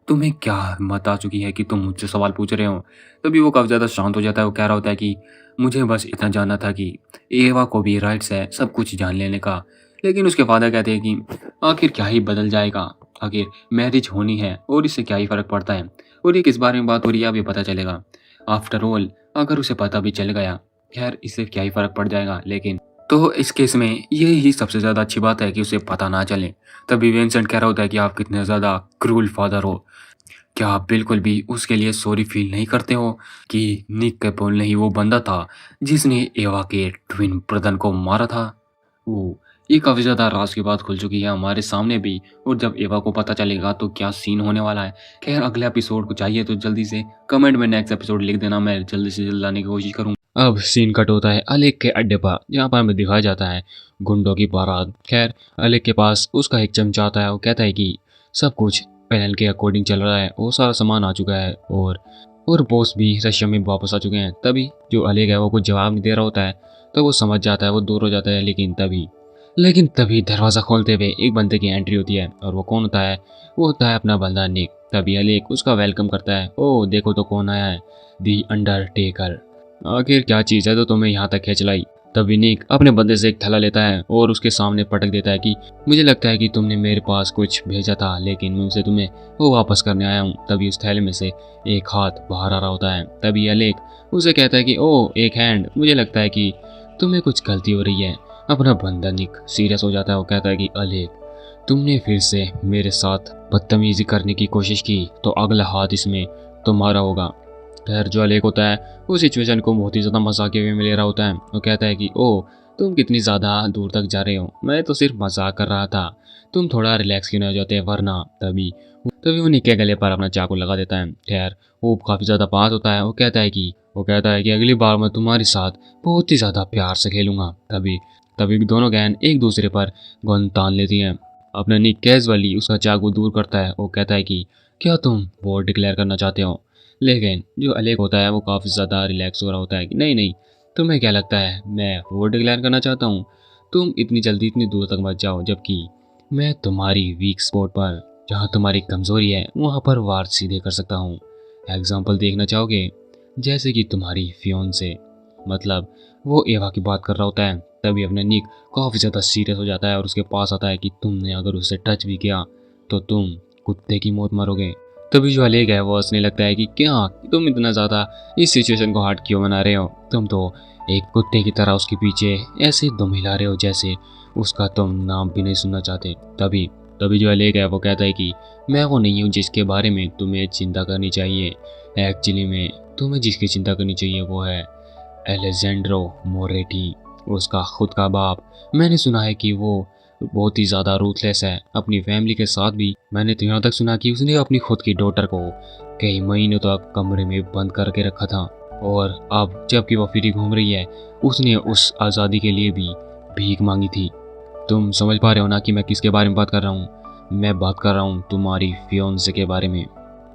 तुम्हें क्या हिम्मत आ चुकी है कि तुम मुझसे सवाल पूछ रहे हो। तभी वो काफी ज्यादा शांत हो जाता है। वो कह रहा होता है कि मुझे बस इतना जानना था कि एवा को भी राइट्स है सब कुछ जान लेने का। लेकिन उसके फादर कहते हैं कि आखिर क्या ही बदल जाएगा, आखिर मैरिज होनी है और इससे क्या ही फर्क पड़ता है, और ये किस बारे में बात हो रही है अभी पता चलेगा। आफ्टर ऑल अगर उसे पता भी चल गया, खैर इससे क्या ही फर्क पड़ जाएगा। लेकिन तो इस केस में ये ही सबसे ज़्यादा अच्छी बात है कि उसे पता ना चले। तभी विंसेंट कह रहा होता है कि आप कितने ज़्यादा क्रूल फादर हो, क्या आप बिल्कुल भी उसके लिए सॉरी फील नहीं करते हो कि निक कैपोल ही वो बंदा था जिसने एवा के ट्विन ब्रदर को मारा था। ओ, ये काफ़ी ज़्यादा राज की बात खुल चुकी है हमारे सामने भी, और जब एवा को पता चलेगा तो क्या सीन होने वाला है। खैर अगले एपिसोड को चाहिए तो जल्दी से कमेंट में नेक्स्ट एपिसोड लिख देना, मैं जल्दी से जल्द लाने की कोशिश करूँ। अब सीन कट होता है अलेक के अड्डे पर, जहाँ पर हमें दिखाया जाता है गुंडों की बारात। खैर अलेक के पास उसका एक चमचा आता है, वो कहता है कि सब कुछ प्लान के अकॉर्डिंग चल रहा है, वो सारा सामान आ चुका है और बॉस भी रशिया में वापस आ चुके हैं। तभी जो अलेक है वो कुछ जवाब नहीं दे रहा होता है, तो वो समझ जाता है, वो दूर हो जाता है। लेकिन तभी दरवाज़ा खोलते हुए एक बंदे की एंट्री होती है, और वो कौन होता है, वो होता है अपना बंदा निक। तभी अलेक उसका वेलकम करता है, ओ देखो तो कौन आया है, दी अंडरटेकर। आखिर क्या चीज़ है तो तुम्हें यहाँ तक खींच लाई। तभी निक अपने बंदे से एक थैला लेता है और उसके सामने पटक देता है कि मुझे लगता है कि तुमने मेरे पास कुछ भेजा था, लेकिन मैं उसे तुम्हें वो वापस करने आया हूँ। तभी उस थैले में से एक हाथ बाहर आ रहा होता है। तभी अलेक उसे कहता है कि ओ एक हैंड, मुझे लगता है कि तुम्हें कुछ गलती हो रही है। अपना बंदा निक सीरियस हो जाता है, वो कहता है कि अलेक तुमने फिर से मेरे साथ बदतमीजी करने की कोशिश की तो अगला हाथ इसमें तुम्हारा होगा। खैर जो अलेक होता है वो सिचुएशन को बहुत ही ज़्यादा मजाकिया वे में ले रहा होता है। वो कहता है कि ओ तुम कितनी ज़्यादा दूर तक जा रहे हो, मैं तो सिर्फ मजाक कर रहा था, तुम थोड़ा रिलैक्स क्यों नहीं हो जाते, वरना। तभी वो निक के गले पर अपना चाकू लगा देता है। खैर वो काफ़ी ज़्यादा पास होता है। वो कहता है कि अगली बार मैं तुम्हारे साथ बहुत ही ज़्यादा प्यार से खेलूंगा। तभी दोनों गैंग एक दूसरे पर गन तान लेती हैं। अपना निक कैजुअली उसका चाकू दूर करता है। वो कहता है कि क्या तुम वॉर डिक्लेयर करना चाहते हो। लेकिन जो अलेक होता है वो काफ़ी ज़्यादा रिलैक्स हो रहा होता है कि नहीं, तुम्हें क्या लगता है मैं वॉर डिक्लेयर करना चाहता हूँ, तुम इतनी जल्दी इतनी दूर तक मत जाओ, जबकि मैं तुम्हारी वीक स्पॉट पर, जहाँ तुम्हारी कमज़ोरी है, वहाँ पर वार सीधे कर सकता हूँ। एग्जाम्पल देखना चाहोगे, जैसे कि तुम्हारी फियोंसे, मतलब वो एवा की बात कर रहा होता है। तभी अपना निक काफ़ी ज़्यादा सीरियस हो जाता है और उसके पास आता है कि तुमने अगर उसे टच भी किया तो तुम कुत्ते की मौत मरोगे। तभी जो अलेक है वो हंसने लगता है कि क्या तुम इतना ज़्यादा इस सिचुएशन को हार्ड क्यों बना रहे हो, तुम तो एक कुत्ते की तरह उसके पीछे ऐसे दम हिला रहे हो जैसे उसका तुम नाम भी नहीं सुनना चाहते। तभी जो अलेक है वो कहता है कि मैं वो नहीं हूँ जिसके बारे में तुम्हें चिंता करनी चाहिए। एक्चुअली में तुम्हें जिसकी चिंता करनी चाहिए वो है एलेजेंड्रो मोरेटी, उसका खुद का बाप। मैंने सुना है कि वो बहुत ही ज़्यादा रूथलेस है अपनी फैमिली के साथ भी। मैंने तो यहाँ तक सुना कि उसने अपनी खुद की डॉटर को कई महीनों तक कमरे में बंद करके रखा था, और अब जबकि वो फ्री घूम रही है उसने उस आज़ादी के लिए भी भीख मांगी थी। तुम समझ पा रहे हो ना कि मैं किसके बारे में बात कर रहा हूँ, मैं बात कर रहा हूँ तुम्हारी फियोंसे के बारे में।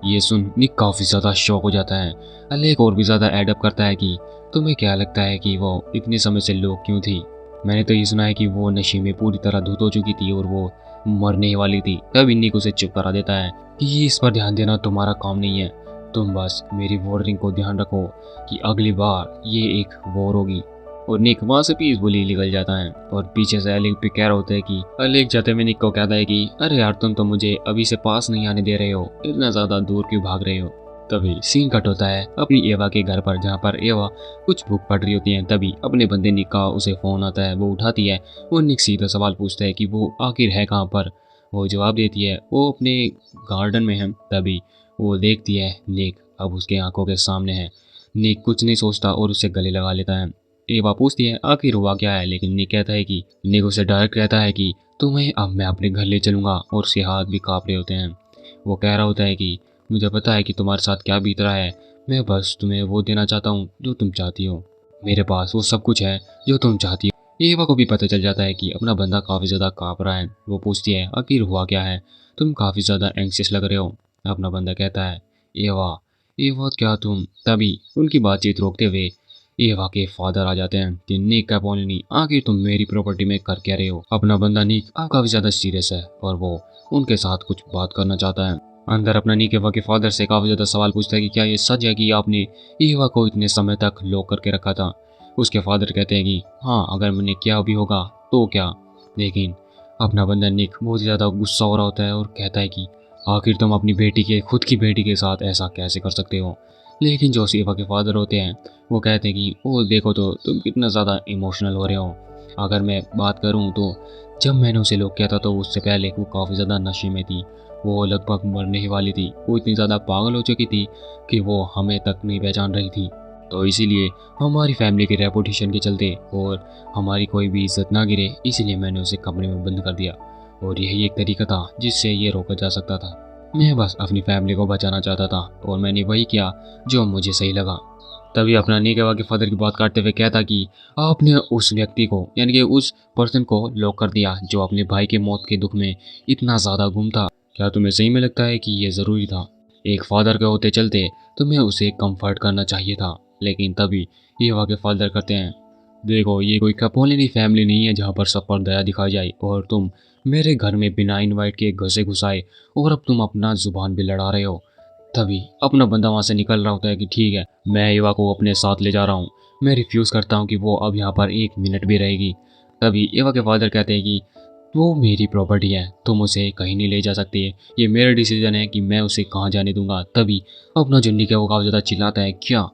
ये सुन निक काफ़ी ज़्यादा शॉक हो जाता है। अलेक और भी ज़्यादा एडअप करता है कि तुम्हें क्या लगता है कि वो इतने समय से लो क्यों थी। मैंने तो ये सुना है कि वो नशे में पूरी तरह धुत हो चुकी थी और वो मरने वाली थी। तब निक उसे चुप करा देता है कि ये इस पर ध्यान देना तुम्हारा काम नहीं है, तुम बस मेरी वार्निंग को ध्यान रखो कि अगली बार ये एक वॉर होगी। और निक वहाँ से पीसफुली निकल जाता है, और पीछे से अलेक भी कह रहा होता है कि अलेक जाते में निक को कहता है कि अरे यार तुम तो मुझे अभी से पास नहीं आने दे रहे हो, इतना ज़्यादा दूर क्यों भाग रहे हो। तभी सीन कट होता है अपनी एवा के घर पर, जहाँ पर एवा कुछ बुक पढ़ रही होती है। तभी अपने बंदे निक का उसे फ़ोन आता है, वो उठाती है और निक सीधा सवाल पूछता है कि वो आखिर है कहाँ पर। वो जवाब देती है वो अपने गार्डन में है। तभी वो देखती है निक अब उसके आंखों के सामने है। निक कुछ नहीं सोचता और उससे गले लगा लेता है। एवा पूछती है आखिर हुआ क्या है, लेकिन निक कहता है कि निक उसे डायरेक्ट कहता है कि तुम्हें अब मैं अपने घर ले चलूँगा, और उसके हाथ भी काँप रहे होते हैं। वो कह रहा होता है कि मुझे पता है कि तुम्हारे साथ क्या बीत रहा है, मैं बस तुम्हें वो देना चाहता हूँ जो तुम चाहती हो। मेरे पास वो सब कुछ है जो तुम चाहती हो। एवा को भी पता चल जाता है कि अपना बंदा काफ़ी ज़्यादा काँप रहा है। वो पूछती है आखिर हुआ क्या है, तुम काफ़ी ज़्यादा एंग्शियस लग रहे हो। अपना बंदा कहता है एवा, एवा क्या तुम। तभी उनकी बातचीत रोकते हुए एवा के फादर आ जाते हैं कि निक कैपोलिनी आखिर तुम मेरी प्रॉपर्टी में कर क्या रहे हो। अपना बंदा निक अब काफ़ी ज़्यादा सीरियस है और वो उनके साथ कुछ बात करना चाहता है। अंदर अपना निक एवा के फादर से काफ़ी ज़्यादा सवाल पूछता है कि क्या ये सच है कि आपने एवा को इतने समय तक लॉक करके रखा था। उसके फादर कहते हैं कि हाँ, अगर मैंने किया भी होगा तो क्या। लेकिन अपना बंदा निक बहुत ही ज़्यादा गुस्सा हो रहा होता है और कहता है कि आखिर तुम अपनी बेटी के खुद की बेटी के साथ ऐसा कैसे कर सकते हो। लेकिन जो एवा के फादर होते हैं वो कहते हैं कि ओ देखो तो तुम कितना ज़्यादा इमोशनल हो रहे हो। अगर मैं बात करूँ तो जब मैंने उसे लॉक किया था तो उससे पहले वो काफ़ी ज़्यादा नशे में थी। वो लगभग मरने ही वाली थी। वो इतनी ज़्यादा पागल हो चुकी थी कि वो हमें तक नहीं पहचान रही थी। तो इसीलिए हमारी फैमिली के रेपुटेशन के चलते और हमारी कोई भी इज्जत ना गिरे, इसलिए मैंने उसे कमरे में बंद कर दिया। और यही एक तरीका था जिससे ये रोका जा सकता था। मैं बस अपनी फैमिली को बचाना चाहता था और मैंने वही किया जो मुझे सही लगा। तभी अपना निक एवा के फादर की बात काटते हुए कहता कि आपने उस व्यक्ति को यानी कि उस पर्सन को लॉक कर दिया जो अपने भाई के मौत के दुख में इतना ज़्यादा गुम था। क्या तुम्हें सही में लगता है कि ये ज़रूरी था? एक फादर के होते चलते तुम्हें उसे कंफर्ट करना चाहिए था। लेकिन तभी एवा के फादर करते हैं देखो, ये कोई कैपोलिनी फैमिली नहीं है जहाँ पर सब पर दया दिखाई जाए, और तुम मेरे घर में बिना इनवाइट के घुसे घुसाए और अब तुम अपना जुबान भी लड़ा रहे हो। तभी अपना बंदा वहाँ से निकल रहा होता है कि ठीक है, मैं एवा को अपने साथ ले जा रहा हूँ। मैं रिफ्यूज़ करता हूँ कि वो अब यहाँ पर 1 मिनट भी रहेगी। तभी एवा के फादर कहते हैं कि वो मेरी प्रॉपर्टी है, तुम उसे कहीं नहीं ले जा सकते। ये मेरा डिसीजन है कि मैं उसे कहाँ जाने दूंगा। तभी अपना जुन्नी के वो काफ़ी ज़्यादा चिल्लाता है क्या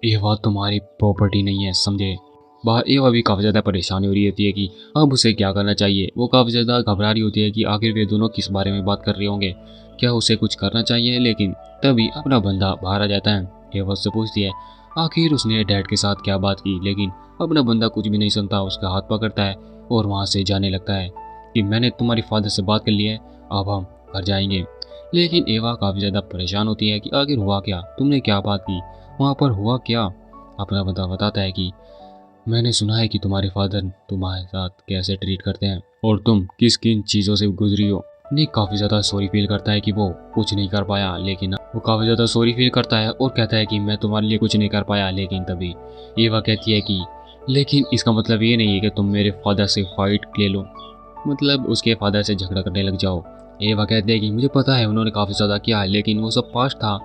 एवा तुम्हारी प्रॉपर्टी नहीं है, समझे। बाहर एवा भी काफ़ी ज़्यादा परेशानी हो रही होती है कि अब उसे क्या करना चाहिए। वो काफ़ी ज़्यादा घबरा रही होती है कि आखिर वे दोनों किस बारे में बात कर रहे होंगे, क्या उसे कुछ करना चाहिए। लेकिन तभी अपना बंदा बाहर आ जाता है। एवा उससे पूछती है आखिर उसने डैड के साथ क्या बात की, लेकिन अपना बंदा कुछ भी नहीं सुनता। उसका हाथ पकड़ता है और वहाँ से जाने लगता है कि मैंने तुम्हारी फादर से बात कर ली है, अब हम घर जाएंगे। लेकिन एवा काफ़ी ज़्यादा परेशान होती है कि आखिर हुआ क्या, तुमने क्या बात की, वहाँ पर हुआ क्या। अपना बंदा बताता है कि मैंने सुना है कि तुम्हारे फादर तुम्हारे साथ कैसे ट्रीट करते हैं और तुम किस किन चीज़ों से गुजरी हो। निक काफ़ी ज़्यादा सॉरी फील करता है कि वो कुछ नहीं कर पाया, लेकिन वो काफ़ी ज़्यादा सॉरी फील करता है और कहता है कि मैं तुम्हारे लिए कुछ नहीं कर पाया। लेकिन तभी एवा कहती है कि लेकिन इसका मतलब ये नहीं है कि तुम मेरे फादर से फाइट ले लो, मतलब उसके फादर से झगड़ा करने लग जाओ। एवा कहते हैं कि मुझे पता है उन्होंने काफ़ी ज़्यादा किया है, लेकिन वो सब पास्ट था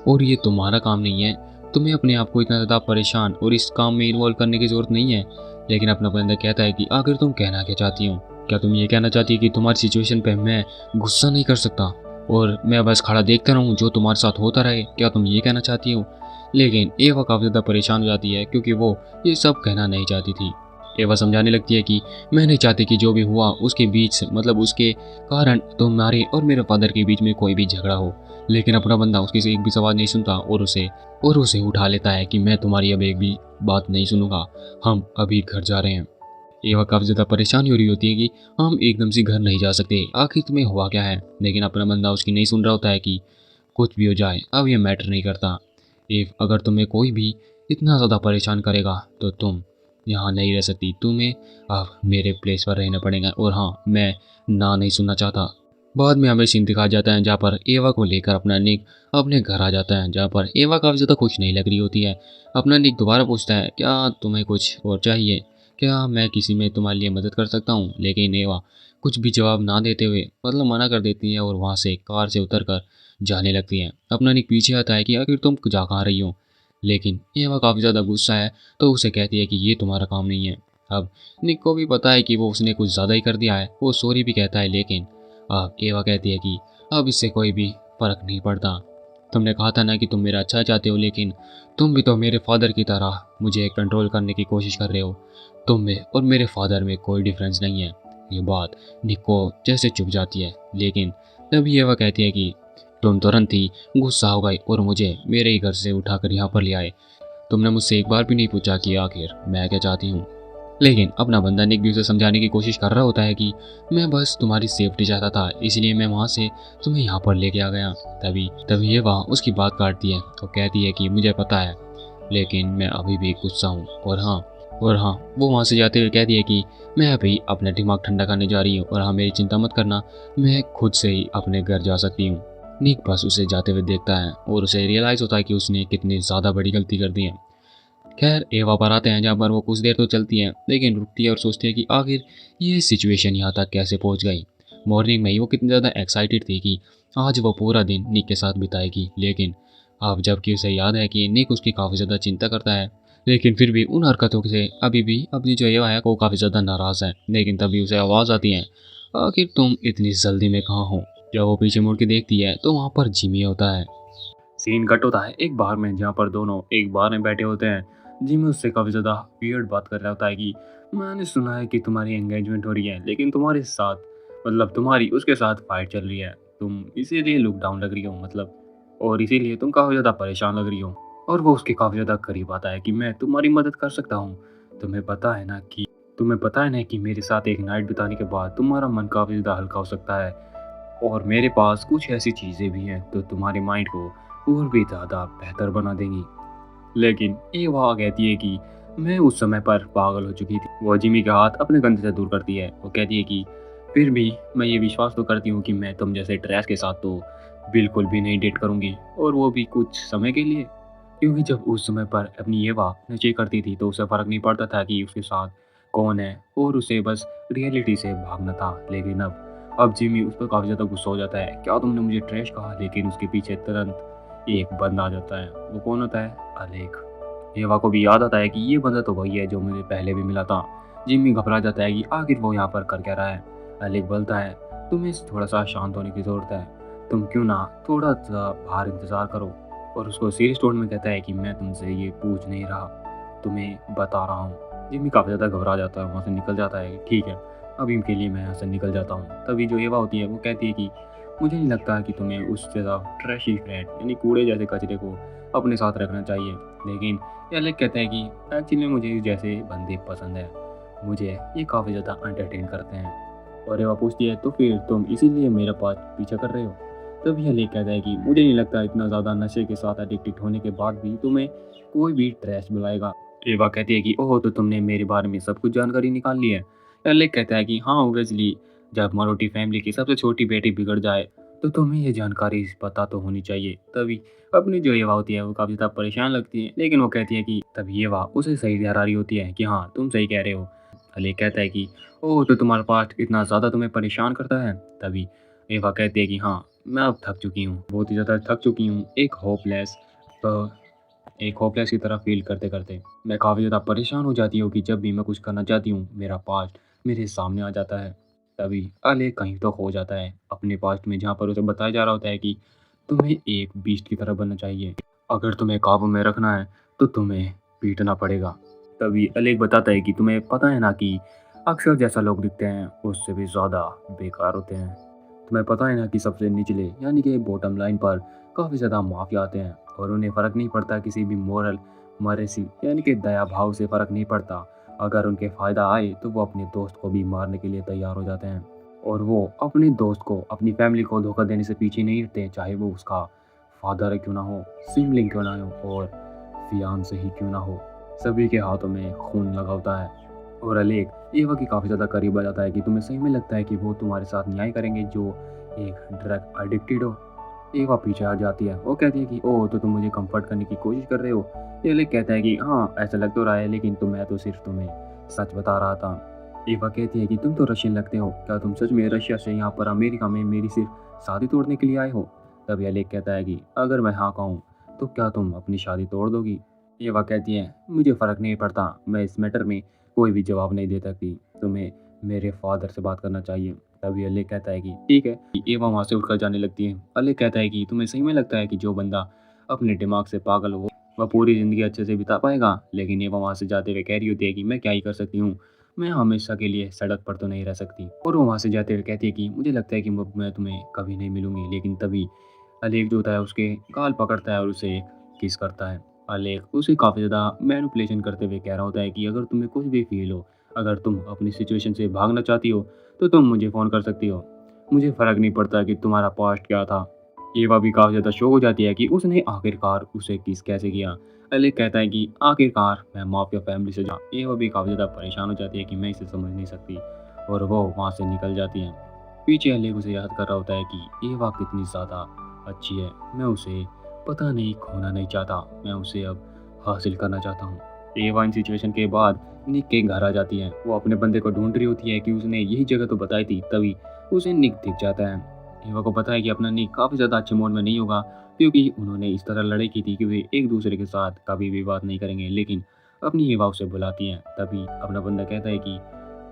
और ये तुम्हारा काम नहीं है। तुम्हें अपने आप को इतना ज़्यादा परेशान और इस काम में इन्वॉल्व करने की ज़रूरत नहीं है। लेकिन अपना बंदा कहता है कि आखिर तुम कहना क्या चाहती हो, क्या तुम ये कहना चाहती है कि तुम्हारी सिचुएशन पे मैं गुस्सा नहीं कर सकता और मैं बस खड़ा देखता रहूँ जो तुम्हारे साथ होता रहे, क्या तुम ये कहना चाहती हो। लेकिन एवा काफ़ी ज़्यादा परेशान हो जाती है क्योंकि वो ये सब कहना नहीं चाहती थी। एवा समझाने लगती है कि मैं नहीं चाहती कि जो भी हुआ उसके बीच मतलब उसके कारण तुम्हारे और मेरे फादर के बीच में कोई भी झगड़ा हो। लेकिन अपना बंदा उसकी एक भी सवाल नहीं सुनता और उसे उठा लेता है कि मैं तुम्हारी अब एक भी बात नहीं सुनूंगा, हम अभी घर जा रहे हैं। एवा काफ़ी ज़्यादा परेशानी हो रही होती है कि हम एकदम से घर नहीं जा सकते, आखिर तुम्हें हुआ क्या है। लेकिन अपना बंदा उसकी नहीं सुन रहा होता है कि कुछ भी हो जाए अब ये मैटर नहीं करता। इफ अगर तुम्हें कोई भी इतना ज़्यादा परेशान करेगा तो तुम यहाँ नहीं रह सकती, तुम्हें अब मेरे प्लेस पर रहना पड़ेगा। और हाँ, मैं ना नहीं सुनना चाहता। बाद में हमें सीन दिखाया जाता है जहाँ पर एवा को लेकर अपना निक अपने घर आ जाता है, जहाँ पर एवा काफ़ी ज़्यादा खुश नहीं लग रही होती है। अपना निक दोबारा पूछता है क्या तुम्हें कुछ और चाहिए, क्या मैं किसी में तुम्हारे लिए मदद कर सकता हूँ। लेकिन एवा कुछ भी जवाब ना देते हुए मतलब मना कर देती है और वहाँ से कार से उतर कर जाने लगती है। अपना निक पीछे आता है कि आखिर तुम जा कहाँ रही हो। लेकिन एवा काफ़ी ज़्यादा गुस्सा है तो उसे कहती है कि ये तुम्हारा काम नहीं है। अब निक को भी पता है कि वो उसने कुछ ज़्यादा ही कर दिया है, वो सॉरी भी कहता है। लेकिन अब एवा कहती है कि अब इससे कोई भी फ़र्क नहीं पड़ता। तुमने कहा था ना कि तुम मेरा अच्छा चाहते हो, लेकिन तुम भी तो मेरे फादर की तरह मुझे कंट्रोल करने की कोशिश कर रहे हो। तुम में और मेरे फादर में कोई डिफरेंस नहीं है। ये बात निक को जैसे चुभ जाती है, लेकिन तभी एवा कहती है कि तुम तुरंत ही गुस्सा हो गए और मुझे मेरे ही घर से उठाकर यहाँ पर ले आए। तुमने मुझसे एक बार भी नहीं पूछा कि आखिर मैं क्या चाहती हूँ। लेकिन अपना बंदा निक भी उसे समझाने की कोशिश कर रहा होता है कि मैं बस तुम्हारी सेफ्टी चाहता था, इसलिए मैं वहाँ से तुम्हें यहाँ पर लेके आ गया। तभी तभी ये वहाँ उसकी बात काटती है और कहती है कि मुझे पता है, लेकिन मैं अभी भी गुस्सा हूँ। और हाँ, वो वहाँ से जाते हुए कहती है कि मैं अभी अपना दिमाग ठंडा करने जा रही हूँ, और हाँ, मेरी चिंता मत करना, मैं खुद से ही अपने घर जा सकती हूँ। निक बस उसे जाते हुए देखता है और उसे रियलाइज़ होता है कि उसने कितनी ज़्यादा बड़ी गलती कर दी है। खैर एवा पर आते हैं, जहाँ पर वो कुछ देर तो चलती है, लेकिन रुकती है और सोचती है कि आखिर ये सिचुएशन यहाँ तक कैसे पहुँच गई। मॉर्निंग में ही वो कितनी ज़्यादा एक्साइटेड थी कि आज वो पूरा दिन निक के साथ बिताएगी, लेकिन अब जबकि उसे याद है कि निक उसकी काफ़ी ज़्यादा चिंता करता है, लेकिन फिर भी उन हरकतों से अभी भी अपनी जो एवा है वो काफ़ी ज़्यादा नाराज़ है। लेकिन तभी उसे आवाज़ आती है, आखिर तुम इतनी जल्दी में कहाँ हो। जब वो पीछे मुड़ के देखती है तो वहाँ पर जिमी होता है। सीन कट होता है एक बार में, जहाँ पर दोनों एक बार में बैठे होते हैं। जिमी उससे काफ़ी ज़्यादा वियर्ड बात कर रहा होता है कि मैंने सुना है कि तुम्हारी एंगेजमेंट हो रही है, लेकिन तुम्हारे साथ मतलब तुम्हारी उसके साथ फाइट चल रही है, तुम इसीलिए लुक डाउन लग रही हो, मतलब और इसीलिए तुम काफ़ी ज़्यादा परेशान लग रही हो। और वो उसके काफ़ी ज़्यादा करीब आता है कि मैं तुम्हारी मदद कर सकता हूँ। तुम्हें पता है ना कि मेरे साथ एक नाइट बिताने के बाद तुम्हारा मन काफ़ी ज़्यादा हल्का हो सकता है, और मेरे पास कुछ ऐसी चीज़ें भी हैं तो तुम्हारे माइंड को और भी ज़्यादा बेहतर बना देंगी। लेकिन एवा कहती है कि मैं उस समय पर पागल हो चुकी थी। वो जिमी का हाथ अपने कंधे से दूर करती है। वो कहती है कि फिर भी मैं ये विश्वास तो करती हूँ कि मैं तुम जैसे ट्रैश के साथ तो बिल्कुल भी नहीं डेट करूँगी, और वो भी कुछ समय के लिए। क्योंकि जब उस समय पर अपनी एवा नशे करती थी तो उसे फ़र्क नहीं पड़ता था कि उसके साथ कौन है, और उसे बस रियलिटी से भागना था। लेकिन अब जिमी उस पर काफ़ी ज़्यादा गुस्सा हो जाता है, क्या तुमने मुझे ट्रैश कहा। लेकिन उसके पीछे तुरंत एक बंदा आ जाता है। वो कौन होता है? अलेक। एवा को भी याद आता है कि ये बंदा तो वही है जो मुझे पहले भी मिला था। जिमी घबरा जाता है कि आखिर वो यहाँ पर कर क्या रहा है। अलेक बोलता है, तुम्हें थोड़ा सा शांत होने की ज़रूरत है, तुम क्यों ना थोड़ा सा बाहर इंतज़ार करो। और उसको सीरियस टोन में कहता है कि मैं तुमसे ये पूछ नहीं रहा, तुम्हें बता रहा हूँ। जिमी काफ़ी ज़्यादा घबरा जाता है, वहाँ से निकल जाता है। ठीक है, अभी के लिए मैं यहाँ से निकल जाता हूँ। तभी जो एवा होती है वो कहती है कि मुझे नहीं लगता कि तुम्हें उस जैसा ट्रैशी फ्रेंड यानी कूड़े जैसे कचरे को अपने साथ रखना चाहिए। लेकिन एलेक कहता है कि एक्चुअली मुझे इस जैसे बंदे पसंद है, मुझे ये काफ़ी ज़्यादा एंटरटेन करते हैं। और एवा पूछती है, तो फिर तुम इसीलिए मेरा पास पीछा कर रहे हो। तभी एलेक कहता है कि मुझे नहीं लगता इतना ज़्यादा नशे के साथ एडिक्टेड होने के बाद भी तुम्हें कोई भी ट्रैश बुलाएगा। एवा कहती है कि ओह, तो तुमने मेरे बारे में सब कुछ जानकारी निकाल ली है। एलेक कहता है कि हाँ, ओब्वियसली जब मरोटी फैमिली की सबसे छोटी बेटी बिगड़ जाए तो तुम्हें ये जानकारी पता तो होनी चाहिए। तभी अपनी जो एवा होती है वो काफ़ी ज़्यादा परेशान लगती है, लेकिन वो कहती है कि तभी एवा उसे सही ठहरा रही होती है कि हाँ, तुम सही कह रहे हो। अलेक कहता है कि ओह, तो तुम्हारा पास्ट इतना ज़्यादा तुम्हें परेशान करता है। तभी एवा कहती है कि हाँ, मैं अब थक चुकी हूँ, बहुत ही ज़्यादा थक चुकी हूँ। एक होपलेस की तरह फील करते करते मैं काफ़ी ज़्यादा परेशान हो जाती हूँ कि जब भी मैं कुछ करना चाहती हूँ मेरा पास्ट मेरे सामने आ जाता है। तभी अले कहीं तो खो जाता है अपने पास्ट में, जहाँ पर उसे बताया जा रहा होता है कि तुम्हें एक बीस्ट की तरह बनना चाहिए, अगर तुम्हें काबू में रखना है तो तुम्हें पीटना पड़ेगा। तभी अलेक बताता है कि तुम्हें पता है ना कि अक्सर जैसा लोग दिखते हैं उससे भी ज़्यादा बेकार होते हैं। तुम्हें पता है ना कि सबसे निचले यानी कि बॉटम लाइन पर काफ़ी ज़्यादा माफिया आते हैं, और उन्हें फ़र्क नहीं पड़ता किसी भी मोरल मरेसी यानी कि दया भाव से फ़र्क नहीं पड़ता। अगर उनके फ़ायदा आए तो वो अपने दोस्त को भी मारने के लिए तैयार हो जाते हैं, और वो अपने दोस्त को अपनी फैमिली को धोखा देने से पीछे नहीं हटते, चाहे वो उसका फादर क्यों ना हो, सिबलिंग क्यों ना हो, और फियांसे ही क्यों ना हो। सभी के हाथों में खून लगा होता है। और अलेक एवा की काफ़ी ज़्यादा करीब आ जाता है कि तुम्हें सही में लगता है कि वो तुम्हारे साथ न्याय करेंगे जो एक ड्रग एडिक्टेड हो। एवा पीछे हट जाती है। वो कहती है कि ओह, तो तुम मुझे कंफर्ट करने की कोशिश कर रहे हो। एलेक कहता है कि हाँ, ऐसा लग तो रहा है, लेकिन मैं तो सिर्फ तुम्हें सच बता रहा था। एवा कहती है कि तुम तो रशियन लगते हो, क्या तुम सच में रशिया से यहाँ पर अमेरिका में मेरी सिर्फ शादी तोड़ने के लिए आए हो। तब एलेक कहता है कि अगर मैं हाँ कहूँ तो क्या तुम अपनी शादी तोड़ दोगी। एवा कहती है, मुझे फ़र्क नहीं पड़ता, मैं इस मैटर में कोई भी जवाब नहीं दे सकती, तुम्हें मेरे फादर से बात करना चाहिए। तभी अलेक कहता है कि ठीक है। एवा वहाँ से उठकर जाने लगती है। अलेक कहता है कि तुम्हें सही में लगता है कि जो बंदा अपने दिमाग से पागल हो वह पूरी ज़िंदगी अच्छे से बिता पाएगा। लेकिन एवा वहाँ से जाते हुए कह रही होती है कि मैं क्या ही कर सकती हूँ, मैं हमेशा के लिए सड़क पर तो नहीं रह सकती। और वो वहाँ से जाते हुए कहती है कि मुझे लगता है कि मैं तुम्हें कभी नहीं मिलूंगी। लेकिन तभी अलेक जो होता है उसके गाल पकड़ता है और उसे एक किस करता है। अलेक उसे काफ़ी ज़्यादा मैनिपुलेशन करते हुए कह रहा होता है कि अगर तुम्हें कुछ भी फील हो, अगर तुम अपनी सिचुएशन से भागना चाहती हो, तो तुम मुझे फ़ोन कर सकती हो। मुझे फ़र्क नहीं पड़ता कि तुम्हारा पास्ट क्या था। एवा भी काफ़ी ज़्यादा शॉक हो जाती है कि उसने आखिरकार उसे किस कैसे किया। अलेक कहता है कि आखिरकार मैं माफिया फैमिली से जा। एवा भी काफ़ी ज़्यादा परेशान हो जाती है कि मैं इसे समझ नहीं सकती, और वो वहाँ से निकल जाती है। पीछे अलेक उसे याद कर रहा होता है कि एवा कितनी ज़्यादा अच्छी है। मैं उसे पता नहीं खोना नहीं चाहता, मैं उसे अब हासिल करना चाहता हूँ। एवा इन सिचुएशन के बाद निक के घर आ जाती है। वो अपने बंदे को ढूंढ रही होती है कि उसने यही जगह तो बताई थी। तभी उसे निक दिख जाता है। एवा को पता है कि अपना निक काफ़ी ज़्यादा अच्छे मूड में नहीं होगा, क्योंकि उन्होंने इस तरह लड़ाई की थी कि वे एक दूसरे के साथ कभी भी बात नहीं करेंगे। लेकिन अपनी एवा उसे बुलाती है। तभी अपना बंदा कहता है कि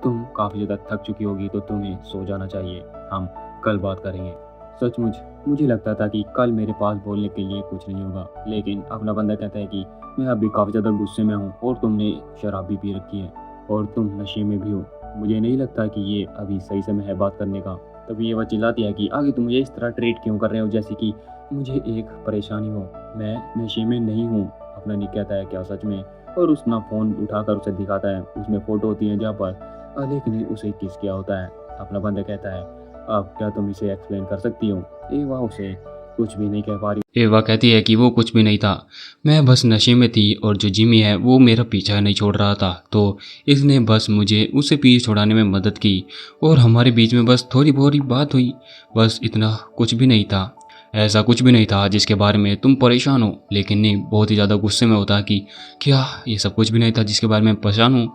तुम काफ़ी ज़्यादा थक चुकी होगी, तो तुम्हें सो जाना चाहिए, हम कल बात करेंगे। सचमुच मुझे लगता था कि कल मेरे पास बोलने के लिए कुछ नहीं होगा, लेकिन अपना बंदा कहता है कि मैं अभी काफ़ी ज़्यादा गुस्से में हूँ, और तुमने शराब भी पी रखी है, और तुम नशे में भी हो। मुझे नहीं लगता कि ये अभी सही समय है बात करने का। तभी ये वह चिल्लाती है कि आगे तुम मुझे इस तरह ट्रीट क्यों कर रहे हो, जैसे कि मुझे एक परेशानी हो। मैं नशे में नहीं हूँ। अपना निक कहता है क्या सच में? और उसना फ़ोन उठाकर उसे दिखाता है। उसमें फ़ोटो होती है जहाँ पर अलेक ने उसे किस किया होता है। अपना बंदा कहता है अब क्या तुम इसे एक्सप्लेन कर सकती हो? एवा उसे कुछ भी नहीं कह पा रही। एवा कहती है कि वो कुछ भी नहीं था, मैं बस नशे में थी, और जो जिमी है वो मेरा पीछा नहीं छोड़ रहा था, तो इसने बस मुझे उसे पीछे छुड़ाने में मदद की, और हमारे बीच में बस थोड़ी बहुत बात हुई, बस इतना, कुछ भी नहीं था। ऐसा कुछ भी नहीं था जिसके बारे में तुम परेशान हो। लेकिन नहीं, बहुत ही ज़्यादा गुस्से में होता कि क्या ये सब कुछ भी नहीं था जिसके बारे में परेशान हूँ?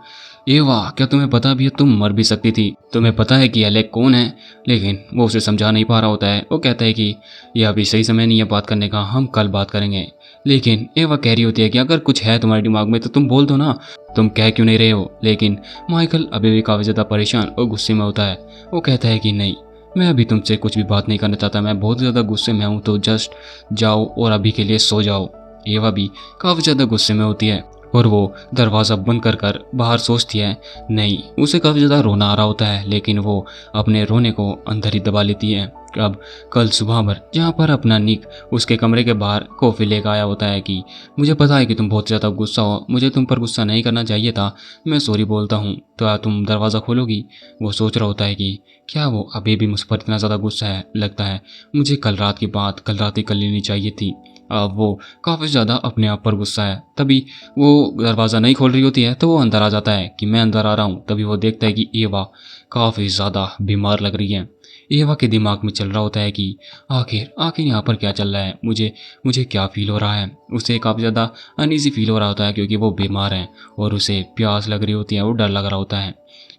एवा क्या तुम्हें पता भी है तुम मर भी सकती थी? तुम्हें पता है कि अलेक कौन है? लेकिन वो उसे समझा नहीं पा रहा होता है। वो कहता है कि यह अभी सही समय नहीं है बात करने का, हम कल बात करेंगे। लेकिन एवा कह रही होती है कि अगर कुछ है तुम्हारे दिमाग में तो तुम बोल दो ना, तुम कह क्यों नहीं रहे हो? लेकिन माइकल अभी भी काफ़ी ज़्यादा परेशान और गुस्से में होता है। वो कहता है कि नहीं, मैं अभी तुमसे कुछ भी बात नहीं करना चाहता, मैं बहुत ज़्यादा गुस्से में हूँ, तो जस्ट जाओ और अभी के लिए सो जाओ। एवा भी काफ़ी ज़्यादा गुस्से में होती है, और वो दरवाज़ा बंद कर बाहर सोचती है। नहीं, उसे काफ़ी ज़्यादा रोना आ रहा होता है, लेकिन वो अपने रोने को अंदर ही दबा लेती है। अब कल सुबह भर जहाँ पर अपना निक उसके कमरे के बाहर कॉफ़ी लेकर आया होता है कि मुझे पता है कि तुम बहुत ज़्यादा गुस्सा हो, मुझे तुम पर गुस्सा नहीं करना चाहिए था, मैं सॉरी बोलता हूँ, तो क्या तुम दरवाज़ा खोलोगी? वो सोच रहा होता है कि क्या वो अभी भी मुझ पर इतना ज़्यादा गुस्सा है? लगता है मुझे कल रात की बात कल रात ही कर लेनी चाहिए थी। अब वो काफ़ी ज़्यादा अपने आप पर गुस्सा है। तभी वो दरवाज़ा नहीं खोल रही होती है, तो वो अंदर आ जाता है कि मैं अंदर आ रहा हूँ। तभी वो देखता है कि एवा काफ़ी ज़्यादा बीमार लग रही है। एवा के दिमाग में चल रहा होता है कि आखिर आखिर यहाँ पर क्या चल रहा है, मुझे क्या फील हो रहा है। उसे काफ़ी ज़्यादा अनईजी फील हो रहा होता है, क्योंकि वो बीमार है और उसे प्यास लग रही होती है, वो डर लग रहा होता है,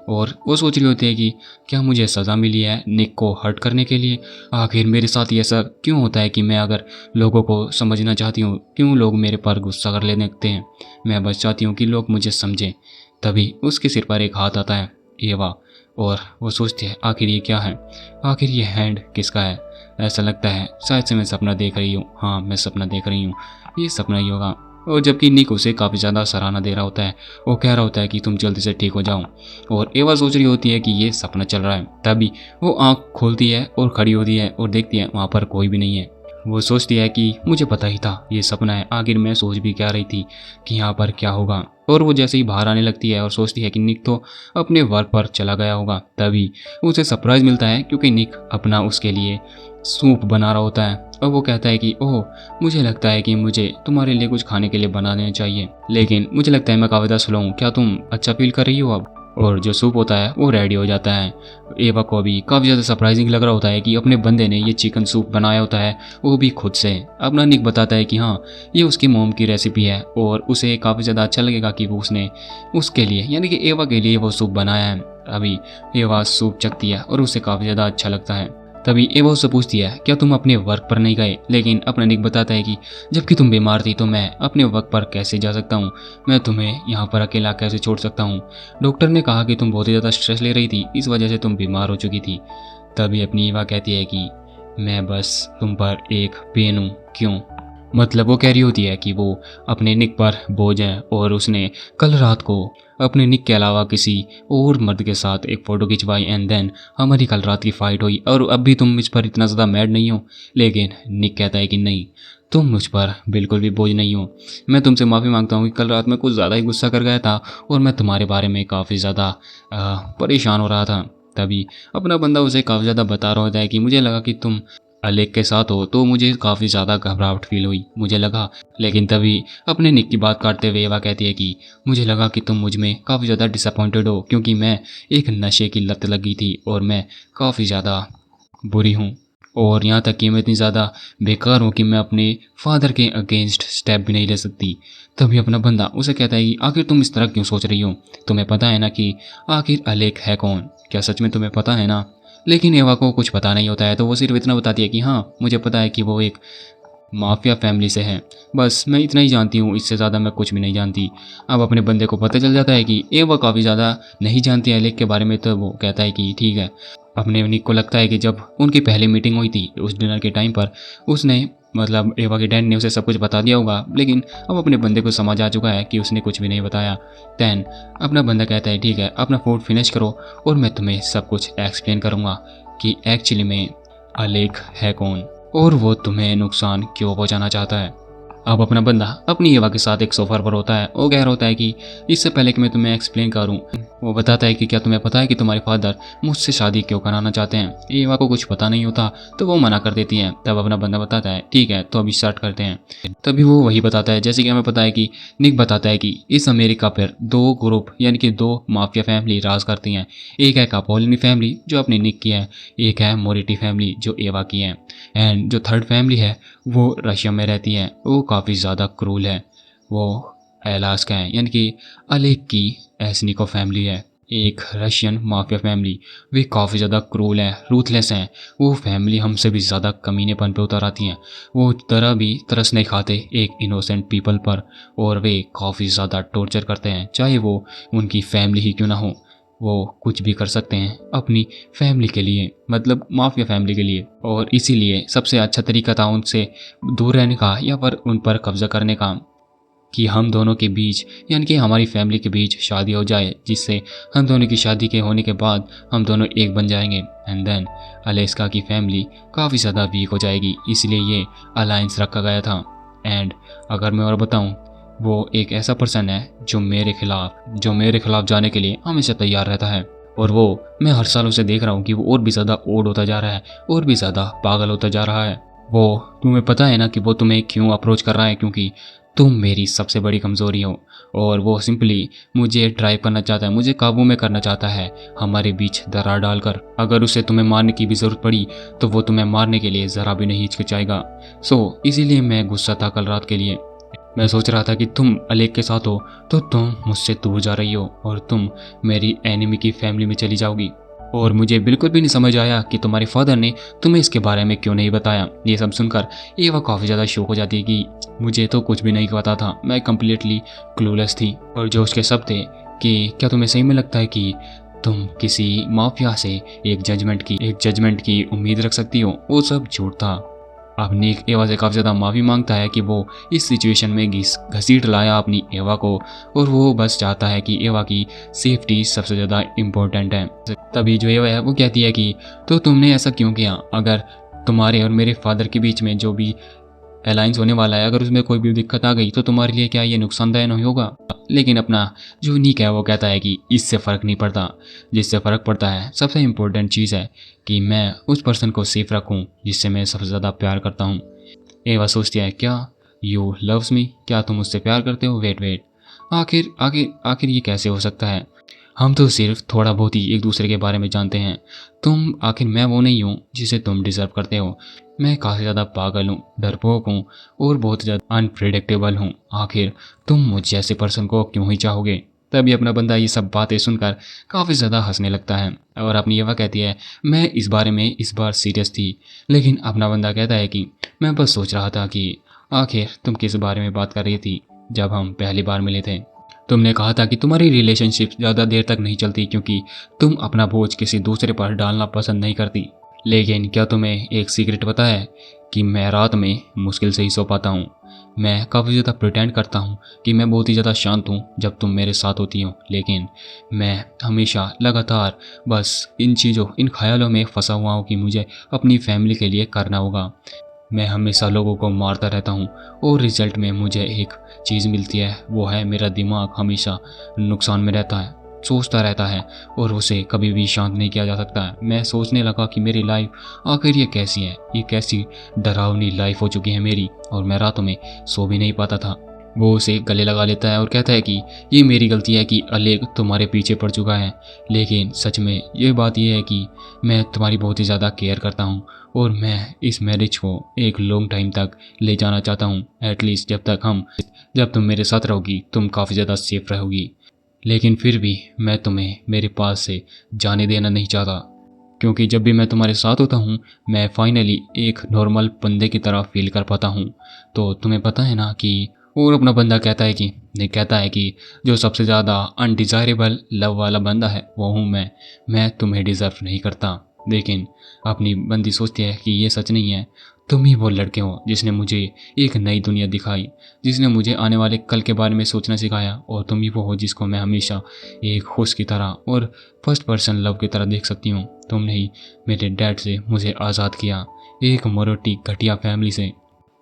और वो सोच रही होती है कि क्या मुझे सज़ा मिली है निक को हर्ट करने के लिए? आखिर मेरे साथ ये ऐसा क्यों होता है कि मैं अगर लोगों को समझना चाहती हूँ, क्यों लोग मेरे पर गुस्सा कर लेने लगते हैं? मैं बस चाहती हूँ कि लोग मुझे समझें। तभी उसके सिर पर एक हाथ आता है, एवा, और वो सोचती है आखिर ये क्या है, आखिर ये हैंड किसका है? ऐसा लगता है शायद से मैं सपना देख रही हूँ। हाँ, मैं सपना देख रही हूँ, ये सपना ही होगा। और जबकि निक उसे काफ़ी ज़्यादा सराहना दे रहा होता है, वो कह रहा होता है कि तुम जल्दी से ठीक हो जाओ, और एवा सोच रही होती है कि ये सपना चल रहा है। तभी वो आँख खोलती है और खड़ी होती है और देखती है वहाँ पर कोई भी नहीं है। वो सोचती है कि मुझे पता ही था ये सपना है, आखिर मैं सोच भी क्या रही थी कि यहाँ पर क्या होगा। और वो जैसे ही बाहर आने लगती है और सोचती है कि निक तो अपने वर्क पर चला गया होगा, तभी उसे सरप्राइज़ मिलता है, क्योंकि निक अपना उसके लिए सूप बना रहा होता है। और वो कहता है कि ओह, मुझे लगता है कि मुझे तुम्हारे लिए कुछ खाने के लिए बना देना चाहिए, लेकिन मुझे लगता है मैं काफ़ी ज़्यादा स्लो हूँ, क्या तुम अच्छा फील कर रही हो अब? और जो सूप होता है वो रेडी हो जाता है। एवा को भी काफ़ी ज़्यादा सरप्राइजिंग लग रहा होता है कि अपने बंदे ने ये चिकन सूप बनाया होता है, वो भी खुद से। अपना निक बताता है कि हाँ, ये उसकी मोम की रेसिपी है, और उसे काफ़ी ज़्यादा अच्छा लगेगा कि वो उसने उसके लिए यानी कि एवा के लिए वो सूप बनाया है। अभी एवा सूप चखती है और उसे काफ़ी ज़्यादा अच्छा लगता है। तभी एवा उससे पूछती है क्या तुम अपने वर्क पर नहीं गए? लेकिन अपना निक बताता है कि जबकि तुम बीमार थी तो मैं अपने वर्क पर कैसे जा सकता हूँ, मैं तुम्हें यहाँ पर अकेला कैसे छोड़ सकता हूँ? डॉक्टर ने कहा कि तुम बहुत ही ज़्यादा स्ट्रेस ले रही थी, इस वजह से तुम बीमार हो चुकी थी। तभी अपनी एवा कहती है कि मैं बस तुम पर एक पेन हूँ। क्यों? मतलब वो कह रही होती है कि वो अपने निक पर बोझ है और उसने कल रात को अपने निक के अलावा किसी और मर्द के साथ एक फ़ोटो खिंचवाई एंड देन हमारी कल रात की फ़ाइट हुई और अब भी तुम मुझ पर इतना ज़्यादा मैड नहीं हो। लेकिन निक कहता है कि नहीं, तुम मुझ पर बिल्कुल भी बोझ नहीं हो। मैं तुमसे माफ़ी मांगता हूँ कि कल रात में कुछ ज़्यादा ही गुस्सा कर गया था और मैं तुम्हारे बारे में काफ़ी ज़्यादा परेशान हो रहा था। तभी अपना बंदा उसे काफ़ी ज़्यादा बता रहा होता है कि मुझे लगा कि तुम अलेक के साथ हो तो मुझे काफ़ी ज़्यादा घबराहट फील हुई, मुझे लगा। लेकिन तभी अपने निक की बात काटते हुए एवा कहती है कि मुझे लगा कि तुम मुझ में काफ़ी ज़्यादा डिसअपॉइंटेड हो क्योंकि मैं एक नशे की लत लगी थी और मैं काफ़ी ज़्यादा बुरी हूँ और यहाँ तक कि मैं इतनी ज़्यादा बेकार हूँ कि मैं अपने फादर के अगेंस्ट स्टेप भी नहीं ले सकती। तभी अपना बंदा उसे कहता है कि आखिर तुम इस तरह क्यों सोच रही हो, तुम्हें पता है ना कि आखिर अलेक है कौन, क्या सच में तुम्हें पता है ना। लेकिन एवा को कुछ पता नहीं होता है तो वो सिर्फ इतना बताती है कि हाँ मुझे पता है कि वो एक माफिया फैमिली से हैं, बस मैं इतना ही जानती हूँ, इससे ज़्यादा मैं कुछ भी नहीं जानती। अब अपने बंदे को पता चल जाता है कि एवा काफ़ी ज़्यादा नहीं जानती है अलेक के बारे में, तो वो कहता है कि ठीक है। अपने निक को लगता है कि जब उनकी पहली मीटिंग हुई थी उस डिनर के टाइम पर उसने मतलब एवा के डैड ने उसे सब कुछ बता दिया होगा, लेकिन अब अपने बंदे को समझ आ चुका है कि उसने कुछ भी नहीं बताया। दैन अपना बंदा कहता है ठीक है अपना फूड फिनिश करो और मैं तुम्हें सब कुछ एक्सप्लेन करूँगा कि एक्चुअली में अलेक है कौन और वो तुम्हें नुकसान क्यों पहुंचाना चाहता है। अब अपना बंदा अपनी एवा के साथ एक सोफा पर होता है, वो कह रहा होता है कि इससे पहले कि मैं तुम्हें एक्सप्लेन करूं, वो बताता है कि क्या तुम्हें पता है कि तुम्हारे फादर मुझसे शादी क्यों कराना चाहते हैं। एवा को कुछ पता नहीं होता तो वो मना कर देती है। तब अपना बंदा बताता है ठीक है तो अभी स्टार्ट करते हैं। तभी वो वही बताता है जैसे कि हमें पता है कि निक बताता है कि इस अमेरिका पर दो ग्रुप यानी कि दो माफिया फैमिली राज करती हैं। एक है कापोलिनी फैमिली जो अपनी निक की है, एक है मोरिटी फैमिली जो एवा की है, एंड जो थर्ड फैमिली है वो रशिया में रहती है। वो काफ़ी ज़्यादा क्रूल है, वो अलास्का है यानी कि अलेक की एसनिको फैमिली है। एक रशियन माफिया फैमिली, वे काफ़ी ज़्यादा क्रूल है, रूथलेस हैं। वो फैमिली हमसे भी ज़्यादा कमीनेपन पे उतर आती हैं, वो तरह भी तरस नहीं खाते एक इनोसेंट पीपल पर और वे काफ़ी ज़्यादा टॉर्चर करते हैं, चाहे वो उनकी फैमिली ही क्यों ना हो। वो कुछ भी कर सकते हैं अपनी फैमिली के लिए, मतलब माफिया फैमिली के लिए, और इसीलिए सबसे अच्छा तरीका था उनसे दूर रहने का या पर उन पर कब्जा करने का कि हम दोनों के बीच यानी कि हमारी फैमिली के बीच शादी हो जाए, जिससे हम दोनों की शादी के होने के बाद हम दोनों एक बन जाएंगे एंड देन अलेस्का की फैमिली काफ़ी ज़्यादा वीक हो जाएगी, इसलिए ये अलायंस रखा गया था। एंड अगर मैं और बताऊं, वो एक ऐसा पर्सन है जो मेरे खिलाफ जाने के लिए हमेशा तैयार रहता है और वो मैं हर साल उसे देख रहा हूँ कि वो और भी ज़्यादा ओड होता जा रहा है और भी ज़्यादा पागल होता जा रहा है। वो तुम्हें पता है ना कि वो तुम्हें क्यों अप्रोच कर रहा है, क्योंकि तुम मेरी सबसे बड़ी कमज़ोरी हो और वो सिंपली मुझे ड्राइव करना चाहता है, मुझे काबू में करना चाहता है हमारे बीच दरार डालकर। अगर उसे तुम्हें मारने की भी ज़रूरत पड़ी तो वो तुम्हें मारने के लिए ज़रा भी नहीं हिचकिचाएगा। सो इसीलिए मैं गुस्सा था कल रात के लिए। मैं सोच रहा था कि तुम अलेक के साथ हो तो तुम मुझसे दूर जा रही हो और तुम मेरी एनिमी की फैमिली में चली जाओगी, और मुझे बिल्कुल भी नहीं समझ आया कि तुम्हारे फादर ने तुम्हें इसके बारे में क्यों नहीं बताया। ये सब सुनकर एवा काफ़ी ज़्यादा शौक हो जाती है कि मुझे तो कुछ भी नहीं पता था, मैं कम्प्लीटली क्लूलेस थी। और जो उसके शब्द थे कि क्या तुम्हें सही में लगता है कि तुम किसी माफिया से एक जजमेंट की उम्मीद रख सकती हो, वो सब झूठ था। अब निक एवा से काफ़ी ज़्यादा माफ़ी मांगता है कि वो इस सिचुएशन में घसीट लाया अपनी एवा को, और वो बस चाहता है कि एवा की सेफ्टी सबसे ज़्यादा इम्पोर्टेंट है। तभी जो एवा है वो कहती है कि तो तुमने ऐसा क्यों किया, अगर तुम्हारे और मेरे फादर के बीच में जो भी अलायंस होने वाला है अगर उसमें कोई भी दिक्कत आ गई तो तुम्हारे लिए क्या ये नुकसानदायक नहीं होगा। लेकिन अपना जो निक है वो कहता है कि इससे फ़र्क नहीं पड़ता, जिससे फ़र्क पड़ता है सबसे इम्पोर्टेंट चीज़ है कि मैं उस पर्सन को सेफ रखूं जिससे मैं सबसे ज़्यादा प्यार करता हूं। एवा सोचती है क्या यू लव्स मी, क्या तुम मुझसे प्यार करते हो। वेट आखिर आखिर आखिर ये कैसे हो सकता है, हम तो सिर्फ थोड़ा बहुत ही एक दूसरे के बारे में जानते हैं। आखिर मैं वो नहीं हूँ जिसे तुम डिज़र्व करते हो। मैं काफ़ी ज़्यादा पागल हूँ, डरपोक हूँ और बहुत ज़्यादा अनप्रिडिक्टेबल हूँ। आखिर तुम मुझ जैसे पर्सन को क्यों ही चाहोगे। तभी अपना बंदा ये सब बातें सुनकर काफ़ी ज़्यादा हंसने लगता है और अपनी एवा कहती है मैं इस बारे में इस बार सीरियस थी। लेकिन अपना बंदा कहता है कि मैं बस सोच रहा था कि आखिर तुम किस बारे में बात कर रही थी जब हम पहली बार मिले थे। तुमने कहा था कि तुम्हारी रिलेशनशिप ज़्यादा देर तक नहीं चलती क्योंकि तुम अपना बोझ किसी दूसरे पर डालना पसंद नहीं करती। लेकिन क्या तुम्हें एक सीक्रेट पता है कि मैं रात में मुश्किल से ही सो पाता हूँ। मैं काफ़ी ज़्यादा प्रिटेंड करता हूँ कि मैं बहुत ही ज़्यादा शांत हूँ जब तुम मेरे साथ होती हो, लेकिन मैं हमेशा लगातार बस इन चीज़ों, इन ख्यालों में फंसा हुआ हूँ कि मुझे अपनी फैमिली के लिए करना होगा। मैं हमेशा लोगों को मारता रहता हूँ और रिजल्ट में मुझे एक चीज़ मिलती है, वो है मेरा दिमाग हमेशा नुकसान में रहता है, सोचता रहता है और उसे कभी भी शांत नहीं किया जा सकता है। मैं सोचने लगा कि मेरी लाइफ आखिर ये कैसी है, ये कैसी डरावनी लाइफ हो चुकी है मेरी, और मैं रातों में सो भी नहीं पाता था। वो उसे गले लगा लेता है और कहता है कि ये मेरी गलती है कि अलेक तुम्हारे पीछे पड़ चुका है, लेकिन सच में ये बात ये है कि मैं तुम्हारी बहुत ही ज़्यादा केयर करता हूँ और मैं इस मैरिज को एक लॉन्ग टाइम तक ले जाना चाहता हूँ। एटलीस्ट जब तुम मेरे साथ रहोगी तुम काफ़ी ज़्यादा सेफ रहोगी, लेकिन फिर भी मैं तुम्हें मेरे पास से जाने देना नहीं चाहता, क्योंकि जब भी मैं तुम्हारे साथ होता हूँ मैं फाइनली एक नॉर्मल बंदे की तरह फील कर पाता हूँ। तो तुम्हें पता है ना कि और अपना बंदा कहता है कि जो सबसे ज़्यादा अनडिज़ायरेबल लव वाला बंदा है वो हूँ मैं तुम्हें डिज़र्व नहीं करता। लेकिन अपनी बंदी सोचती है कि ये सच नहीं है, तुम ही वो लड़के हो जिसने मुझे एक नई दुनिया दिखाई, जिसने मुझे आने वाले कल के बारे में सोचना सिखाया, और तुम ही वो हो जिसको मैं हमेशा एक खुश की तरह और फर्स्ट पर्सन लव की तरह देख सकती हूँ। तुमने ही मेरे डैड से मुझे आज़ाद किया, एक मोरोटी घटिया फैमिली से,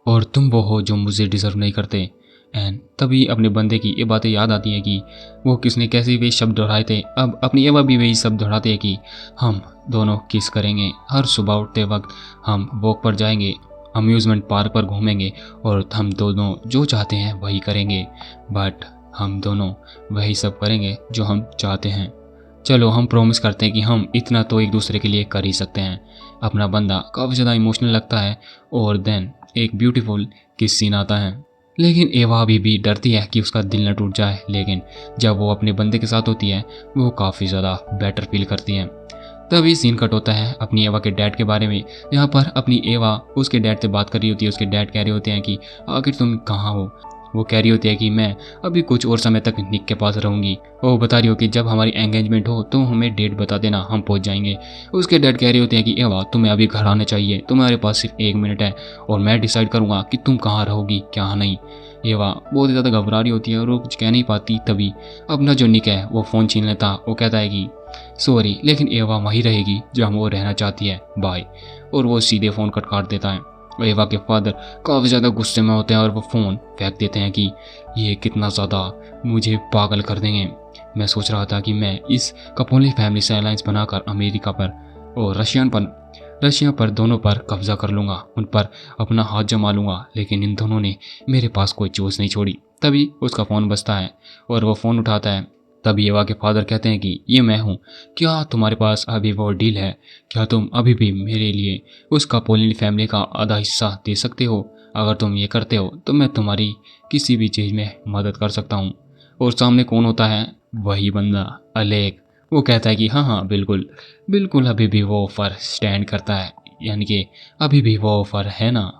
और तुम वो हो जो मुझे डिज़र्व नहीं करते। एंड तभी अपने बंदे की ये बातें याद आती हैं कि वो किसने कैसे वे शब्द दोहराए थे। अब अपनी एवा भी वही शब्द दोहराते हैं कि हम दोनों किस करेंगे, हर सुबह उठते वक्त हम वॉक पर जाएंगे, अम्यूज़मेंट पार्क पर घूमेंगे, और हम दोनों जो चाहते हैं वही करेंगे, बट हम दोनों वही सब करेंगे जो हम चाहते हैं। चलो हम प्रॉमिस करते हैं कि हम इतना तो एक दूसरे के लिए कर ही सकते हैं। अपना बंदा काफ़ी ज़्यादा इमोशनल लगता है और देन एक ब्यूटीफुल किस सीन आता है। लेकिन एवा अभी भी डरती है कि उसका दिल न टूट जाए, लेकिन जब वो अपने बंदे के साथ होती है वो काफ़ी ज़्यादा बेटर फील करती है। तभी सीन कट होता है अपनी एवा के डैड के बारे में, जहाँ पर अपनी एवा उसके डैड से बात कर रही होती है। उसके डैड कह रहे होते हैं कि आखिर तुम कहाँ हो। वो कह रही होती है कि मैं अभी कुछ और समय तक निक के पास रहूँगी। वो बता रही हो कि जब हमारी एंगेजमेंट हो तो हमें डेट बता देना, हम पहुँच जाएंगे। उसके डैड कह रहे होते हैं कि एवा तुम्हें अभी घर आना चाहिए, तुम्हारे पास सिर्फ 1 मिनट है और मैं डिसाइड करूँगा कि तुम कहाँ रहोगी क्या नहीं। एवा बहुत ही ज़्यादा घबरा रही होती है और वो कुछ कह नहीं पाती। तभी अपना जो निक है वो फ़ोन छीन लेता। वो कहता है कि सॉरी, लेकिन एवा वहीं रहेगी जहाँ वो रहना चाहती है, बाय। और वो सीधे फ़ोन कट काट देता है। एवा के फादर काफ़ी ज़्यादा गुस्से में होते हैं और वो फ़ोन फेंक देते हैं कि ये कितना ज़्यादा मुझे पागल कर देंगे। मैं सोच रहा था कि मैं इस कपोली फैमिली से अलायंस बनाकर अमेरिका पर और रशिया पर दोनों पर कब्जा कर लूँगा, उन पर अपना हाथ जमा लूँगा, लेकिन इन दोनों ने मेरे पास कोई चॉइस नहीं छोड़ी। तभी उसका फ़ोन बजता है और वो फ़ोन उठाता है। तभी एवा के फादर कहते हैं कि ये मैं हूँ, क्या तुम्हारे पास अभी वो डील है? क्या तुम अभी भी मेरे लिए उस कपोली फैमिली का आधा हिस्सा दे सकते हो? अगर तुम ये करते हो तो मैं तुम्हारी किसी भी चीज़ में मदद कर सकता हूँ। और सामने कौन होता है? वही बंदा, अलेक। वो कहता है कि हाँ हाँ बिल्कुल, अभी भी वो ऑफ़र स्टैंड करता है, यानी कि अभी भी वो ऑफ़र है ना।